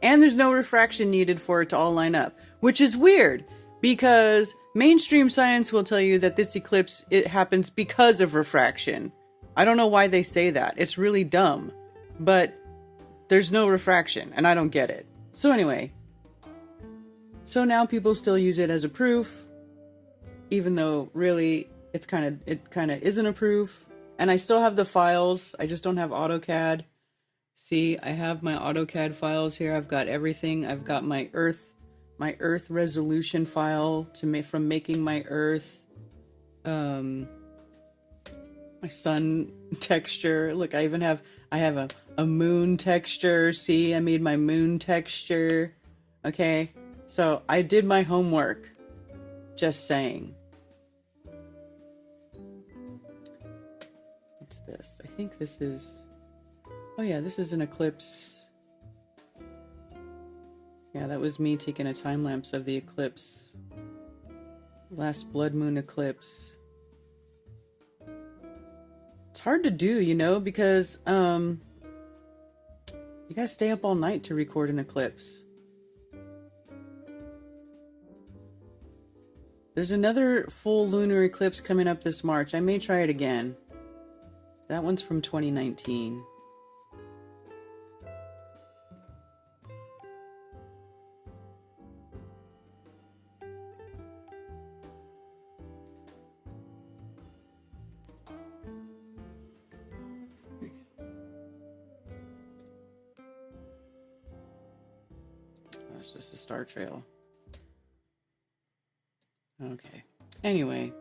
And there's no refraction needed for it to all line up, which is weird because mainstream science will tell you that this eclipse, it happens because of refraction. I don't know why they say that. It's really dumb, but there's no refraction and I don't get it. So anyway, so now people still use it as a proof, even though really it kind of isn't a proof. And I still have the files. I just don't have AutoCAD. See, I have my AutoCAD files here. I've got everything. I've got my Earth resolution file from making my Earth. My sun texture. Look, I have a moon texture. See, I made my moon texture. Okay, so I did my homework. Just saying. What's this? I think this is... Oh yeah, this is an eclipse. Yeah, that was me taking a time lapse of the eclipse. Last blood moon eclipse. It's hard to do, you know, because you gotta stay up all night to record an eclipse. There's another full lunar eclipse coming up this March. I may try it again. That one's from 2019. That's just a star trail. Okay. Anyway.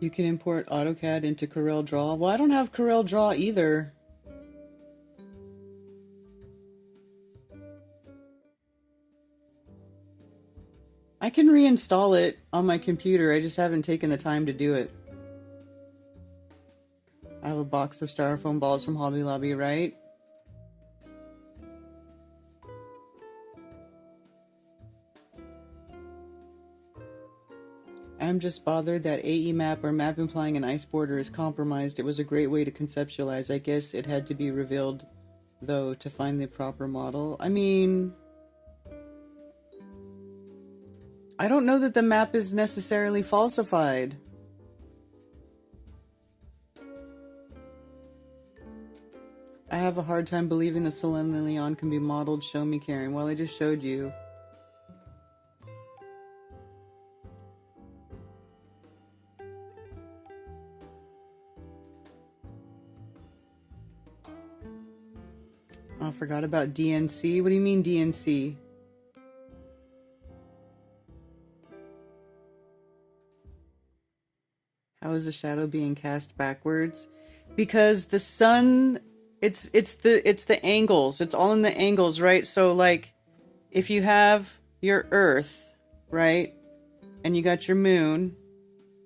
You can import AutoCAD into Corel Draw. Well, I don't have Corel Draw either. I can reinstall it on my computer. I just haven't taken the time to do it. I have a box of styrofoam balls from Hobby Lobby, right? I'm just bothered that AE map or map implying an ice border is compromised. It was a great way to conceptualize. I guess it had to be revealed, though, to find the proper model. I mean, I don't know that the map is necessarily falsified. I have a hard time believing the Selene Leon can be modeled. Show me, Karen. Well, I just showed you. Oh, I forgot about DNC. What do you mean DNC? How is the shadow being cast backwards? Because the sun, it's the angles. It's all in the angles, right? So like if you have your Earth, right? And you got your moon.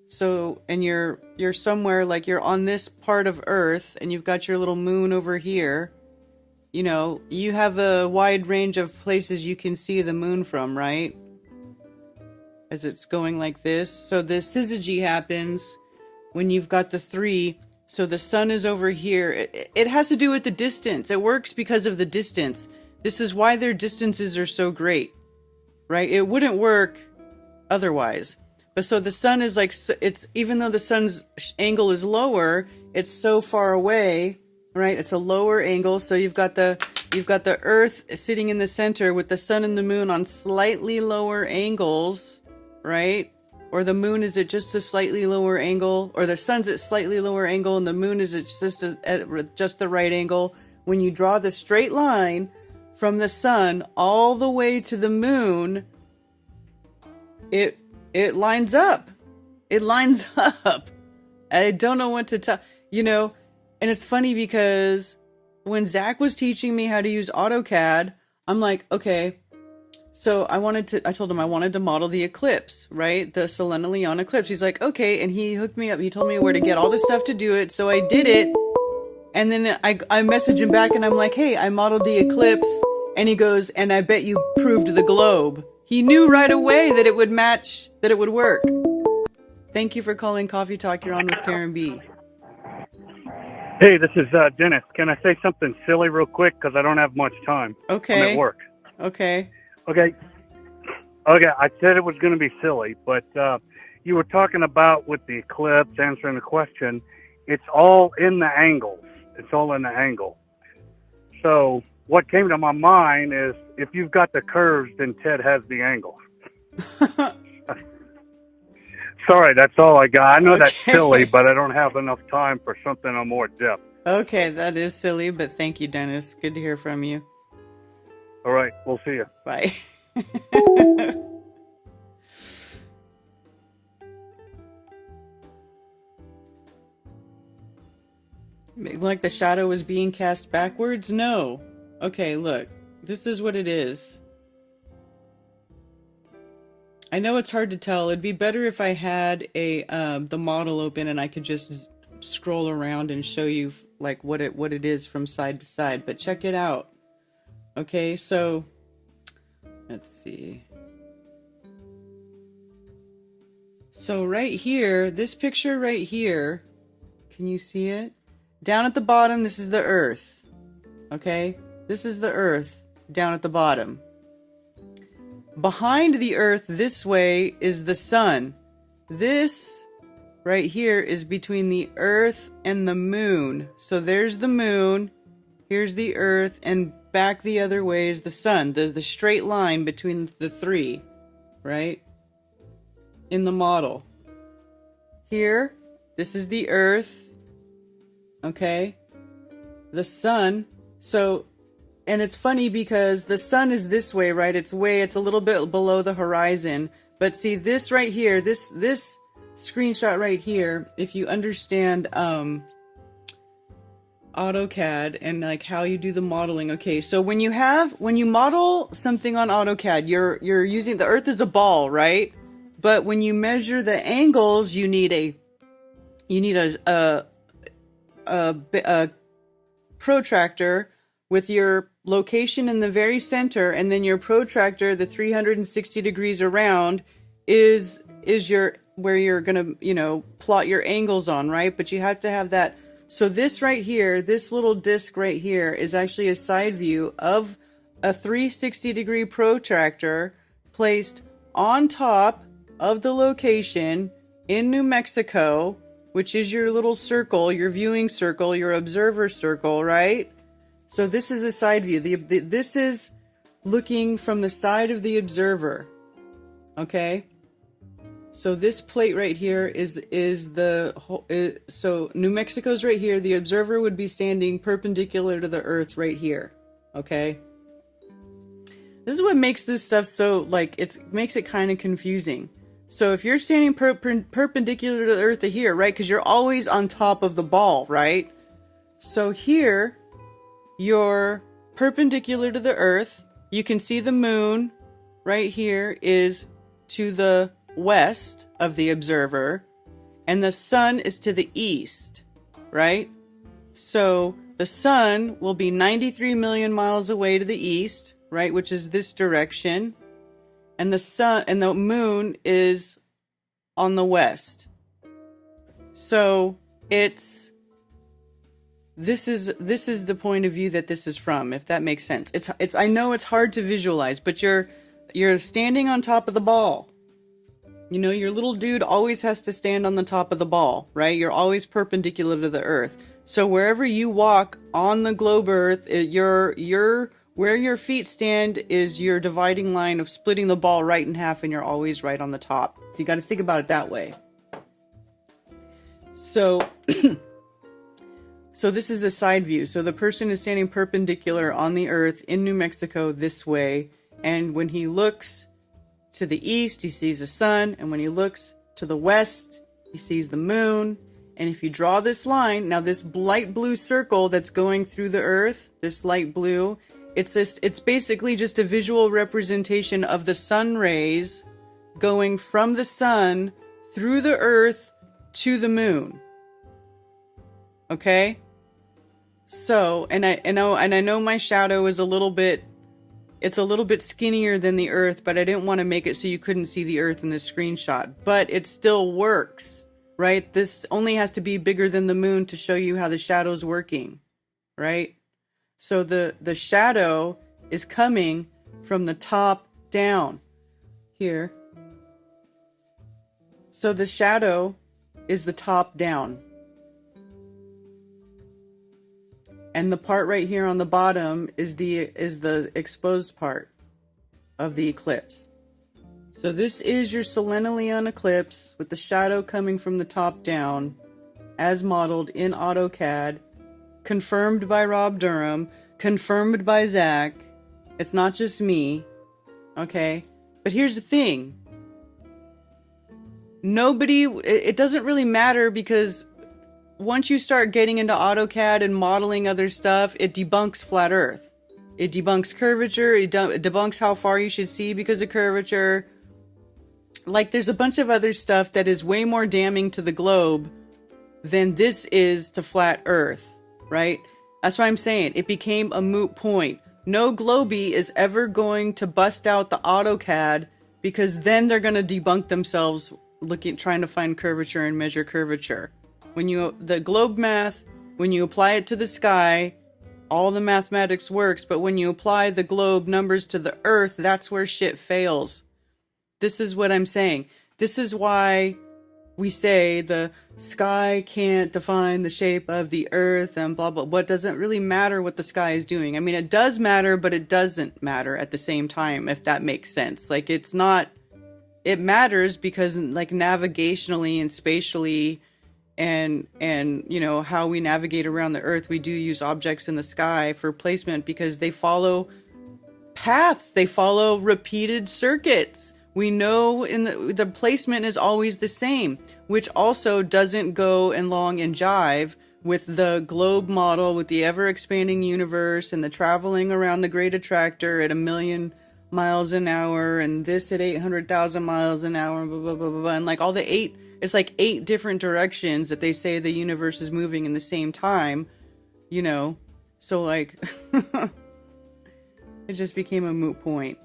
So and you're somewhere like you're on this part of Earth and you've got your little moon over here. You know, you have a wide range of places you can see the moon from, right? As it's going like this. So the syzygy happens when you've got the 3. So the sun is over here. It has to do with the distance. It works because of the distance. This is why their distances are so great, right? It wouldn't work otherwise. But so the sun is like, it's even though the sun's angle is lower, it's so far away, right? It's a lower angle. So you've got the Earth sitting in the center with the sun and the moon on slightly lower angles, right? Or the moon is at just a slightly lower angle, or the sun's at slightly lower angle and the moon is at just the right angle. When you draw the straight line from the sun all the way to the moon, it lines up. It lines up. I don't know what to tell, you know, and it's funny because when Zach was teaching me how to use AutoCAD, I'm like, okay, so I told him I wanted to model the eclipse, right? The Selene Leon eclipse. He's like, okay. And he hooked me up. He told me where to get all the stuff to do it. So I did it. And then I message him back and I'm like, hey, I modeled the eclipse. And he goes, and I bet you proved the globe. He knew right away that it would match, that it would work. Thank you for calling Coffee Talk. You're on with Karen B. Hey, this is Dennis. Can I say something silly real quick? Because I don't have much time. Okay. I'm at work. Okay. Okay. I said it was going to be silly, but you were talking about with the eclipse, answering the question, it's all in the angles. It's all in the angle. So what came to my mind is if you've got the curves, then Ted has the angle. Sorry, that's all I got. I know that's silly, but I don't have enough time for something on more depth. Okay, that is silly, but thank you, Dennis. Good to hear from you. All right, we'll see you. Bye. Like the shadow was being cast backwards? No. Okay, look. This is what it is. I know it's hard to tell. It'd be better if I had the model open and I could just scroll around and show you like what it is from side to side. But check it out. Okay, so let's see. So right here, this picture right here, can you see it? Down at the bottom, this is the Earth. Okay? This is the Earth down at the bottom. Behind the Earth this way is the sun. This right here is between the Earth and the moon. So there's the moon, here's the Earth, and back the other way is the sun. The straight line between the three, right? In the model. Here, this is the Earth. Okay? The sun. So, and it's funny because the sun is this way, right? It's a little bit below the horizon. But see, this right here, this screenshot right here, if you understand AutoCAD and like how you do the modeling. Okay, so when you model something on AutoCAD, you're using, the Earth is a ball, right? But when you measure the angles, you need a protractor with your location in the very center, and then your protractor, the 360 degrees around, is where you're gonna, plot your angles on, right? But you have to have that. So this right here, this little disc right here, is actually a side view of a 360 degree protractor placed on top of the location in New Mexico, which is your little circle, your viewing circle, your observer circle, right? So this is the side view. This is looking from the side of the observer. Okay? So this plate right here so New Mexico's right here. The observer would be standing perpendicular to the Earth right here. Okay? This is what makes this stuff so, like, makes it kind of confusing. So if you're standing perpendicular to the Earth here, right? Because you're always on top of the ball, right? So here, you're perpendicular to the Earth. You can see the moon right here is to the west of the observer, and the sun is to the east, right? So the sun will be 93 million miles away to the east, right? Which is this direction. And the moon is on the west. So this is the point of view that this is from, if that makes sense. I know it's hard to visualize, but you're standing on top of the ball. Your little dude always has to stand on the top of the ball, right? You're always perpendicular to the Earth. So wherever you walk on the globe Earth, where your feet stand is your dividing line of splitting the ball right in half, and you're always right on the top. You got to think about it that way. So, so this is the side view. So the person is standing perpendicular on the Earth in New Mexico this way, and when he looks to the east, he sees the sun, and when he looks to the west, he sees the moon. And if you draw this line, now this light blue circle that's going through the Earth, this light blue, it's basically just a visual representation of the sun rays going from the sun through the Earth to the moon. Okay? So, and I know my shadow is a little bit skinnier than the Earth, but I didn't want to make it so you couldn't see the Earth in the screenshot. But it still works, right? This only has to be bigger than the moon to show you how the shadow's working, right? So the shadow is coming from the top down here. So the shadow is the top down. And the part right here on the bottom is the exposed part of the eclipse. So this is your Selene-Leon eclipse with the shadow coming from the top down as modeled in AutoCAD, confirmed by Rob Durham, confirmed by Zach. It's not just me, okay? But here's the thing. It doesn't really matter because once you start getting into AutoCAD and modeling other stuff, it debunks flat Earth. It debunks curvature. It debunks how far you should see because of curvature. Like, there's a bunch of other stuff that is way more damning to the globe than this is to flat Earth, right? That's what I'm saying. It became a moot point. No Globie is ever going to bust out the AutoCAD, because then they're going to debunk themselves trying to find curvature and measure curvature. The globe math, when you apply it to the sky, all the mathematics works, but when you apply the globe numbers to the Earth, that's where shit fails. This is what I'm saying. This is why we say the sky can't define the shape of the Earth and blah, blah. What doesn't really matter what the sky is doing. I mean, it does matter, but it doesn't matter at the same time, if that makes sense. Like, it matters because, like, navigationally and spatially and you know, how we navigate around the Earth, we do use objects in the sky for placement because they follow paths. They follow repeated circuits. We know the placement is always the same, which also doesn't go along and jive with the globe model, with the ever-expanding universe and the traveling around the Great Attractor at 1,000,000 miles an hour and this at 800,000 miles an hour, blah, blah, blah, blah, blah. And like it's like 8 different directions that they say the universe is moving in the same time, you know? So like, it just became a moot point.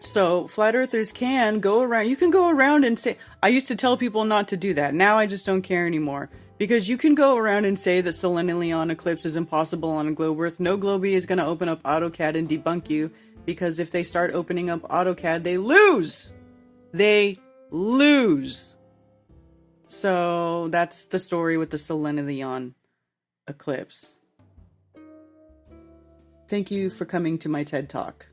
So flat earthers can go around. You can go around and say, I used to tell people not to do that. Now I just don't care anymore, because you can go around and say that selenium eclipse is impossible on a globe Earth. No Globie is going to open up AutoCAD and debunk you, because if they start opening up AutoCAD, they lose. They lose. So that's the story with the selenium eclipse. Thank you for coming to my TED Talk.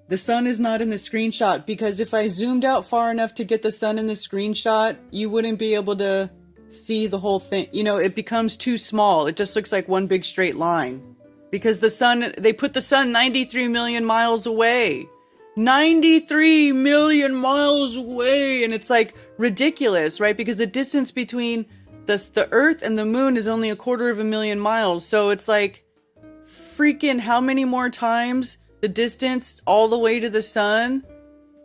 The sun is not in the screenshot, because if I zoomed out far enough to get the sun in the screenshot, you wouldn't be able to see the whole thing. You know, it becomes too small. It just looks like one big straight line. Because the sun, they put the sun 93 million miles away. 93 million miles away! And it's like ridiculous, right? Because the distance between the Earth and the moon is only 250,000 miles. So it's like, freaking how many more times the distance all the way to the sun,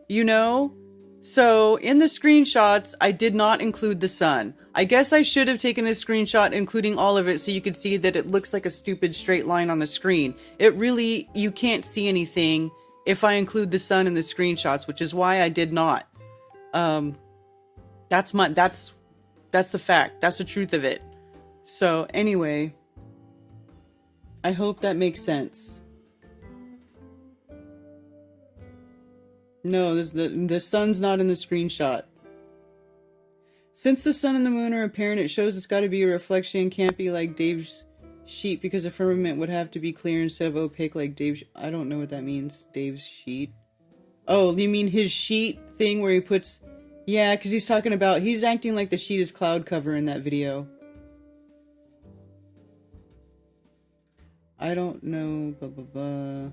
you know? So in the screenshots, I did not include the sun. I guess I should have taken a screenshot including all of it so you could see that it looks like a stupid straight line on the screen. It really, you can't see anything if I include the sun in the screenshots, which is why I did not. That's the fact. That's the truth of it. So anyway, I hope that makes sense. No, the sun's not in the screenshot. Since the sun and the moon are apparent, it shows it's got to be a reflection. Can't be like Dave's sheet, because the firmament would have to be clear instead of opaque like Dave's. I don't know what that means. Dave's sheet. Oh, you mean his sheet thing where he puts... Yeah, because he's talking about... He's acting like the sheet is cloud cover in that video. I don't know. Blah, blah, blah.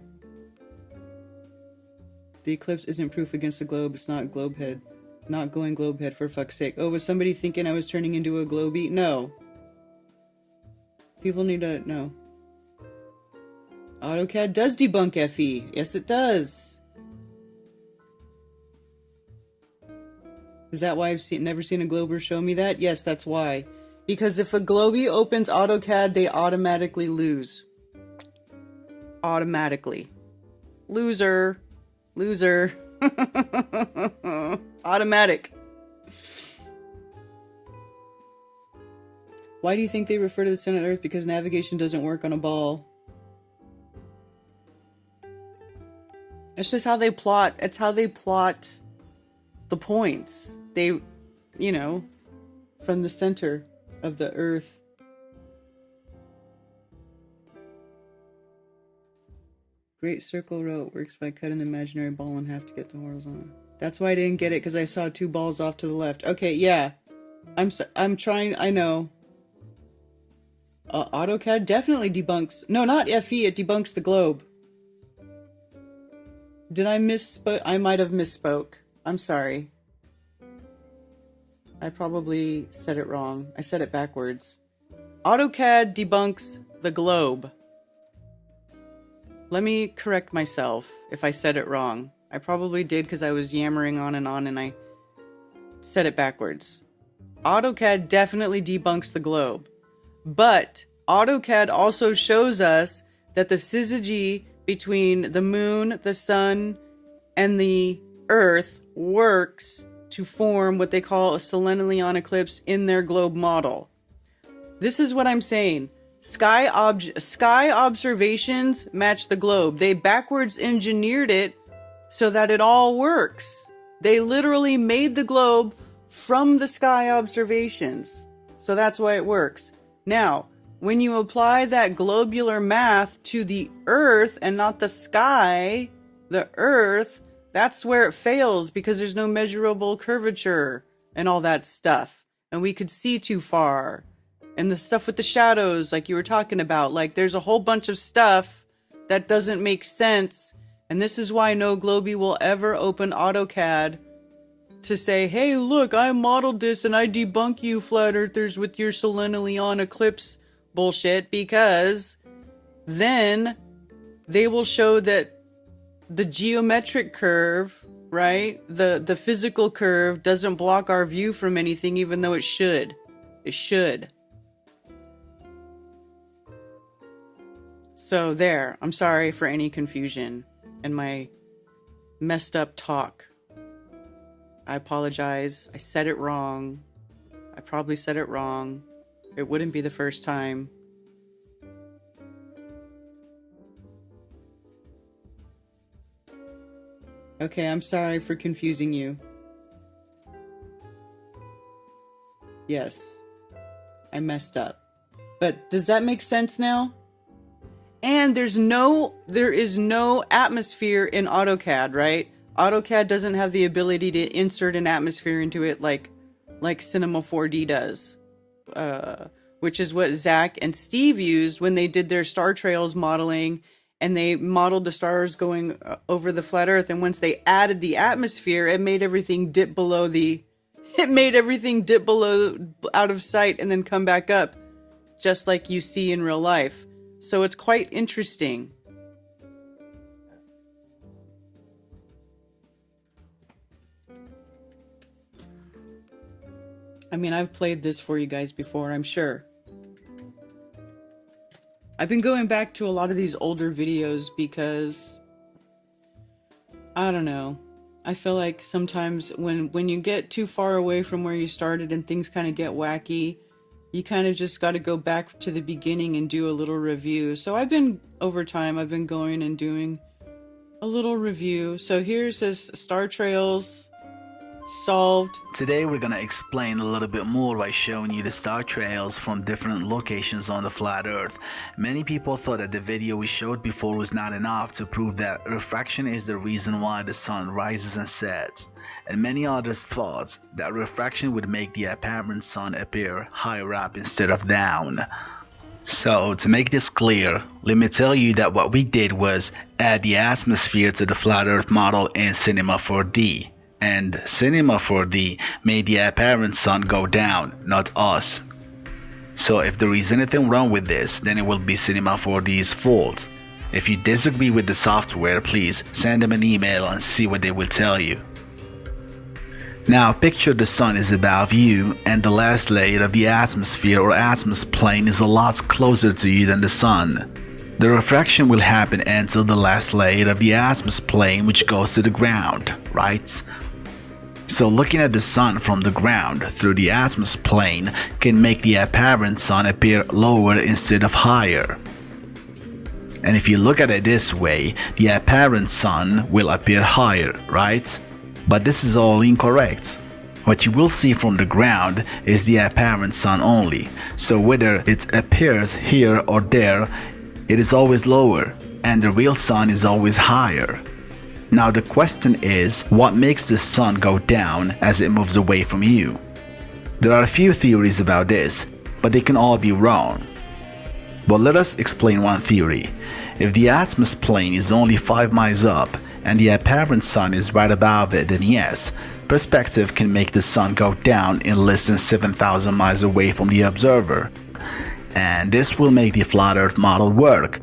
The eclipse isn't proof against the globe. It's not globe head. Not going globe head, for fuck's sake. Oh, was somebody thinking I was turning into a globie? No. People need to know. AutoCAD does debunk FE. Yes, it does. Is that why I've never seen a glober show me that? Yes, that's why. Because if a globie opens AutoCAD, they automatically lose. Automatically. Loser. Loser. Automatic. Why do you think they refer to the sun and Earth? Because navigation doesn't work on a ball. It's just how they plot. It's how they plot the points. They, you know, from the center of the Earth. Great circle route works by cutting the imaginary ball in half to get the horizontal. That's why I didn't get it, because I saw 2 balls off to the left. Okay, yeah. I'm trying, I know. AutoCAD definitely debunks... No, not FE, it debunks the globe. Did I misspoke? I might have misspoke. I'm sorry. I probably said it wrong. I said it backwards. AutoCAD debunks the globe. Let me correct myself if I said it wrong. I probably did because I was yammering on and I said it backwards. AutoCAD definitely debunks the globe. But AutoCAD also shows us that the syzygy between the moon, the sun, and the earth works to form what they call a selenium eclipse in their globe model. This is what I'm saying. Sky observations match the globe. They backwards engineered it so that it all works. They literally made the globe from the sky observations. So that's why it works. Now, when you apply that globular math to the earth and not the sky, the earth, that's where it fails because there's no measurable curvature and all that stuff. And we could see too far. And the stuff with the shadows, like you were talking about, like there's a whole bunch of stuff that doesn't make sense. And this is why no Globie will ever open AutoCAD to say, hey, look, I modeled this and I debunk you flat earthers with your selenium eclipse bullshit, because then they will show that the geometric curve, right? The physical curve doesn't block our view from anything, even though it should. It should. So there, I'm sorry for any confusion and my messed up talk. I apologize. I said it wrong. I probably said it wrong. It wouldn't be the first time. Okay, I'm sorry for confusing you. Yes, I messed up. But does that make sense now? And there is no atmosphere in AutoCAD, right? AutoCAD doesn't have the ability to insert an atmosphere into it like Cinema 4D does. Which is what Zach and Steve used when they did their star trails modeling, and they modeled the stars going over the flat earth, and once they added the atmosphere, it made everything dip below out of sight and then come back up, just like you see in real life. So it's quite interesting. I mean, I've played this for you guys before, I'm sure. I've been going back to a lot of these older videos because, I don't know, I feel like sometimes when you get too far away from where you started and things kind of get wacky, you kind of just got to go back to the beginning and do a little review. So over time, I've been going and doing a little review. So here's this Star Trails solved. Today we're gonna explain a little bit more by showing you the star trails from different locations on the flat earth. Many people thought that the video we showed before was not enough to prove that refraction is the reason why the sun rises and sets, and many others thought that refraction would make the apparent sun appear higher up instead of down. So to make this clear, let me tell you that what we did was add the atmosphere to the flat earth model in Cinema 4D. And Cinema 4D made the apparent sun go down, not us. So if there is anything wrong with this, then it will be Cinema 4D's fault. If you disagree with the software, please send them an email and see what they will tell you. Now picture the sun is above you and the last layer of the atmosphere or atmos plane is a lot closer to you than the sun. The refraction will happen until the last layer of the atmos plane, which goes to the ground, right? So looking at the sun from the ground through the atmos plane can make the apparent sun appear lower instead of higher. And if you look at it this way, the apparent sun will appear higher, right? But this is all incorrect. What you will see from the ground is the apparent sun only. So whether it appears here or there, it is always lower, and the real sun is always higher. Now the question is, what makes the sun go down as it moves away from you? There are a few theories about this, but they can all be wrong. But let us explain one theory. If the atmos plane is only 5 miles up, and the apparent sun is right above it, then yes, perspective can make the sun go down in less than 7,000 miles away from the observer. And this will make the flat Earth model work.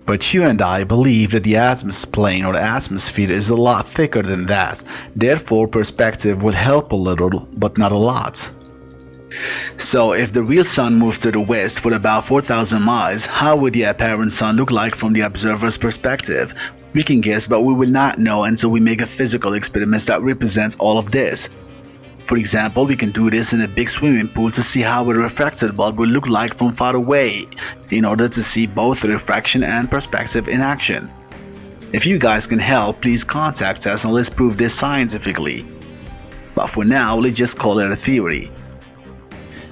But you and I believe that the plane or atmosphere is a lot thicker than that, therefore perspective would help a little, but not a lot. So if the real sun moves to the west for about 4,000 miles, how would the apparent sun look like from the observer's perspective? We can guess, but we will not know until we make a physical experiment that represents all of this. For example, we can do this in a big swimming pool to see how a refracted bulb will look like from far away, in order to see both refraction and perspective in action. If you guys can help, please contact us and let's prove this scientifically. But for now, let's just call it a theory.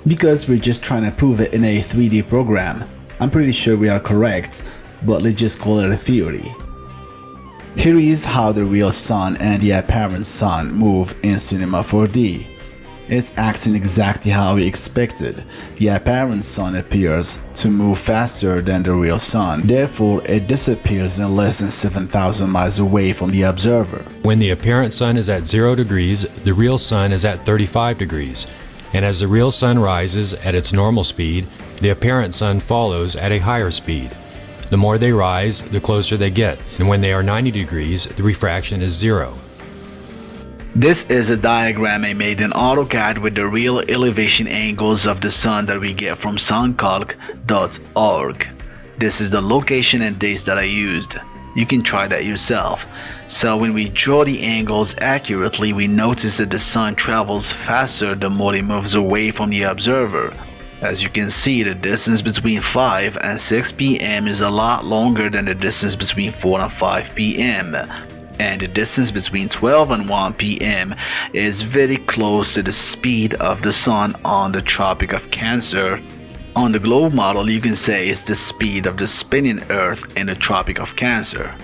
Because we're just trying to prove it in a 3D program. I'm pretty sure we are correct, but let's just call it a theory. Here is how the real sun and the apparent sun move in Cinema 4D. It's acting exactly how we expected. The apparent sun appears to move faster than the real sun, therefore it disappears in less than 7,000 miles away from the observer. When the apparent sun is at 0 degrees, the real sun is at 35 degrees. And as the real sun rises at its normal speed, the apparent sun follows at a higher speed. The more they rise, the closer they get, and when they are 90 degrees, the refraction is 0. This is a diagram I made in AutoCAD with the real elevation angles of the sun that we get from suncalc.org. This is the location and dates that I used. You can try that yourself. So when we draw the angles accurately, we notice that the sun travels faster the more it moves away from the observer. As you can see, the distance between 5 and 6 p.m. is a lot longer than the distance between 4 and 5 p.m. And the distance between 12 and 1 p.m. is very close to the speed of the sun on the Tropic of Cancer. On the globe model, you can say it's the speed of the spinning Earth in the Tropic of Cancer.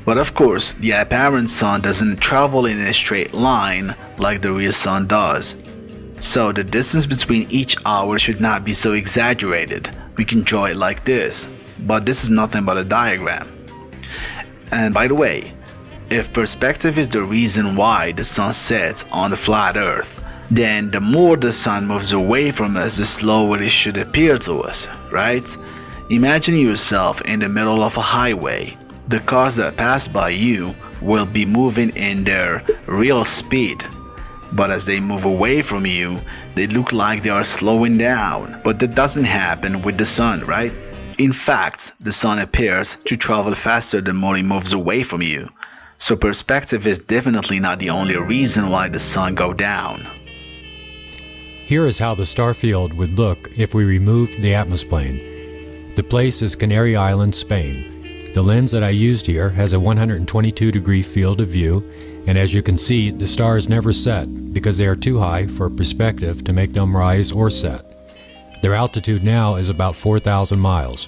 But of course, the apparent sun doesn't travel in a straight line like the real sun does. So the distance between each hour should not be so exaggerated. We can draw it like this, but this is nothing but a diagram. And by the way, if perspective is the reason why the sun sets on the flat Earth, then the more the sun moves away from us, the slower it should appear to us, right? Imagine yourself in the middle of a highway. The cars that pass by you will be moving in their real speed. But as they move away from you, they look like they are slowing down. But that doesn't happen with the sun, right? In fact, the sun appears to travel faster the more it moves away from you. So perspective is definitely not the only reason why the sun goes down. Here is how the star field would look if we removed the atmosphere. The place is Canary Islands, Spain. The lens that I used here has a 122-degree field of view, and as you can see, the stars never set because they are too high for perspective to make them rise or set. Their altitude now is about 4,000 miles.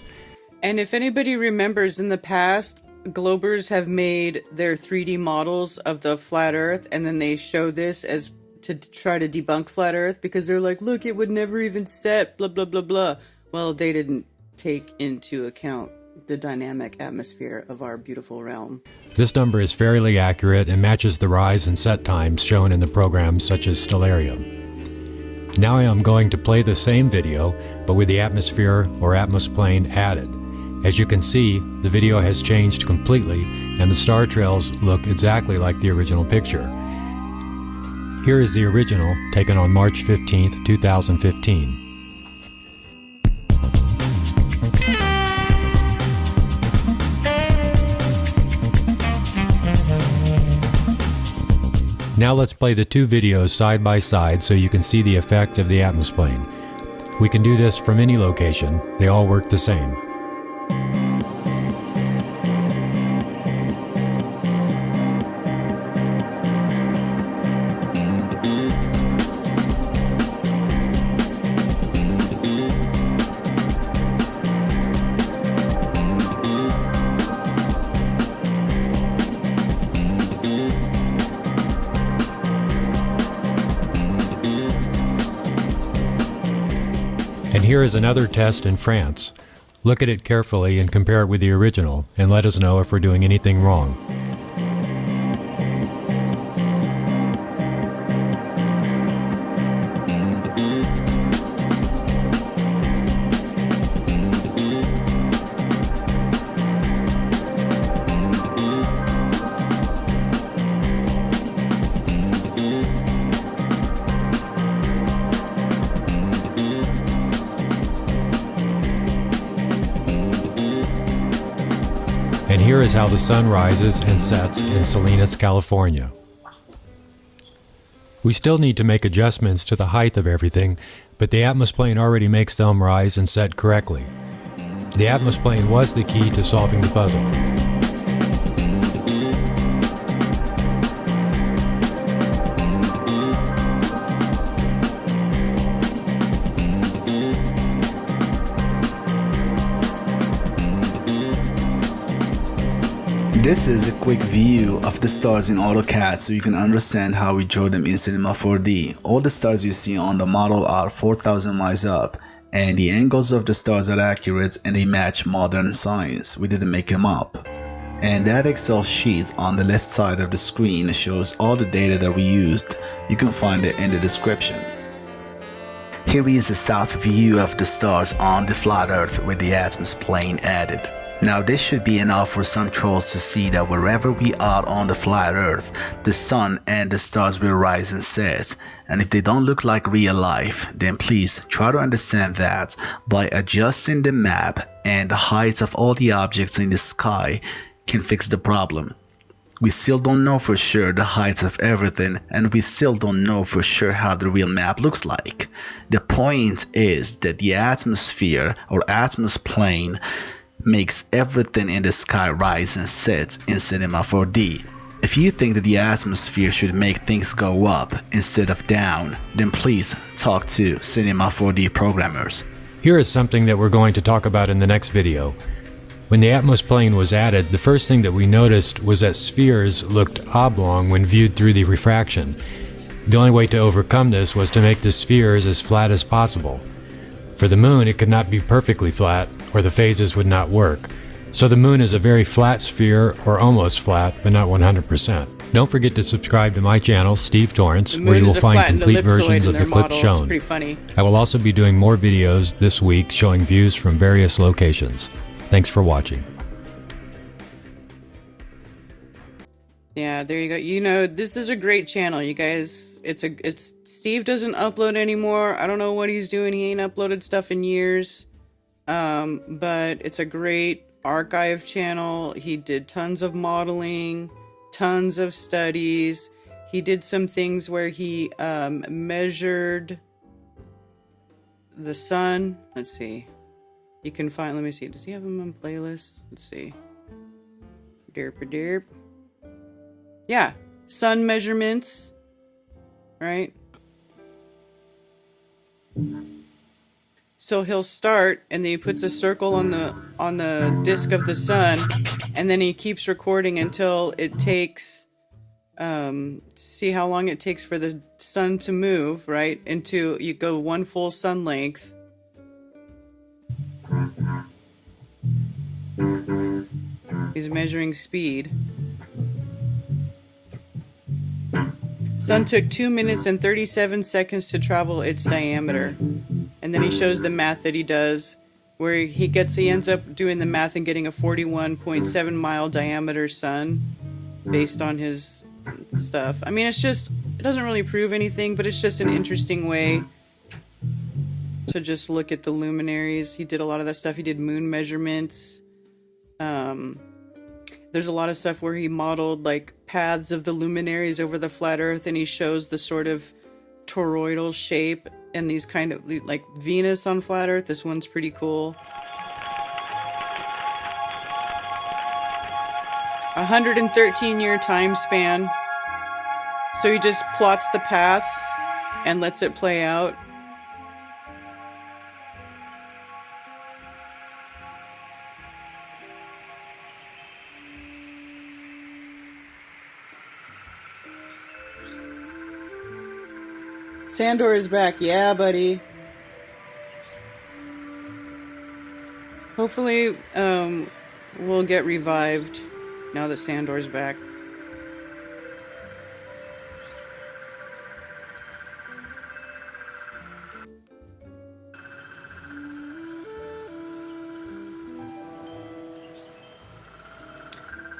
And if anybody remembers, in the past, Globers have made their 3D models of the flat Earth, and then they show this as to try to debunk flat Earth because they're like, look, it would never even set, blah, blah, blah, blah. Well, they didn't take into account the dynamic atmosphere of our beautiful realm. This number is fairly accurate and matches the rise and set times shown in the programs such as Stellarium. Now I am going to play the same video, but with the atmosphere or atmosplane added. As you can see, the video has changed completely and the star trails look exactly like the original picture. Here is the original, taken on March 15th, 2015. Now let's play the two videos side by side so you can see the effect of the atmosphere. We can do this from any location, they all work the same. And here is another test in France. Look at it carefully and compare it with the original, and let us know if we're doing anything wrong. And here is how the sun rises and sets in Salinas, California. We still need to make adjustments to the height of everything, but the atmosphere already makes them rise and set correctly. The atmosphere was the key to solving the puzzle. This is a quick view of the stars in AutoCAD so you can understand how we drew them in Cinema 4D. All the stars you see on the model are 4,000 miles up, and the angles of the stars are accurate and they match modern science. We didn't make them up. And that Excel sheet on the left side of the screen shows all the data that we used. You can find it in the description. Here is a south view of the stars on the flat Earth with the atmosphere plane added. Now this should be enough for some trolls to see that wherever we are on the flat Earth, the sun and the stars will rise and set. And if they don't look like real life, then please try to understand that by adjusting the map and the height of all the objects in the sky can fix the problem. We still don't know for sure the heights of everything, and we still don't know for sure how the real map looks like. The point is that the atmosphere or atmosphere plane makes everything in the sky rise and set in Cinema 4D. If you think that the atmosphere should make things go up instead of down, then please talk to Cinema 4D programmers. Here is something that we're going to talk about in the next video. When the atmosphere plane was added, the first thing that we noticed was that spheres looked oblong when viewed through the refraction. The only way to overcome this was to make the spheres as flat as possible. For the moon, it could not be perfectly flat, or the phases would not work. So the moon is a very flat sphere, or almost flat, but not 100%. Don't forget to subscribe to my channel, Steve Torrance, where you will find complete versions of the clips shown. It's pretty funny. I will also be doing more videos this week showing views from various locations. Thanks for watching. Yeah, there you go. You know, this is a great channel, you guys. It's Steve doesn't upload anymore. I don't know what he's doing. He ain't uploaded stuff in years. But it's a great archive channel. He did tons of modeling, tons of studies. He did some things where he measured the sun. Let's see. You can find, let me see. Does he have them on playlists? Let's see. Derp. Yeah, sun measurements, right? So he'll start, and then he puts a circle on the disk of the sun, and then he keeps recording until it takes, see how long it takes for the sun to move, right? Into, you go one full sun length. He's measuring speed. Sun took 2 minutes and 37 seconds to travel its diameter. And then he shows the math that he does, where he ends up doing the math and getting a 41.7 mile diameter sun based on his stuff. I mean, it doesn't really prove anything, but it's just an interesting way to just look at the luminaries. He did a lot of that stuff. He did moon measurements. There's a lot of stuff where he modeled like paths of the luminaries over the flat Earth, and he shows the sort of toroidal shape and these kind of like Venus on flat Earth. This one's pretty cool. 113-year time span. So he just plots the paths and lets it play out. Sandor is back. Yeah, buddy. Hopefully, we'll get revived now that Sandor's back.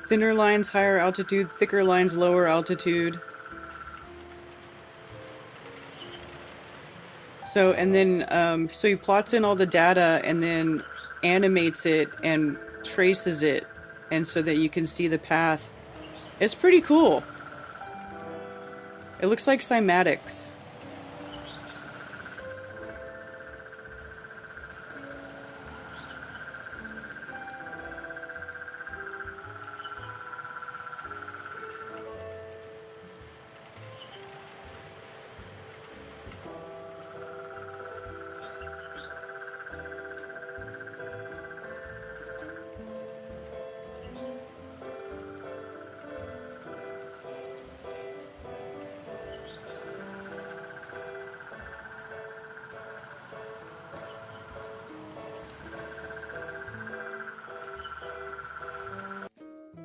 Thinner lines, higher altitude. Thicker lines, lower altitude. So, and then, so he plots in all the data and then animates it and traces it and so that you can see the path. It's pretty cool. It looks like cymatics.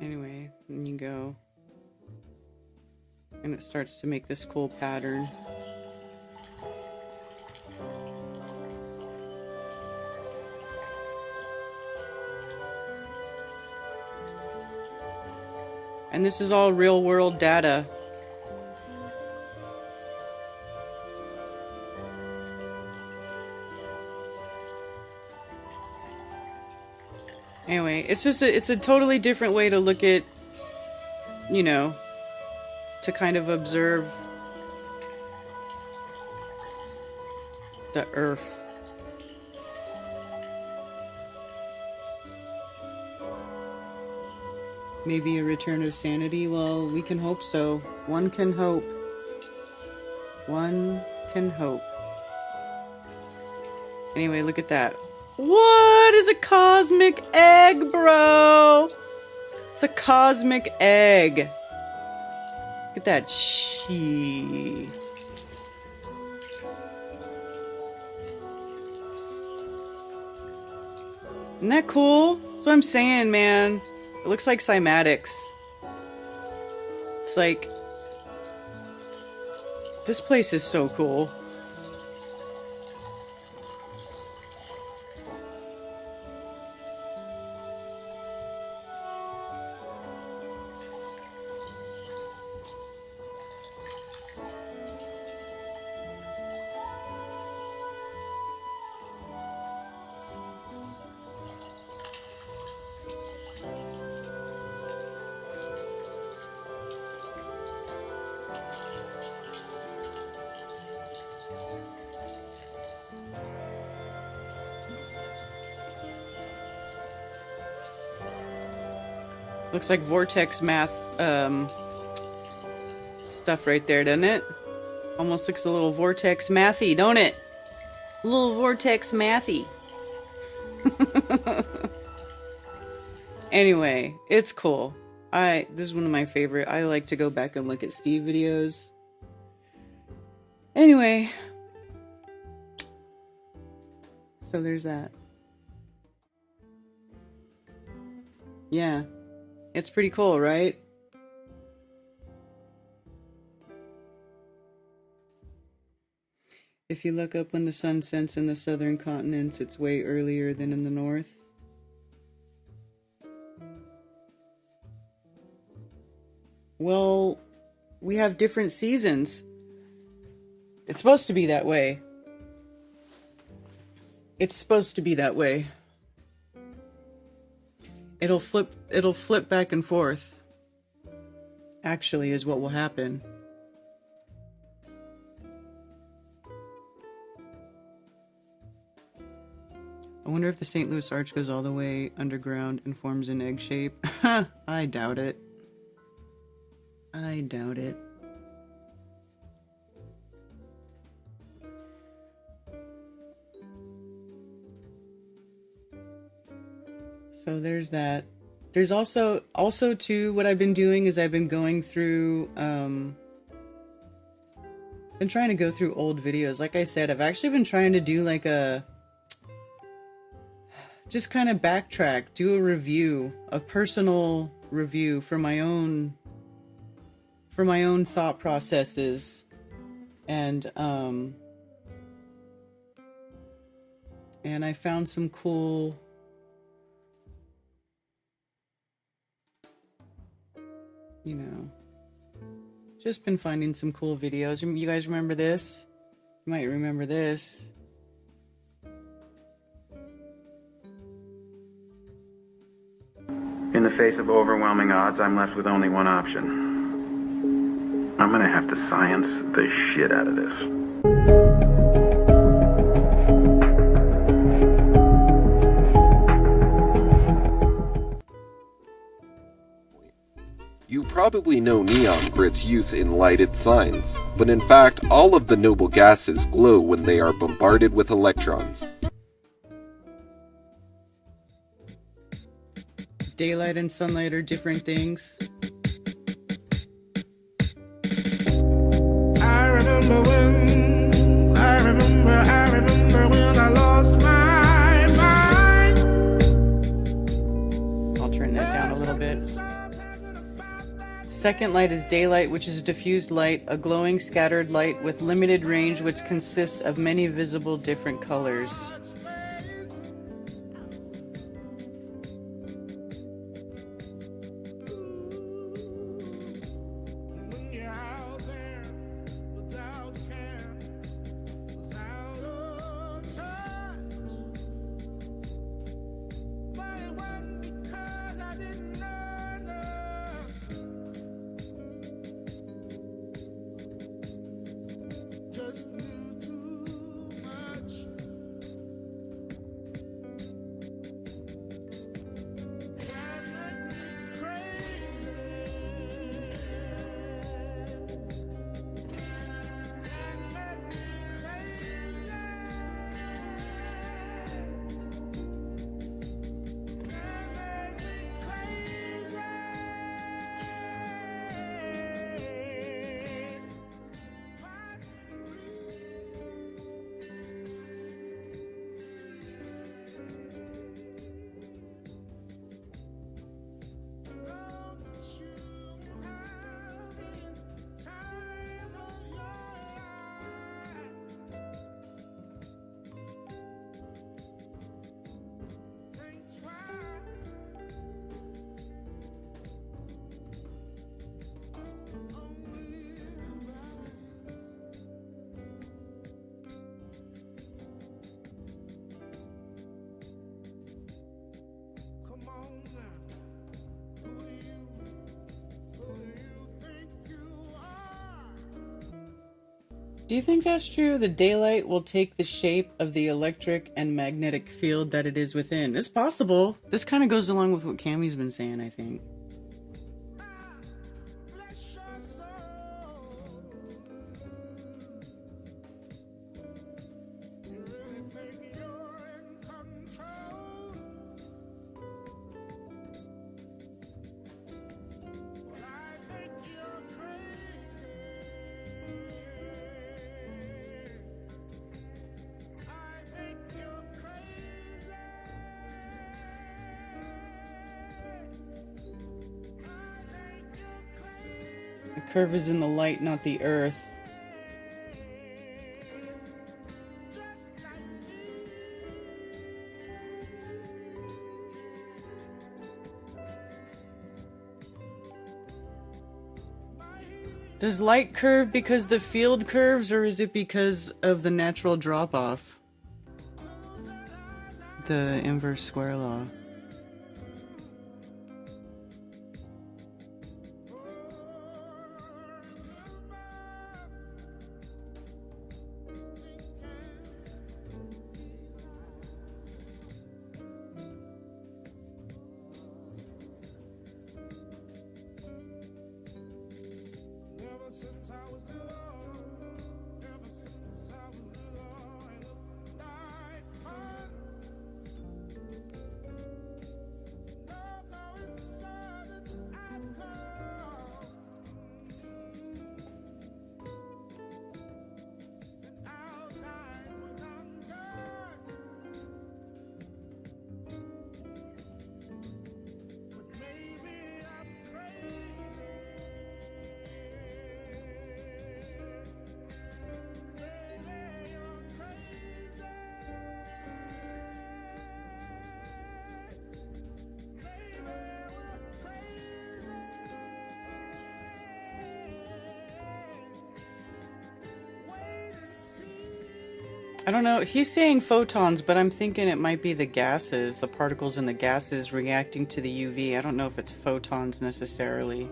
Anyway, and you go, and it starts to make this cool pattern. And this is all real world data. Anyway, it's just it's a totally different way to look at, you know, to kind of observe the Earth. Maybe a return of sanity? Well, we can hope so. One can hope. One can hope. Anyway, look at that. What is a cosmic egg, bro? It's a cosmic egg. Look at that. Isn't that cool? That's what I'm saying, man. It looks like cymatics. It's like... This place is so cool. Looks like vortex math stuff right there, doesn't it? Almost looks a little vortex mathy, don't it? A little vortex mathy. Anyway, it's cool. This is one of my favorite. I like to go back and look at Steve videos. Anyway. So there's that. Yeah. It's pretty cool, right? If you look up when the sun sets in the southern continents, it's way earlier than in the north. Well, we have different seasons. It's supposed to be that way. It's supposed to be that way. It'll flip back and forth. Actually, is what will happen. I wonder if the St. Louis Arch goes all the way underground and forms an egg shape. I doubt it. I doubt it. So there's that. There's also too, what I've been doing is I've been going through, been trying to go through old videos. Like I said, I've actually been trying to do like just kind of backtrack, do a review, a personal review for my own thought processes. And I found some cool, you know, just been finding some cool videos. You guys remember this? You might remember this. In the the face of overwhelming odds, I'm left with only one option. I'm gonna have to science the shit out of this. You probably know neon for its use in lighted signs, but in fact, all of the noble gases glow when they are bombarded with electrons. Daylight and sunlight are different things. I remember when I lost my mind. I'll turn that down a little bit. Second light is daylight, which is a diffused light, a glowing scattered light with limited range which consists of many visible different colors. Do you think that's true? The daylight will take the shape of the electric and magnetic field that it is within. It's possible. This kind of goes along with what Cammy's been saying, I think. The curve is in the light, not the earth. Does light curve because the field curves, or is it because of the natural drop-off? The inverse square law. I don't know. He's saying photons, but I'm thinking it might be the gases, the particles in the gases reacting to the UV. I don't know if it's photons necessarily.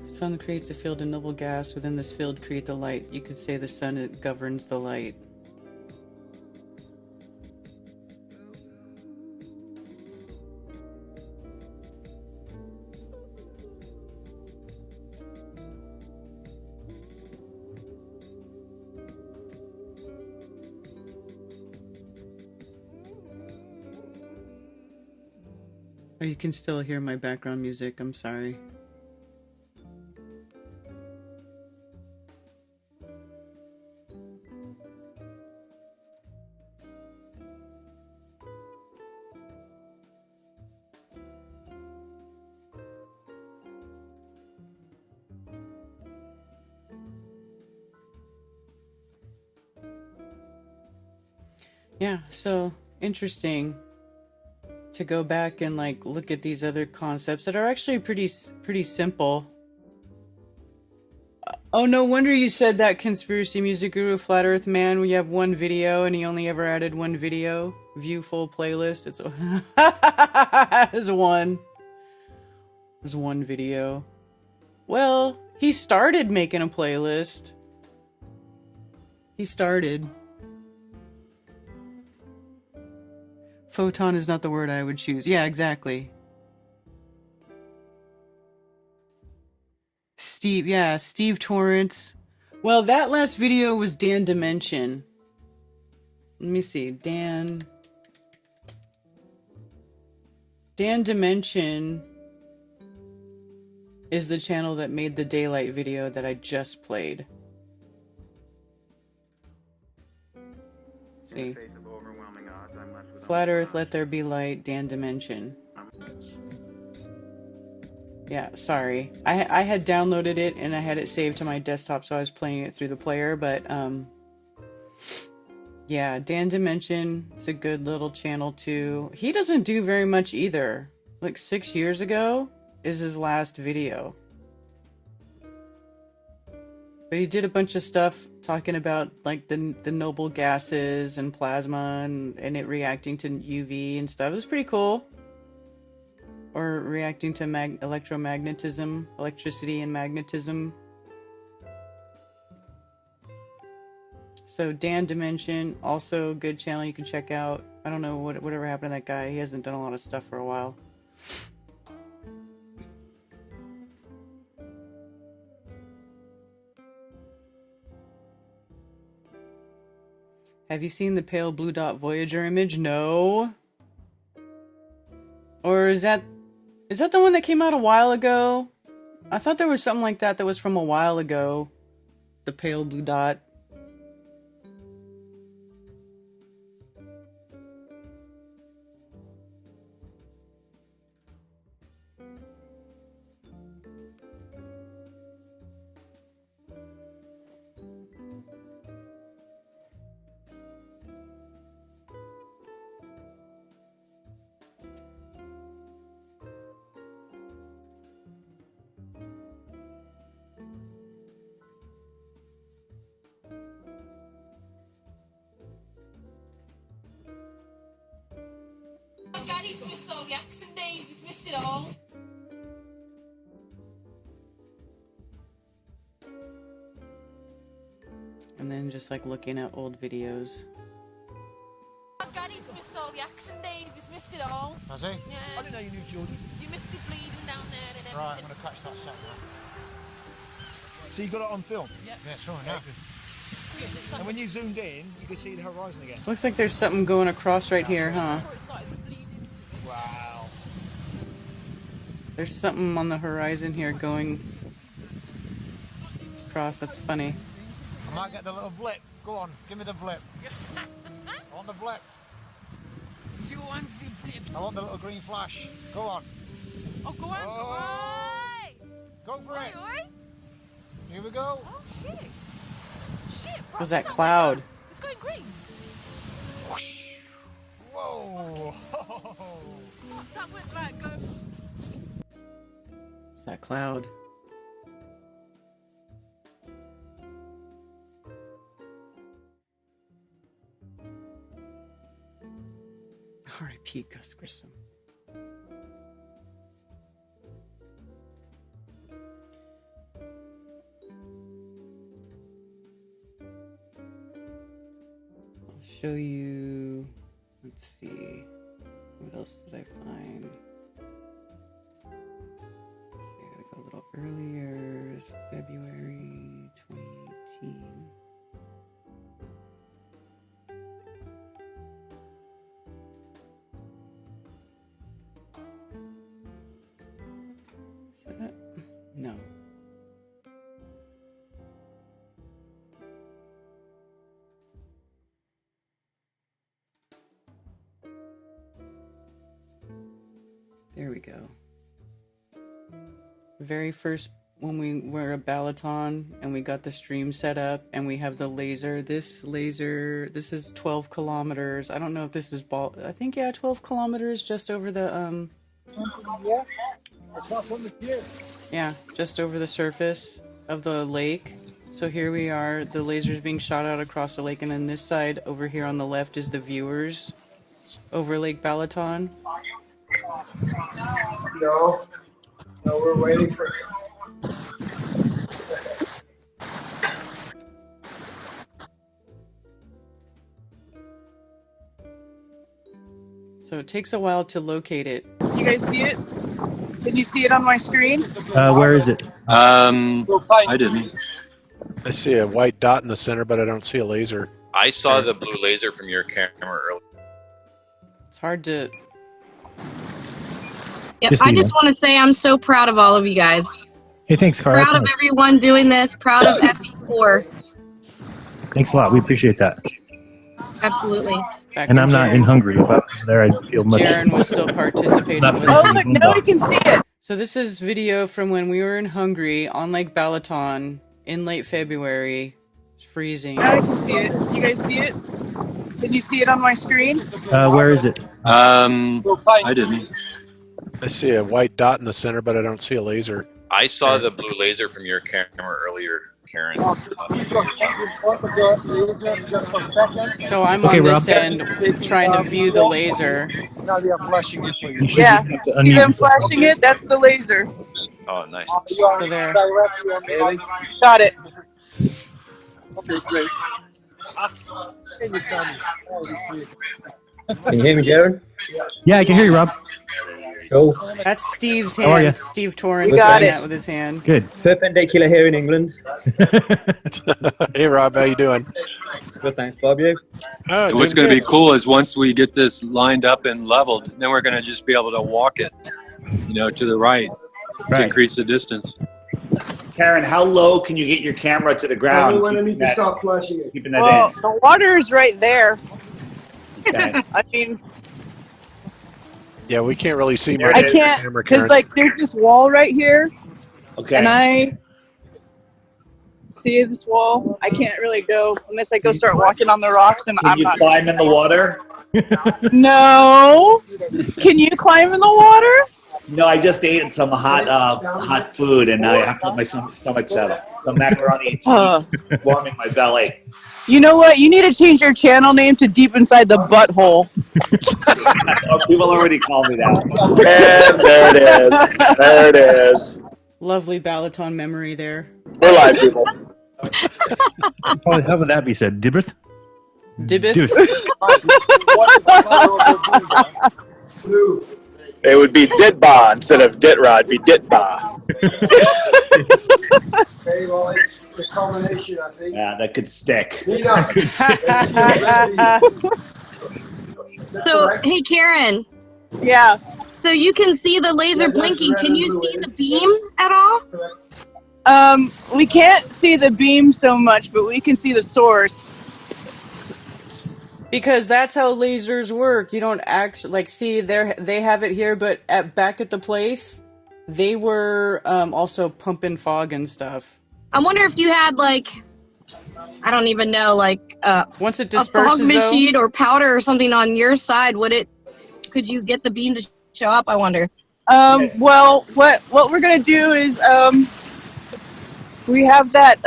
The sun creates a field of noble gas. Within this field create the light. You could say the sun governs the light. Oh, you can still hear my background music. I'm sorry. Yeah, so interesting to go back and like look at these other concepts that are actually pretty simple. Oh, no wonder you said that, conspiracy music guru, flat earth man, when you have one video and he only ever added one video. View full playlist. It's There's one video. Well, he started making a playlist. He started. Photon is not the word I would choose. Yeah, exactly. Steve Torrance. Well, that last video was Dan Dimension. Let me see. Dan Dimension is the channel that made the daylight video that I just played. See. Flat Earth, Let There Be Light, Dan Dimension. Yeah, sorry. I had downloaded it and I had it saved to my desktop, so I was playing it through the player, but yeah, Dan Dimension is a good little channel too. He doesn't do very much either. Like 6 years ago is his last video. But he did a bunch of stuff talking about like the noble gases and plasma and it reacting to UV and stuff. It was pretty cool. Or reacting to electromagnetism, electricity and magnetism. So Dan Dimension, also a good channel you can check out. I don't know whatever happened to that guy. He hasn't done a lot of stuff for a while. Have you seen the pale blue dot Voyager image? No. Or is that the one that came out a while ago? I thought there was something like that was from a while ago. The pale blue dot. He's missed all the action days, he's missed it all. And then just like looking at old videos. Gary's missed all the action days, he's missed it all. Has he? Yeah. I didn't know you knew Jordan. You missed the bleeding down there and everything. Right, I'm going to catch that shot now. So you got it on film? Yeah. Yeah, sure, yeah. And when you zoomed in, you could see the horizon again. Looks like there's something going across right here, huh? Wow. There's something on the horizon here going across. That's funny. I might get the little blip. Go on, give me the blip. I want the blip. You want the blip? I want the little green flash. Go on. Oh, go on, go on. Go for it. Oi. Here we go. Oh, shit. Shit, What was that cloud? It's going green. Whoa. That went like go. What's that cloud? key, Gus Grissom. I'll show you. Let's see. What else did I find? Let's see, I gotta go a little earlier. It's February 2018. Is that? No. There we go. Very first, when we were at Balaton and we got the stream set up and we have the laser. This laser, this is 12 kilometers. I don't know if this is I think, yeah, 12 kilometers just over the, Yeah, it's not from the pier. yeah, just over the surface of the lake. So here we are, the laser's being shot out across the lake, and then this side over here on the left is the viewers over Lake Balaton. No, we're waiting for you. So it takes a while to locate it. You guys see it? Can you see it on my screen? Where is it? I didn't. I see a white dot in the center, but I don't see a laser. I saw the blue laser from your camera earlier. It's hard to... Yep, I just want to say I'm so proud of all of you guys. Hey, thanks, Carl. Proud of everyone doing this. Proud of FE4. Thanks a lot. We appreciate that. Absolutely. And I'm not in Hungary. If I was there, I'd feel much... Jaron was still participating. Oh, look, now we can see it. So this is video from when we were in Hungary on Lake Balaton in late February. It's freezing. Now I can see it. You guys see it? Can you see it on my screen? Where is it? I didn't. I see a white dot in the center, but I don't see a laser. I saw the blue laser from your camera earlier, Karen. So I'm on this end trying to view the laser. Now they are flashing it for you. Yeah, see them flashing it? That's the laser. Oh, nice. So there. Got it. Okay, great. Can you hear me, Jared? Yeah, I can hear you, Rob. Cool. That's Steve's How are hand. ya? Steve Torrance You got doing it. that with his hand. Good. Perpendicular here in England. Hey, Rob, how you doing? Good, thanks, Bob. You? Oh, And what's going to be cool is once we get this lined up and leveled, then we're going to just be able to walk it, to the right, to increase the distance. Karen, how low can you get your camera to the ground? Only when I need to stop flashing it. Keeping that Well, in. the water is right there. Okay. I mean, Yeah, we can't really see There much. it I is. can't, Camera, because Karen. like there's this wall right here, Okay. and I see this wall. I can't really go unless I go start walking on the rocks, and Can I'm you not. climb in the water? No. Can you climb in the water? No, I just ate some hot food, and I have to let my stomach settle. The macaroni and cheese warming my belly. You know what? You need to change your channel name to Deep Inside the Butthole. Oh, people already call me that. And there it is. There it is. Lovely Balaton memory there. We're live, people. How would that be said? Dibbeth? Dibbeth? It would be Ditba instead of Ditrod. It'd be Ditba. Okay, well, it's a combination, I think. Yeah, that could stick. Nina, So, hey, Karen. Yeah. So you can see the laser blinking. Can you see the beam at all? We can't see the beam so much, but we can see the source. Because that's how lasers work. You don't actually see they have it here, but back at the place, they were also pumping fog and stuff. I wonder if you had I don't even know, once it a disperses, fog machine or powder or something on your side. Could you get the beam to show up? I wonder. Well, what we're gonna do is we have that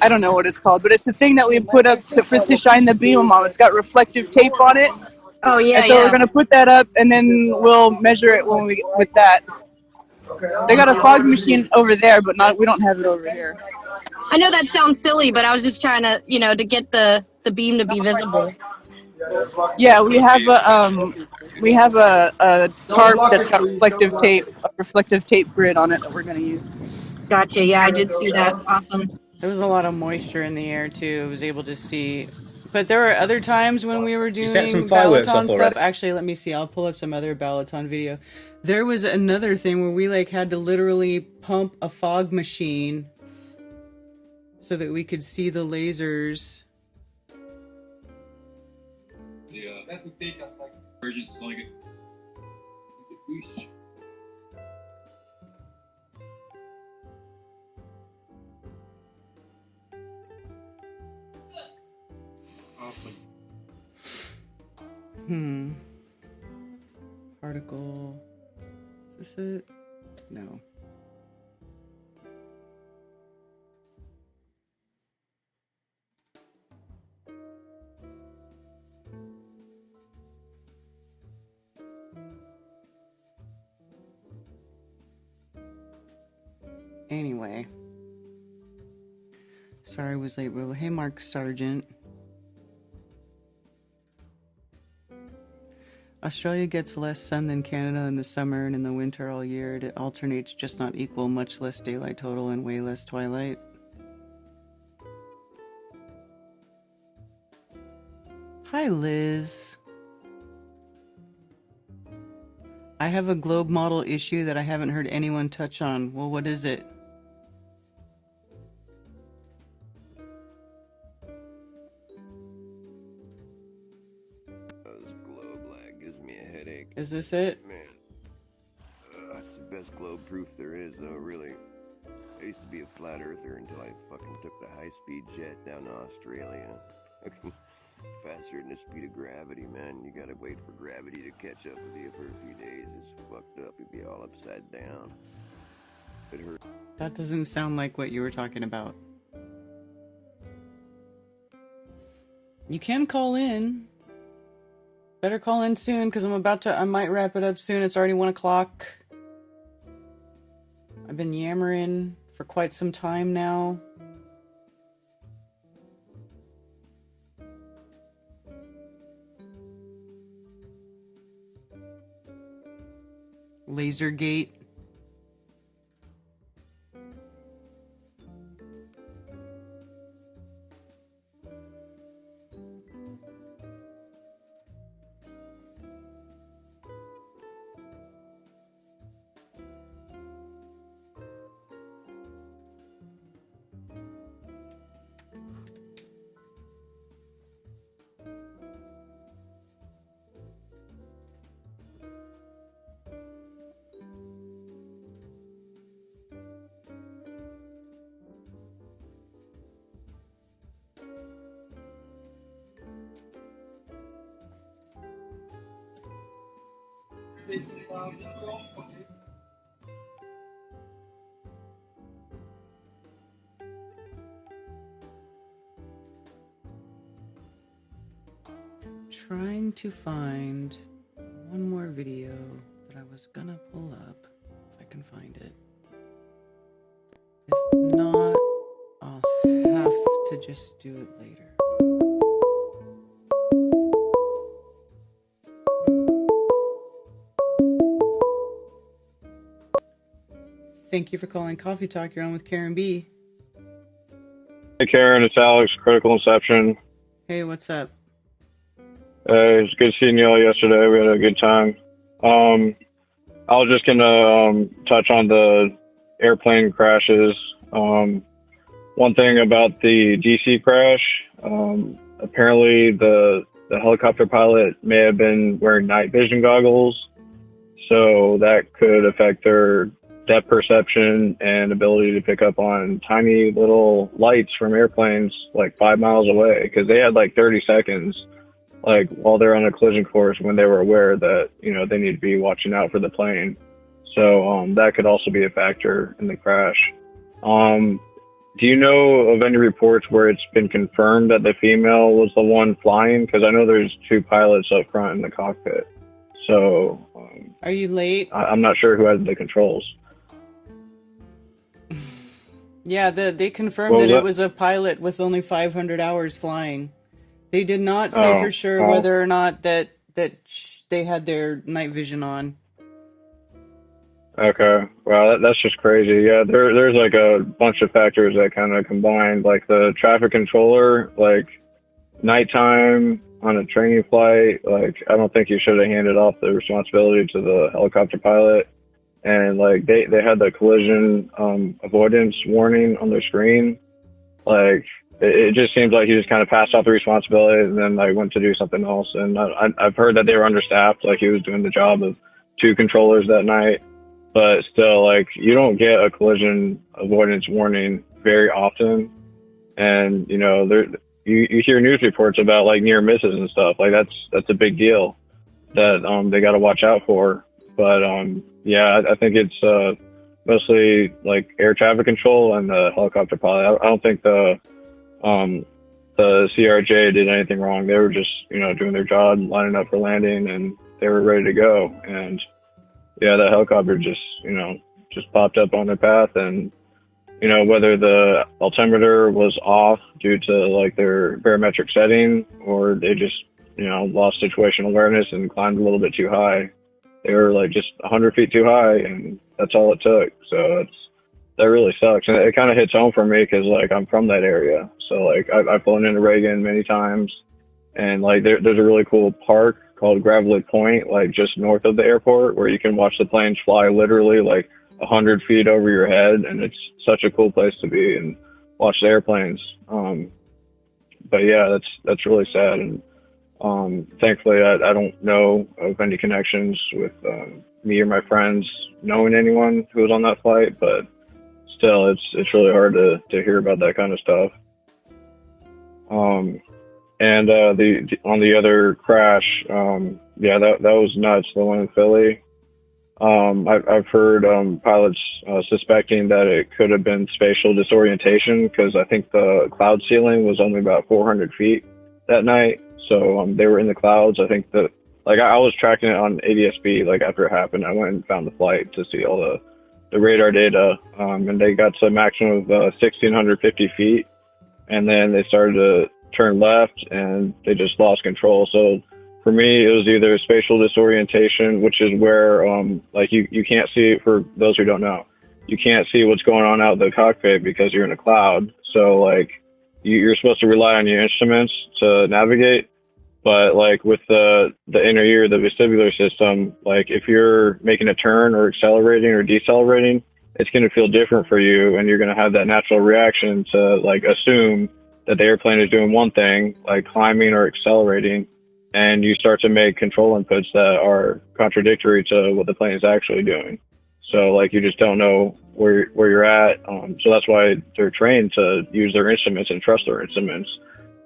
I don't know what it's called, but it's the thing that we put up to shine the beam on. It's got reflective tape on it. Oh yeah, And so yeah. we're gonna put that up, and then we'll measure it when we with that. They got a fog machine over there, but not we don't have it over here. I know that sounds silly, but I was just trying to, you know, to get the beam to be visible. Yeah, we have a tarp that's got reflective tape grid on it that we're gonna use. Gotcha. Yeah, I did see that. Awesome. There was a lot of moisture in the air too. I was able to see. But there were other times when we were You set some doing fireworks Balaton off stuff. already? Actually, let me see. I'll pull up some other Balaton video. There was another thing where we like had to literally pump a fog machine so that we could see the lasers. That would take us like versions only get boost. Awesome. Particle. Is this it? No. Anyway. Sorry I was late, but hey, Mark Sargent. Australia gets less sun than Canada in the summer, and in the winter all year it alternates, just not equal, much less daylight total and way less twilight. Hi, Liz. I have a globe model issue that I haven't heard anyone touch on. Well, what is it? This globe lag gives me a headache. Is this it? Man, it's the best globe proof there is, though, really. I used to be a flat earther until I fucking took the high-speed jet down to Australia. Faster than the speed of gravity, man. You gotta wait for gravity to catch up with you for a few days. It's fucked up. You'd be all upside down. It hurt. That doesn't sound like what you were talking about. You can call in. Better call in soon, because I might wrap it up soon. It's already 1 o'clock. I've been yammering for quite some time now. Lasergate. Trying to find one more video that I was gonna pull up, if I can find it. If not, I'll have to just do it later. Thank you for calling Coffee Talk. You're on with Karen B. Hey Karen, it's Alex, Critical Inception. Hey, what's up? It was good seeing you all yesterday. We had a good time. I was just gonna touch on the airplane crashes. One thing about the DC crash, apparently the helicopter pilot may have been wearing night vision goggles, so that could affect their depth perception and ability to pick up on tiny little lights from airplanes like 5 miles away, because they had like 30 seconds like while they're on a collision course when they were aware that, you know, they need to be watching out for the plane. So that could also be a factor in the crash. do you know of any reports where it's been confirmed that the female was the one flying? Because I know there's 2 pilots up front in the cockpit. So Are you late? I'm not sure who has the controls. Yeah, they confirmed What that was it that? was a pilot with only 500 hours flying. They did not say for sure Oh. whether or not that they had their night vision on. Okay. Well, that's just crazy. Yeah, there's like a bunch of factors that kind of combined, like the traffic controller, like nighttime on a training flight. Like, I don't think you should have handed off the responsibility to the helicopter pilot. And like they had the collision avoidance warning on their screen. Like it just seems like he just kind of passed off the responsibility and then like went to do something else. And I've heard that they were understaffed. Like he was doing the job of 2 controllers that night. But still, like, you don't get a collision avoidance warning very often. And, you know, you hear news reports about, like, near misses and stuff. Like, that's a big deal that they got to watch out for. But, yeah, I think it's mostly, like, air traffic control and the helicopter pilot. I don't think the CRJ did anything wrong. They were just, you know, doing their job, lining up for landing, and they were ready to go. And yeah, that helicopter just popped up on their path, and, you know, whether the altimeter was off due to like their barometric setting or they just, you know, lost situational awareness and climbed a little bit too high. They were like just 100 feet too high, and that's all it took. So that really sucks. And it kind of hits home for me because like I'm from that area. So like I've flown into Reagan many times, and like there's a really cool park called Gravelly Point, like just north of the airport, where you can watch the planes fly literally like 100 feet over your head, and it's such a cool place to be and watch the airplanes. But yeah, that's really sad, and thankfully I don't know of any connections with me or my friends knowing anyone who was on that flight, but still it's really hard to hear about that kind of stuff. And on the other crash, yeah, that was nuts. The one in Philly. I've heard pilots suspecting that it could have been spatial disorientation because I think the cloud ceiling was only about 400 feet that night. So they were in the clouds. I think that, like, I was tracking it on ADSB. Like after it happened, I went and found the flight to see all the radar data, and they got to a maximum of 1,650 feet, and then they started to turn left and they just lost control. So for me, it was either spatial disorientation, which is where like you can't see, for those who don't know, you can't see what's going on out in the cockpit because you're in a cloud. So like you're supposed to rely on your instruments to navigate, but like with the inner ear, the vestibular system, like if you're making a turn or accelerating or decelerating, it's going to feel different for you, and you're going to have that natural reaction to like assume that the airplane is doing one thing, like climbing or accelerating, and you start to make control inputs that are contradictory to what the plane is actually doing. So like you just don't know where you're at. So that's why they're trained to use their instruments and trust their instruments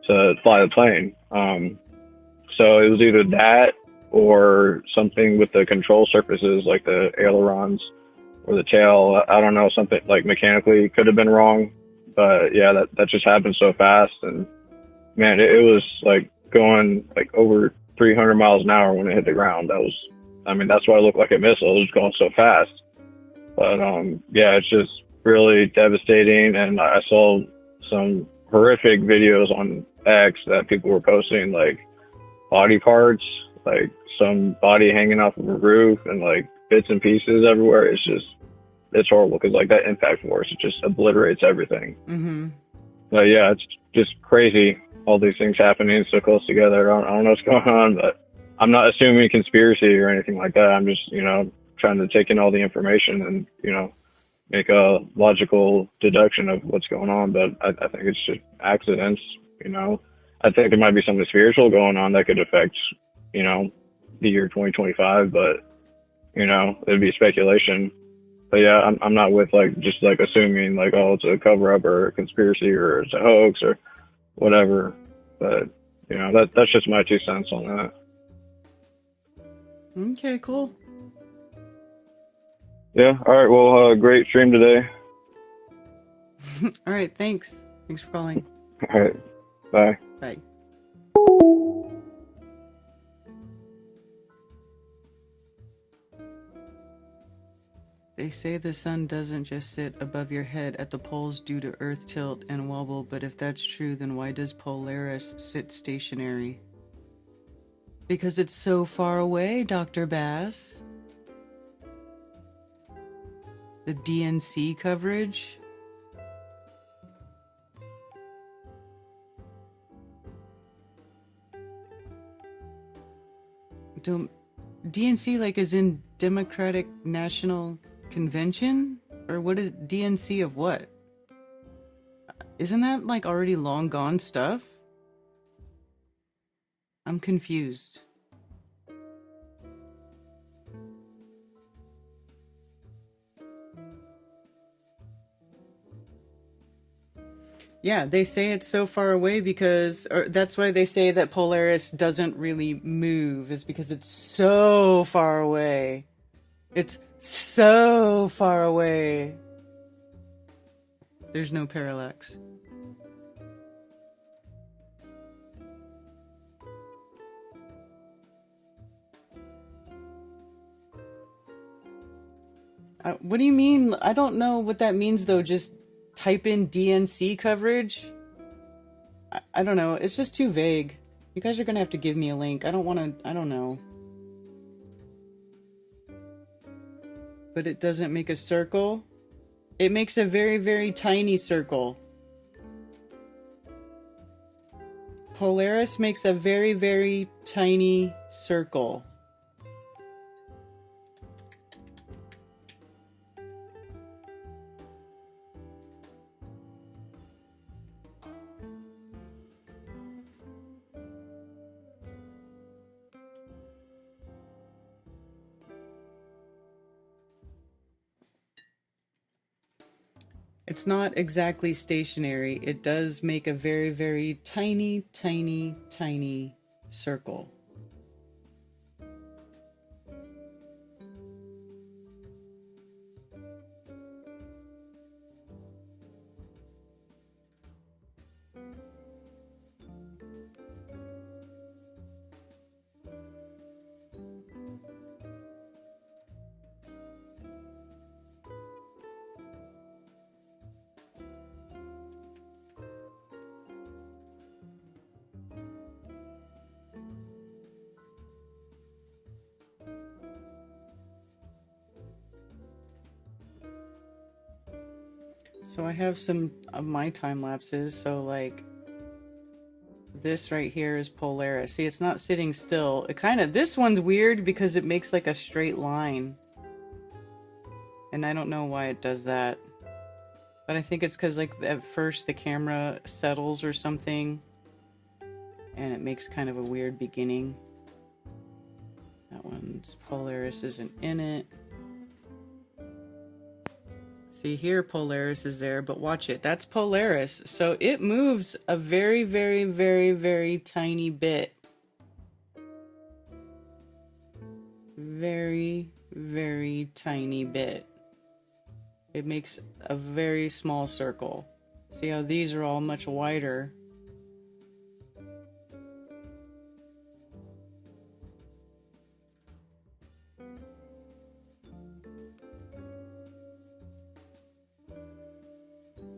to fly the plane. So it was either that or something with the control surfaces, like the ailerons or the tail. I don't know, something like mechanically could have been wrong. But yeah, that just happened so fast, and man, it was like going like over 300 miles an hour when it hit the ground. That's why it looked like a missile. It was going so fast. But yeah, it's just really devastating, and I saw some horrific videos on X that people were posting, like body parts, like some body hanging off of a roof and like bits and pieces everywhere. It's horrible because like that impact force, it just obliterates everything. Mm-hmm. But yeah, it's just crazy, all these things happening so close together. I don't know what's going on, but I'm not assuming conspiracy or anything like that. I'm just, trying to take in all the information and, make a logical deduction of what's going on. But I think it's just accidents, I think there might be something spiritual going on that could affect, the year 2025, but, it'd be speculation. But yeah, I'm not with just assuming it's a cover up or a conspiracy or it's a hoax or whatever. But that's just my 2 cents on that. Okay, cool. Yeah. All right. Well, great stream today. All right, thanks. Thanks for calling. All right. Bye. Bye. They say the sun doesn't just sit above your head at the poles due to earth tilt and wobble, but if that's true, then why does Polaris sit stationary? Because it's so far away, Dr. Bass. The DNC coverage? DNC like is in Democratic National Convention? Or what is DNC of what? Isn't that like already long gone stuff? I'm confused. Yeah, they say it's so far away because, or that's why they say that Polaris doesn't really move, is because it's so far away. It's so far away. There's no parallax. What do you mean? I don't know what that means though. Just type in DNC coverage. I don't know. It's just too vague. You guys are gonna have to give me a link. I don't want to. I don't know. But it doesn't make a circle. It makes a very, very tiny circle. Polaris makes a very, very tiny circle. It's not exactly stationary. It does make a very, very tiny, tiny, tiny circle. So I have some of my time lapses. So like this right here is Polaris. See, it's not sitting still. It kind of, this one's weird because it makes like a straight line. And I don't know why it does that. But I think it's because like at first the camera settles or something. And it makes kind of a weird beginning. That one's Polaris isn't in it. See here, Polaris is there, but watch it. That's Polaris. So it moves a very, very, very, very tiny bit. Very, very tiny bit. It makes a very small circle. See how these are all much wider.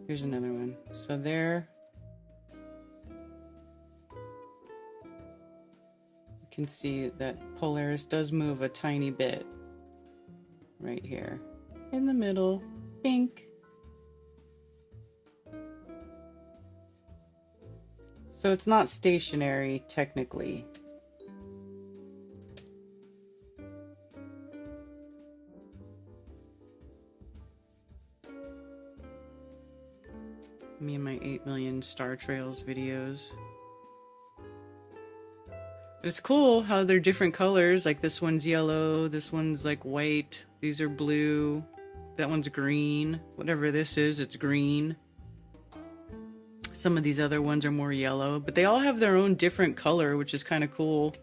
Here's another one. So there, you can see that Polaris does move a tiny bit. Right here. In the middle. Pink. So it's not stationary, technically. Me and my 8 million Star Trails videos. It's cool how they're different colors. Like this one's yellow, this one's like white, these are blue, that one's green. Whatever this is, it's green. Some of these other ones are more yellow, but they all have their own different color, which is kind of cool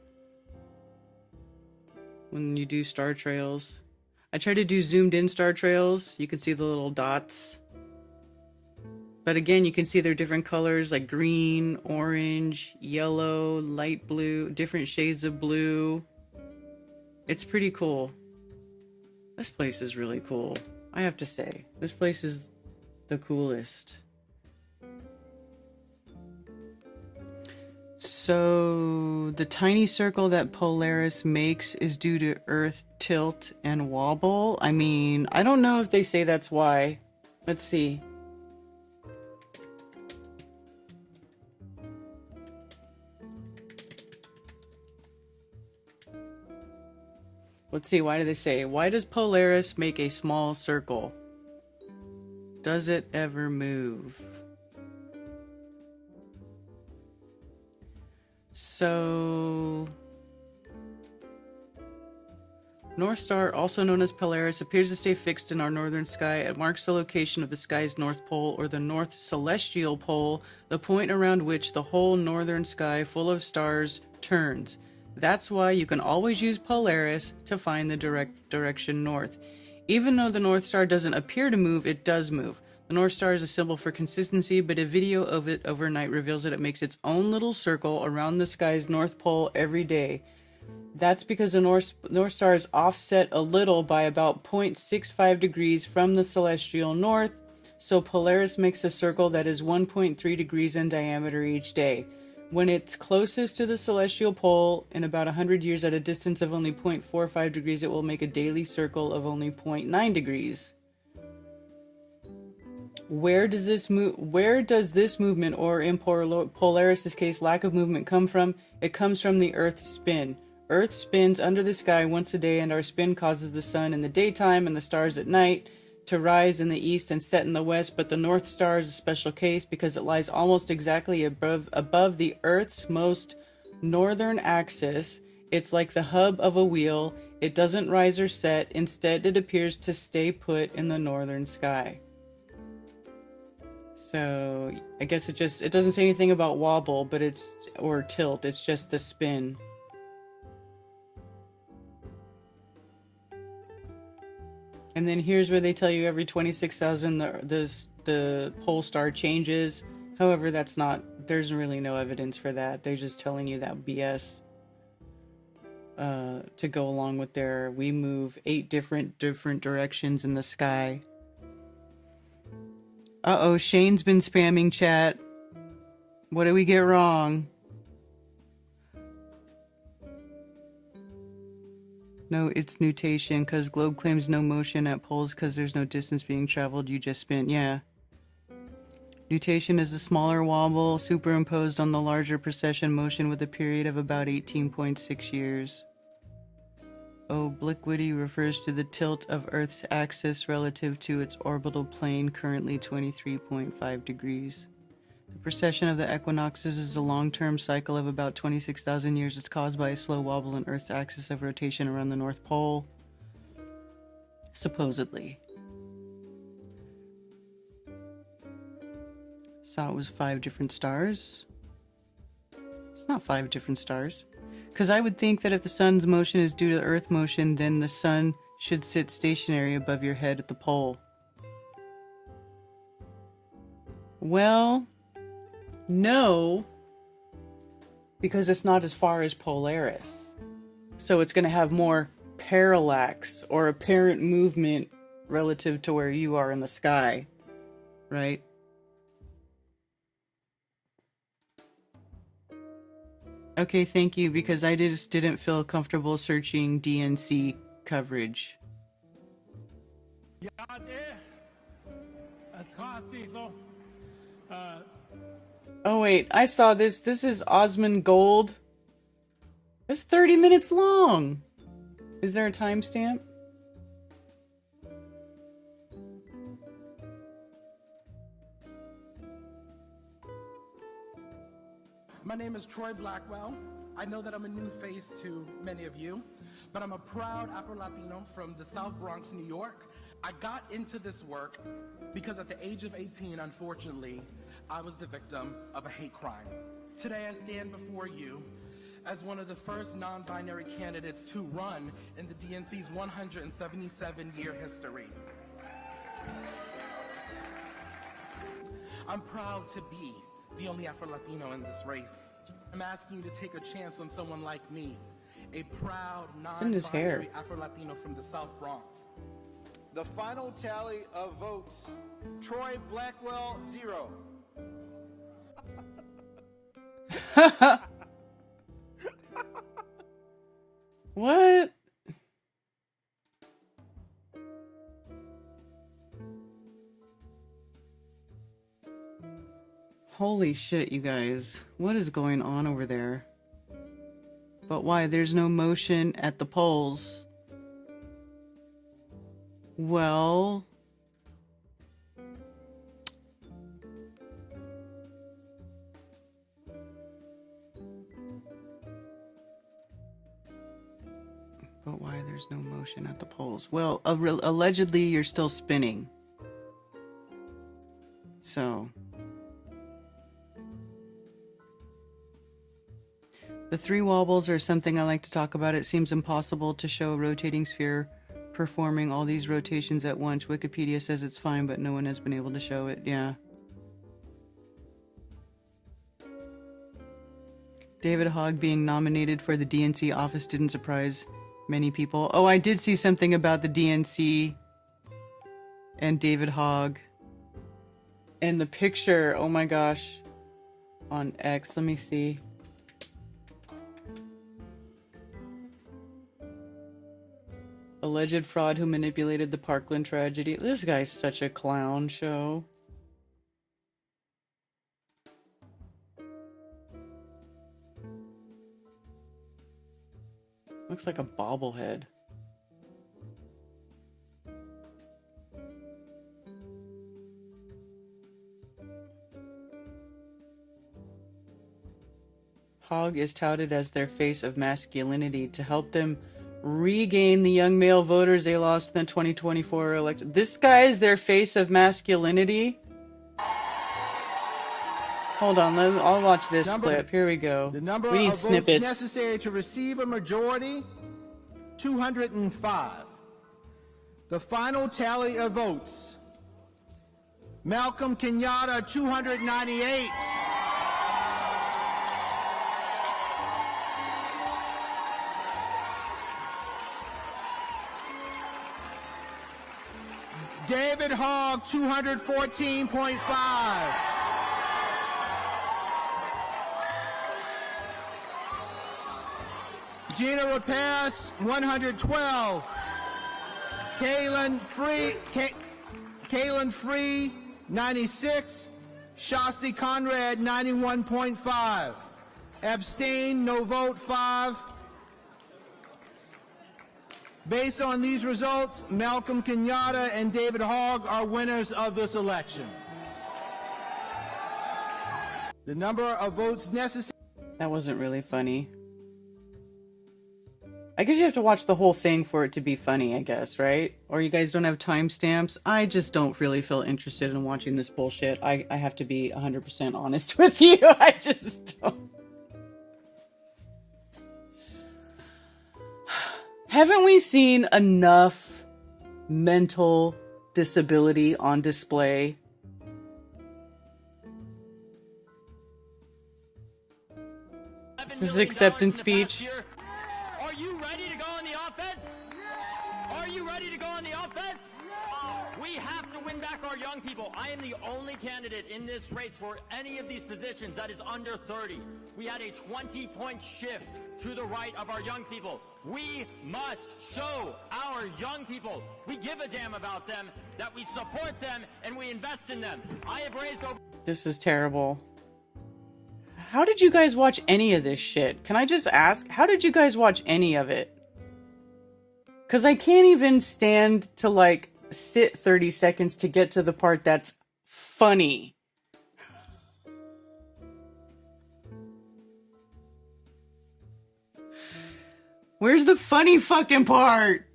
when you do Star Trails. I try to do zoomed in Star Trails. You can see the little dots. But again, you can see they're different colors like green, orange, yellow, light blue, different shades of blue. It's pretty cool. This place is really cool. I have to say, this place is the coolest. So the tiny circle that Polaris makes is due to Earth tilt and wobble. I mean, I don't know if they say that's why. Let's see. Let's see, why do they say? Why does Polaris make a small circle? Does it ever move? So, North Star, also known as Polaris, appears to stay fixed in our northern sky. It marks the location of the sky's north pole, or the north celestial pole, the point around which the whole northern sky full of stars turns. That's why you can always use Polaris to find the direction north. Even though the North Star doesn't appear to move, it does move. The North Star is a symbol for consistency, but a video of it overnight reveals that it makes its own little circle around the sky's north pole every day. That's because the North Star is offset a little by about 0.65 degrees from the celestial north, so Polaris makes a circle that is 1.3 degrees in diameter each day. When it's closest to the celestial pole, in about 100 years at a distance of only 0.45 degrees, it will make a daily circle of only 0.9 degrees. Where does this movement, or in Polaris' case, lack of movement, come from? It comes from the Earth's spin. Earth spins under the sky once a day, and our spin causes the sun in the daytime and the stars at night to rise in the east and set in the west, but the North Star is a special case because it lies almost exactly above the Earth's most northern axis. It's like the hub of a wheel. It doesn't rise or set. Instead, it appears to stay put in the northern sky. So I guess it doesn't say anything about wobble, but or tilt. It's just the spin. And then here's where they tell you every 26,000 the pole star changes. However, there's really no evidence for that. They're just telling you that BS to go along with we move 8 different directions in the sky. Uh-oh, Shane's been spamming chat. What did we get wrong? No, it's nutation, because globe claims no motion at poles because there's no distance being traveled, you just spin. Yeah. Nutation is a smaller wobble superimposed on the larger precession motion with a period of about 18.6 years. Obliquity refers to the tilt of Earth's axis relative to its orbital plane, currently 23.5 degrees. The precession of the equinoxes is a long-term cycle of about 26,000 years. It's caused by a slow wobble in Earth's axis of rotation around the North Pole. Supposedly. So it was 5 different stars. It's not 5 different stars. Because I would think that if the sun's motion is due to Earth motion, then the sun should sit stationary above your head at the pole. Well, no, because it's not as far as Polaris. So it's going to have more parallax or apparent movement relative to where you are in the sky, right? Okay, thank you, because I just didn't feel comfortable searching DNC coverage. Oh wait, I saw this. This is Osmond Gold. It's 30 minutes long. Is there a timestamp? My name is Troy Blackwell. I know that I'm a new face to many of you, but I'm a proud Afro-Latino from the South Bronx, New York. I got into this work because at the age of 18, unfortunately, I was the victim of a hate crime. Today I stand before you as one of the first non-binary candidates to run in the DNC's 177-year history. I'm proud to be the only Afro-Latino in this race. I'm asking you to take a chance on someone like me, a proud, It's in his hair. non-binary Afro-Latino from the South Bronx. The final tally of votes: Troy Blackwell 0. What? Holy shit, you guys. What is going on over there? But why? There's no motion at the polls. Well... But why there's no motion at the polls? Well, allegedly you're still spinning. So... The three wobbles are something I like to talk about. It seems impossible to show a rotating sphere performing all these rotations at once. Wikipedia says it's fine, but no one has been able to show it. Yeah. David Hogg being nominated for the DNC office didn't surprise many people. Oh, I did see something about the DNC and David Hogg. And the picture, oh my gosh, on X. Let me see. Alleged fraud who manipulated the Parkland tragedy. This guy's such a clown show. Looks like a bobblehead. Hogg is touted as their face of masculinity to help them regain the young male voters they lost in the 2024 election. This guy is their face of masculinity? Hold on, I'll watch this clip. Here we go. The number We need of snippets. votes necessary to receive a majority: 205. The final tally of votes: Malcolm Kenyatta, 298. David Hogg, 214.5. Gina Rapace, 112. Kaylin Free, 96. Shasti Conrad, 91.5. Abstain, no vote, 5. Based on these results, Malcolm Kenyatta and David Hogg are winners of this election. The number of votes necessary... That wasn't really funny. I guess you have to watch the whole thing for it to be funny, I guess, right? Or you guys don't have timestamps. I just don't really feel interested in watching this bullshit. I have to be 100% honest with you. I just don't. Haven't we seen enough mental disability on display? This is acceptance speech. Are you ready to go on the offense? Are you ready to go on the offense? We have to win back our young people. I am the only candidate in this race for any of these positions that is under 30. We had a 20-point shift to the right of our young people. We must show our young people we give a damn about them, that we support them, and we invest in them. I have raised over... This is terrible. How did you guys watch any of this shit? Can I just ask? How did you guys watch any of it? Because I can't even stand to, like, sit 30 seconds to get to the part that's funny. Where's the funny fucking part?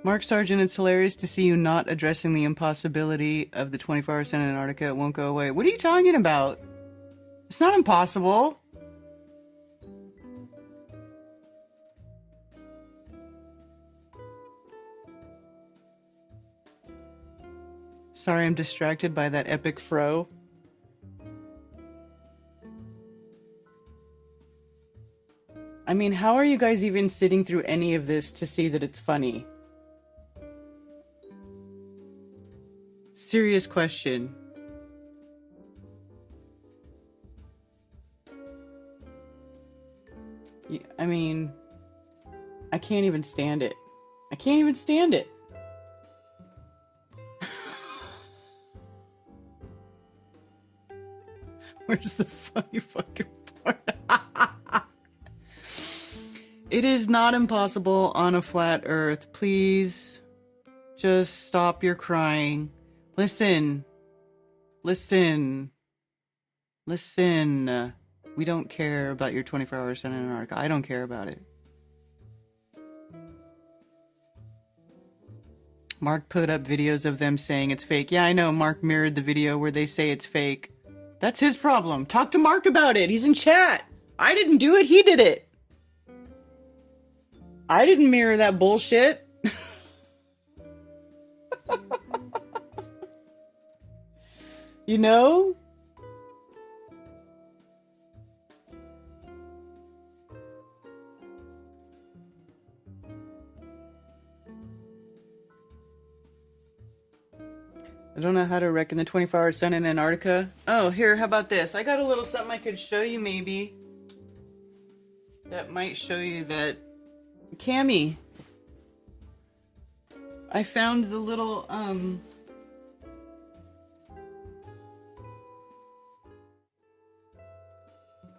Mark Sargent, it's hilarious to see you not addressing the impossibility of the 24-hour sun in Antarctica. It won't go away. What are you talking about? It's not impossible. Sorry, I'm distracted by that epic fro. I mean, how are you guys even sitting through any of this to see that it's funny? Serious question. I mean, I can't even stand it. I can't even stand it. Where's the funny fucking part? It is not impossible on a flat earth. Please, just stop your crying. Listen. Listen. Listen. We don't care about your 24-hour sun in Antarctica. I don't care about it. Mark put up videos of them saying it's fake. Yeah, I know. Mark mirrored the video where they say it's fake. That's his problem. Talk to Mark about it. He's in chat. I didn't do it. He did it. I didn't mirror that bullshit. You know? I don't know how to reckon the 24-hour sun in Antarctica. Oh, here, how about this? I got a little something I could show you maybe. That might show you that... Cammy. I found the little,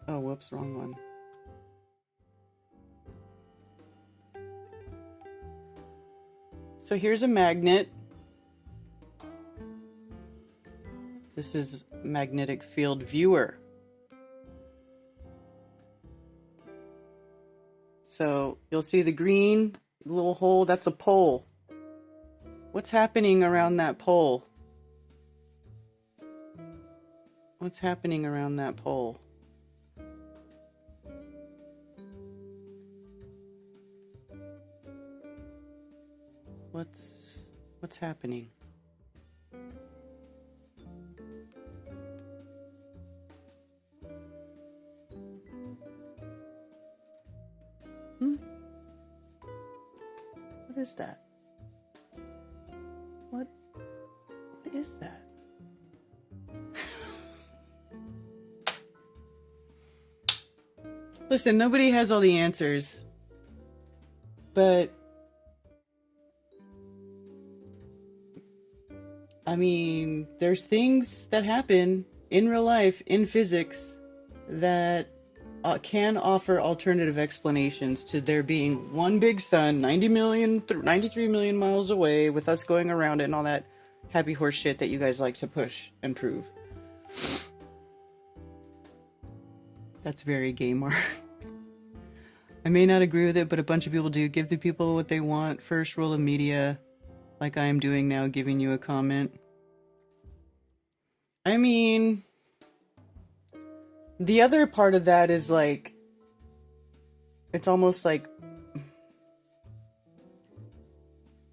Oh, whoops, wrong one. So here's a magnet. This is magnetic field viewer. So you'll see the green little hole, that's a pole. What's happening around that pole? What's happening around that pole? What's happening? What is that? What is that? Listen, nobody has all the answers. But I mean, there's things that happen in real life, in physics, that can offer alternative explanations to there being one big sun, 93 million miles away, with us going around it and all that happy horse shit that you guys like to push and prove. That's very gay, Mark. I may not agree with it, but a bunch of people do. Give the people what they want. First rule of media, like I am doing now, giving you a comment. I mean... The other part of that is like, it's almost like,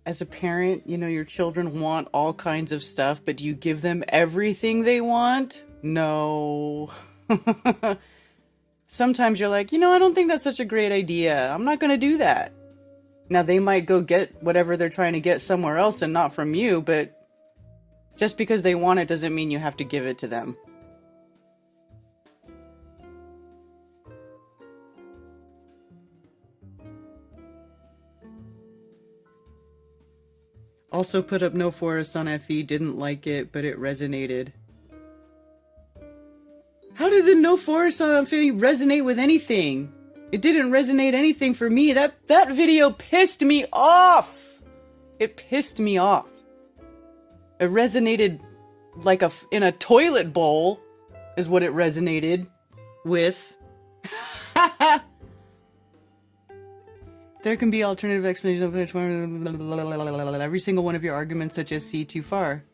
as a parent, you know, your children want all kinds of stuff, but do you give them everything they want? No. Sometimes you're like, you know, I don't think that's such a great idea. I'm not going to do that. Now, they might go get whatever they're trying to get somewhere else and not from you, but just because they want it doesn't mean you have to give it to them. Also put up no forest on FE, didn't like it, but it resonated. How did the no forest on FE resonate with anything? It didn't resonate anything for me. That video pissed me off. It pissed me off. It resonated like in a toilet bowl is what it resonated with. There can be alternative explanations of every single one of your arguments, such as see too far.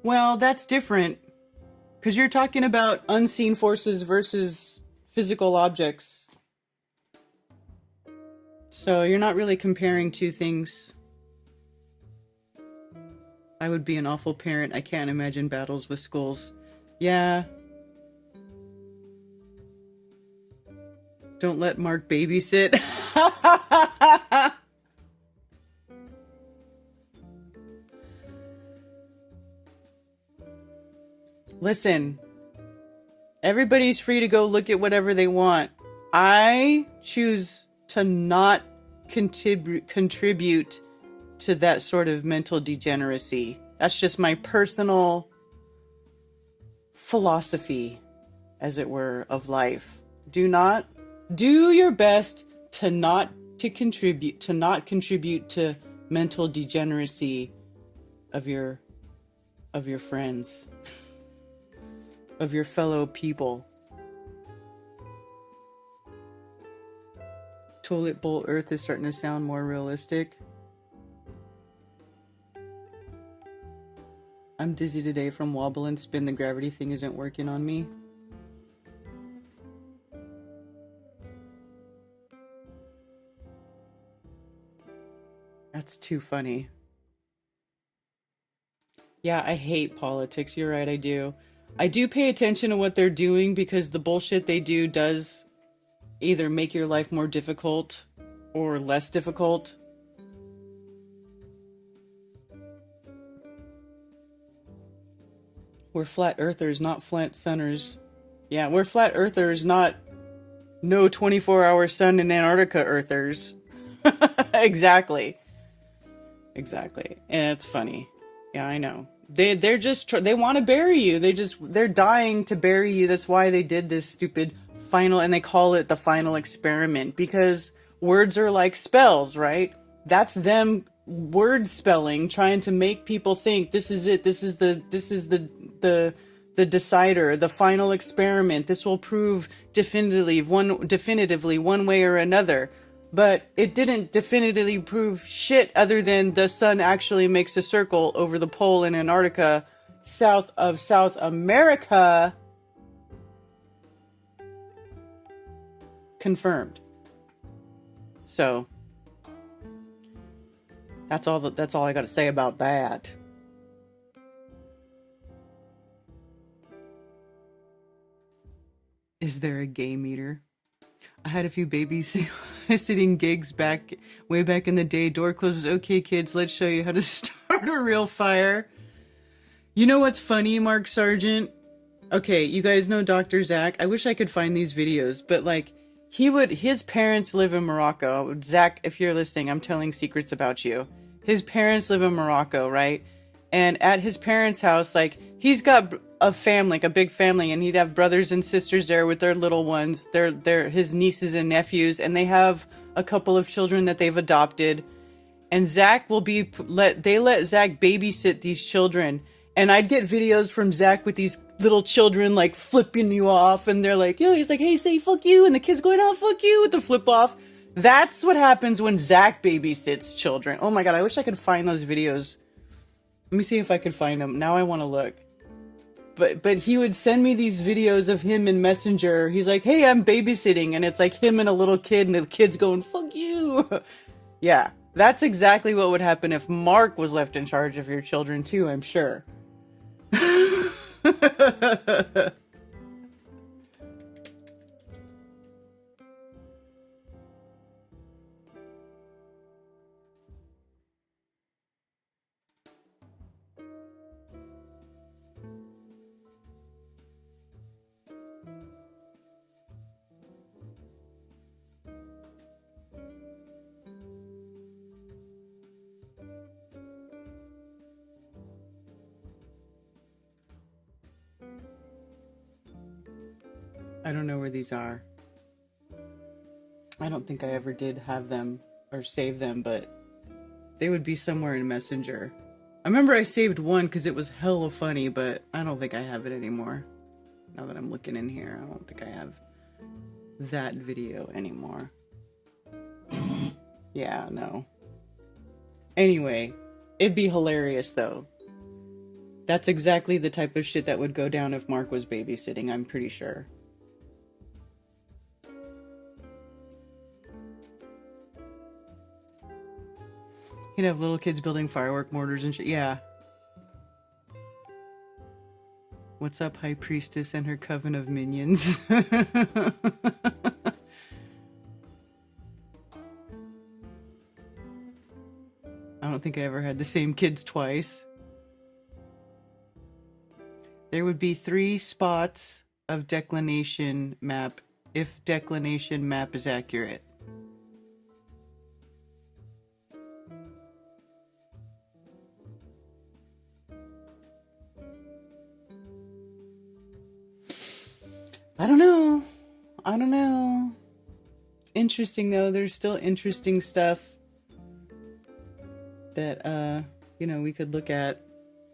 Well, that's different. Because you're talking about unseen forces versus physical objects. So you're not really comparing two things. I would be an awful parent. I can't imagine battles with schools. Yeah. Don't let Mark babysit. Listen, everybody's free to go look at whatever they want. I choose to not contribute to that sort of mental degeneracy. That's just my personal philosophy, as it were, of life. Do your best to not contribute to mental degeneracy of your friends, of your fellow people. Toilet bowl Earth is starting to sound more realistic. I'm dizzy today from wobble and spin. The gravity thing isn't working on me. That's too funny. Yeah, I hate politics. You're right, I do. I do pay attention to what they're doing because the bullshit they do does either make your life more difficult or less difficult. We're flat earthers, not flat sunners. Yeah, we're flat earthers, not no 24-hour sun in Antarctica earthers. Exactly. Exactly. And it's funny. Yeah, I know. They're just they want to bury you. They're dying to bury you. That's why they did this stupid final, and they call it the final experiment, because words are like spells, right? That's them word spelling, trying to make people think this is it. This is the decider, the final experiment. This will prove definitively one way or another. But it didn't definitively prove shit other than the sun actually makes a circle over the pole in Antarctica, south of South America. Confirmed. So that's all I got to say about that. Is there a gay meter? I had a few babysitting gigs way back in the day. Door closes. Okay, kids, let's show you how to start a real fire. You know what's funny, Mark Sargent? Okay, you guys know Dr. Zach. I wish I could find these videos, but like, his parents live in Morocco. Zach, if you're listening, I'm telling secrets about you. His parents live in Morocco, right? And at his parents' house, like, he's got a family, like a big family, and he'd have brothers and sisters there with their little ones. They're his nieces and nephews, and they have a couple of children that they've adopted. And Zach will let Zach babysit these children. And I'd get videos from Zach with these little children like flipping you off, and they're like, he's like, hey, say fuck you, and the kid's going, oh, fuck you, with the flip off. That's what happens when Zach babysits children. Oh my god, I wish I could find those videos. Let me see if I could find them. Now I want to look. But he would send me these videos of him in Messenger. He's like, hey, I'm babysitting. And it's like him and a little kid, and the kid's going, fuck you. Yeah, that's exactly what would happen if Mark was left in charge of your children too, I'm sure. I don't know where these are. I don't think I ever did have them or save them, but they would be somewhere in Messenger. I remember I saved one because it was hella funny, but I don't think I have it anymore. Now that I'm looking in here, I don't think I have that video anymore. Yeah, no. Anyway, it'd be hilarious though. That's exactly the type of shit that would go down if Mark was babysitting, I'm pretty sure. He'd have little kids building firework mortars and shit. Yeah. What's up, High Priestess and her coven of minions? I don't think I ever had the same kids twice. There would be 3 spots of declination map if declination map is accurate. I don't know. I don't know. It's interesting though. There's still interesting stuff that you know, we could look at.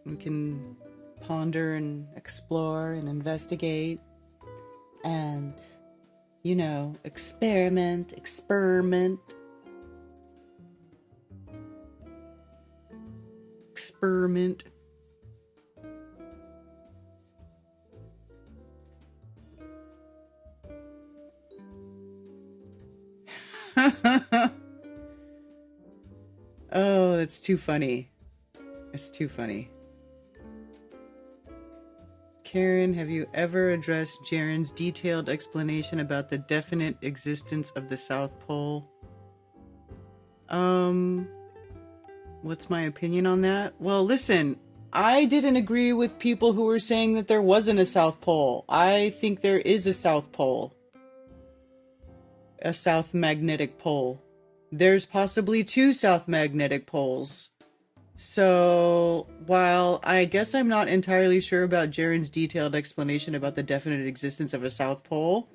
We can ponder and explore and investigate and, you know, experiment. Experiment. Oh, that's too funny. It's too funny. Karen, have you ever addressed Jaren's detailed explanation about the definite existence of the South Pole? What's my opinion on that? Well, listen, I didn't agree with people who were saying that there wasn't a South Pole. I think there is a South Pole. A South Magnetic Pole. There's possibly 2 South Magnetic Poles. So, while I guess I'm not entirely sure about Jaren's detailed explanation about the definite existence of a South Pole,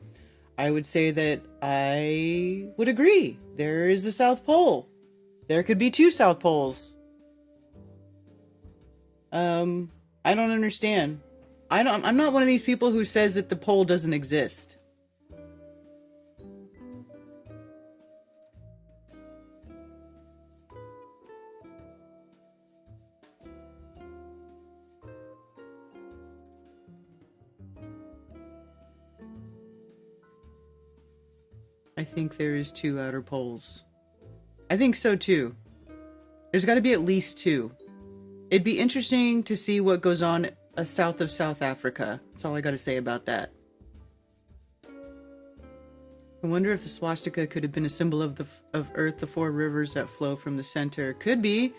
I would say that I would agree. There is a South Pole. There could be 2 South Poles. I don't understand. I'm not one of these people who says that the pole doesn't exist. I think there is 2 outer poles. I think so too. There's got to be at least 2. It'd be interesting to see what goes on south of South Africa. That's all I got to say about that. I wonder if the swastika could have been a symbol of Earth, the 4 rivers that flow from the center. Could be.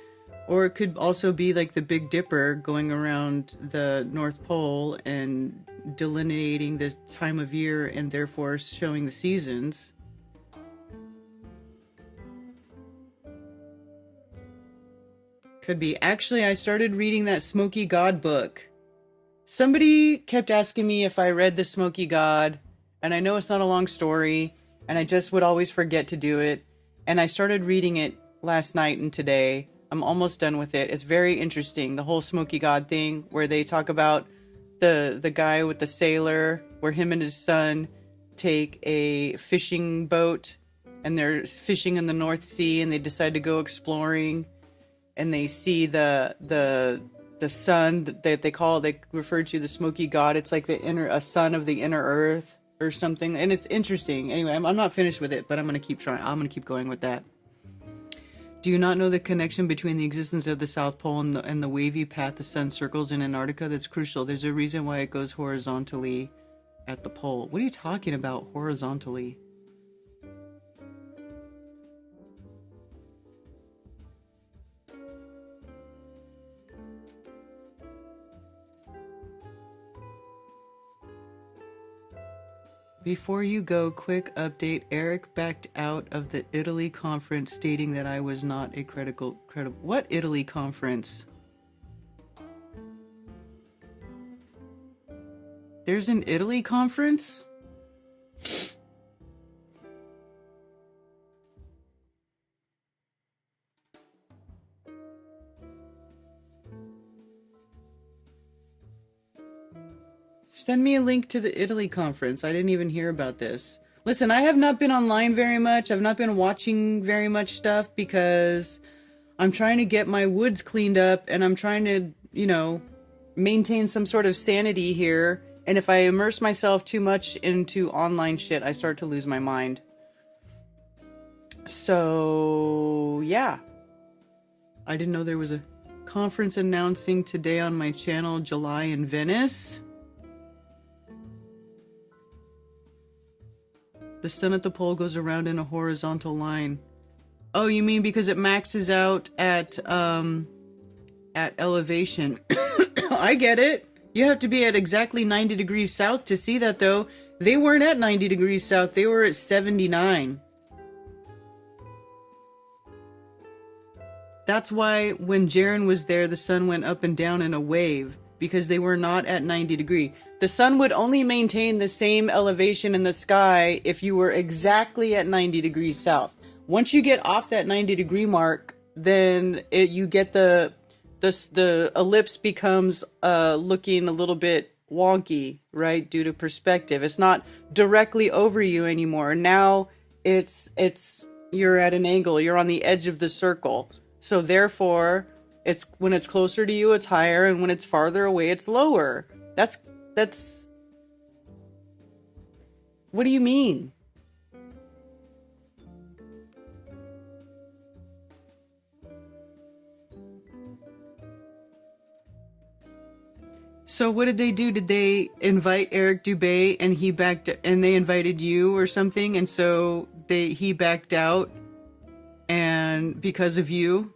Or it could also be like the Big Dipper going around the North Pole and delineating this time of year and therefore showing the seasons. Could be. Actually, I started reading that Smoky God book. Somebody kept asking me if I read the Smoky God, and I know it's not a long story, and I just would always forget to do it. And I started reading it last night and today. I'm almost done with it. It's very interesting, the whole Smoky God thing, where they talk about the guy with the sailor, where him and his son take a fishing boat, and they're fishing in the North Sea, and they decide to go exploring. And they see the sun that they refer to the Smoky God. It's like a sun of the inner earth or something. And it's interesting. Anyway, I'm not finished with it, but I'm going to keep trying. I'm going to keep going with that. Do you not know the connection between the existence of the South Pole and the wavy path the sun circles in Antarctica? That's crucial. There's a reason why it goes horizontally at the pole. What are you talking about, horizontally? Before you go, quick update. Eric backed out of the Italy conference stating that I was not a credible. What Italy conference? There's an Italy conference? Send me a link to the Italy conference. I didn't even hear about this. Listen, I have not been online very much. I've not been watching very much stuff because I'm trying to get my woods cleaned up and I'm trying to, you know, maintain some sort of sanity here. And if I immerse myself too much into online shit, I start to lose my mind. So, yeah. I didn't know there was a conference announcing today on my channel, July in Venice. The sun at the pole goes around in a horizontal line. Oh, you mean because it maxes out at elevation. I get it. You have to be at exactly 90 degrees south to see that, though. They weren't at 90 degrees south. They were at 79. That's why when Jaren was there, the sun went up and down in a wave, because they were not at 90 degree. The sun would only maintain the same elevation in the sky if you were exactly at 90 degrees south. Once you get off that 90 degree mark, then you get the ellipse becomes looking a little bit wonky, right? Due to perspective. It's not directly over you anymore. Now you're at an angle. You're on the edge of the circle. So therefore, when it's closer to you, it's higher, and when it's farther away, it's lower. That's what do you mean? So what did they do? Did they invite Eric Dubé and he backed, and they invited you or something, and so he backed out, and because of you?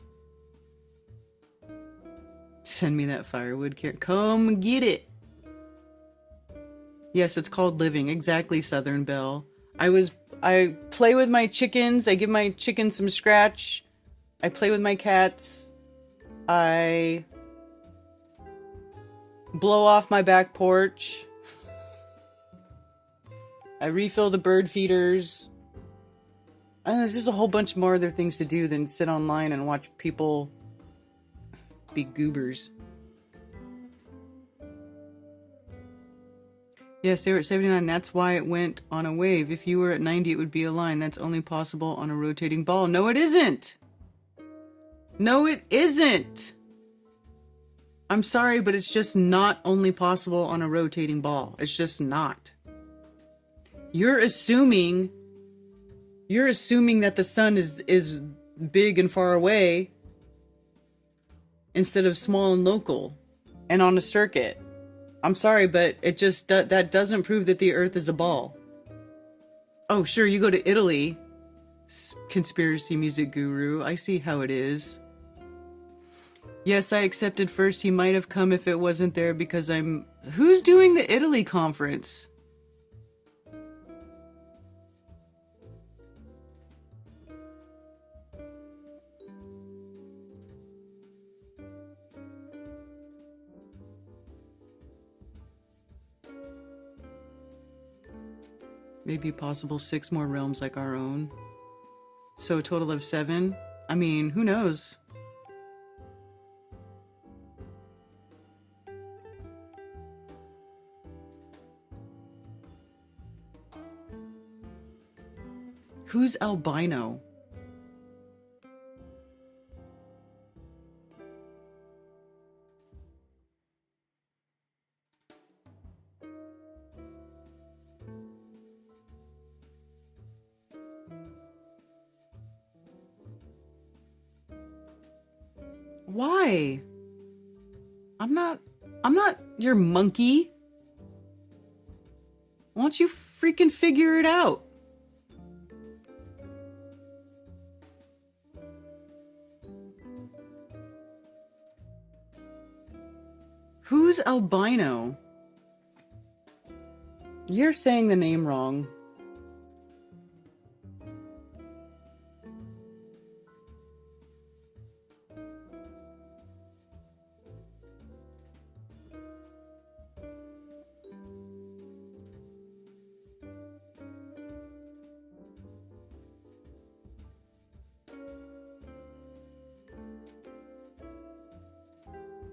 Send me that firewood, come get it. Yes, it's called living. Exactly, Southern Belle. I play with my chickens. I give my chickens some scratch. I play with my cats. I blow off my back porch. I refill the bird feeders. And there's just a whole bunch more other things to do than sit online and watch people be goobers. Yes, they were at 79. That's why it went on a wave. If you were at 90, it would be a line. That's only possible on a rotating ball. No, it isn't. No, it isn't. I'm sorry, but it's just not only possible on a rotating ball. It's just not. You're assuming that the sun is big and far away instead of small and local and on a circuit. I'm sorry, but it just that doesn't prove that the Earth is a ball. Oh, sure, you go to Italy, conspiracy music guru. I see how it is. Yes, I accepted first. He might have come if it wasn't there because I'm... Who's doing the Italy conference? Maybe possible 6 more realms like our own. So a total of 7? I mean, who knows? Who's albino? Why? I'm not your monkey. Why don't you freaking figure it out? Who's albino? You're saying the name wrong.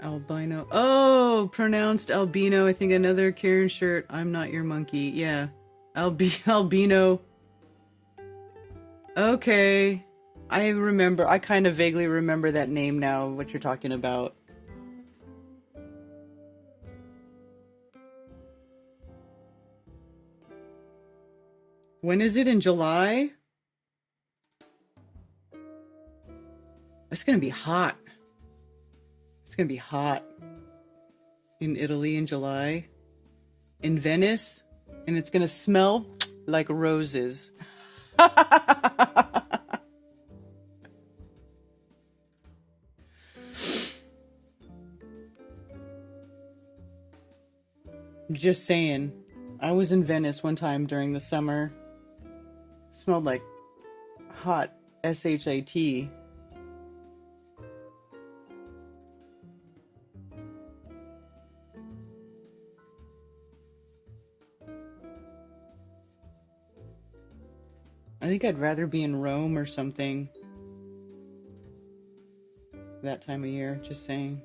Albino. Oh, pronounced albino. I think another Karen shirt. I'm not your monkey. Yeah. Albino. Okay. I remember. I kind of vaguely remember that name now, what you're talking about. When is it? In July? It's gonna be hot. It's gonna be hot in Italy in July, in Venice, and it's gonna smell like roses. Just saying. I was in Venice one time during the summer. It smelled like hot SHIT. I think I'd rather be in Rome or something that time of year, just saying.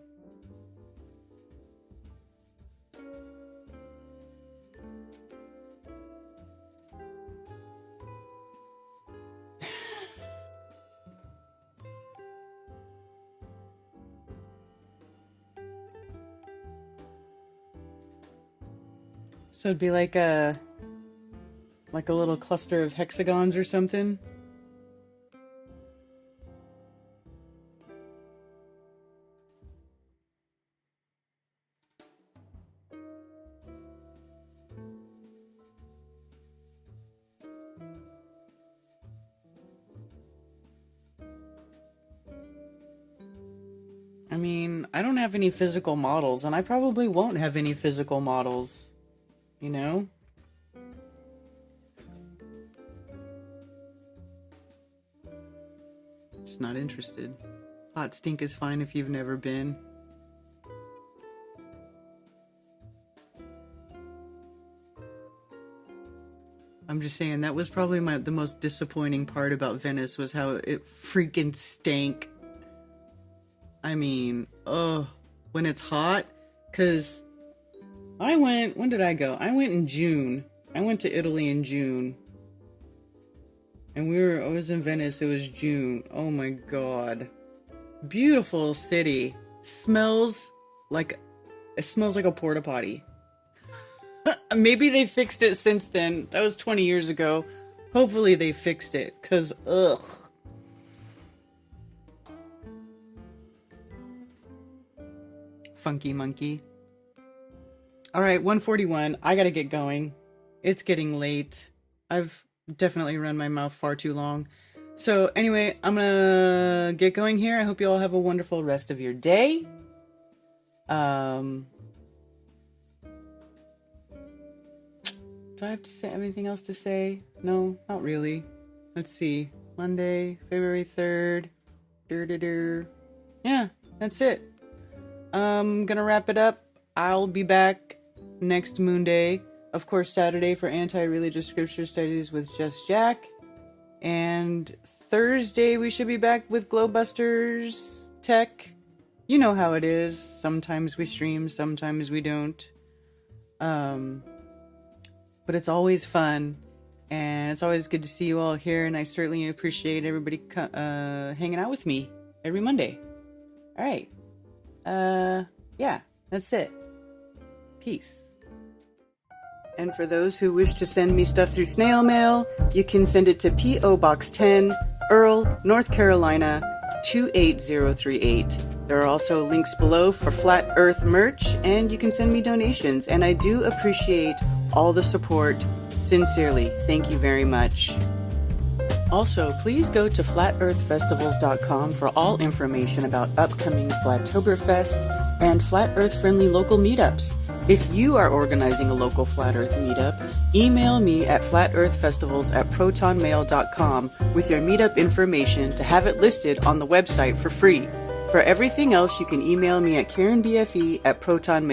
So it'd be like a little cluster of hexagons or something. I mean, I don't have any physical models, and I probably won't have any physical models, you know? Just not interested. Hot Stink is fine if you've never been. I'm just saying, that was probably the most disappointing part about Venice, was how it freaking stank. I mean, when it's hot, because when did I go? I went in June. I went to Italy in June. And I was in Venice, it was June. Oh my god. Beautiful city. Smells like a porta potty. Maybe they fixed it since then. That was 20 years ago. Hopefully they fixed it, because ugh. Funky monkey. Alright, 1:41. I gotta get going. It's getting late. I've definitely run my mouth far too long. So anyway, I'm gonna get going here. I hope you all have a wonderful rest of your day. Do I have to say anything else to say? No, not really. Let's see. Monday, February 3rd. Yeah, that's it. I'm gonna wrap it up. I'll be back next Moonday. Of course, Saturday for anti-religious scripture studies with Just Jack. And Thursday we should be back with Glowbusters Tech. You know how it is. Sometimes we stream, sometimes we don't. But it's always fun. And it's always good to see you all here. And I certainly appreciate everybody hanging out with me every Monday. Alright. Yeah, that's it. Peace. And for those who wish to send me stuff through snail mail, you can send it to P.O. Box 10, Earl, North Carolina, 28038. There are also links below for Flat Earth merch, and you can send me donations. And I do appreciate all the support. Sincerely, thank you very much. Also, please go to flatearthfestivals.com for all information about upcoming Flattoberfests and Flat Earth-friendly local meetups. If you are organizing a local Flat Earth meetup, email me at flatearthfestivals@protonmail.com with your meetup information to have it listed on the website for free. For everything else, you can email me at karenbfe@protonmail.com.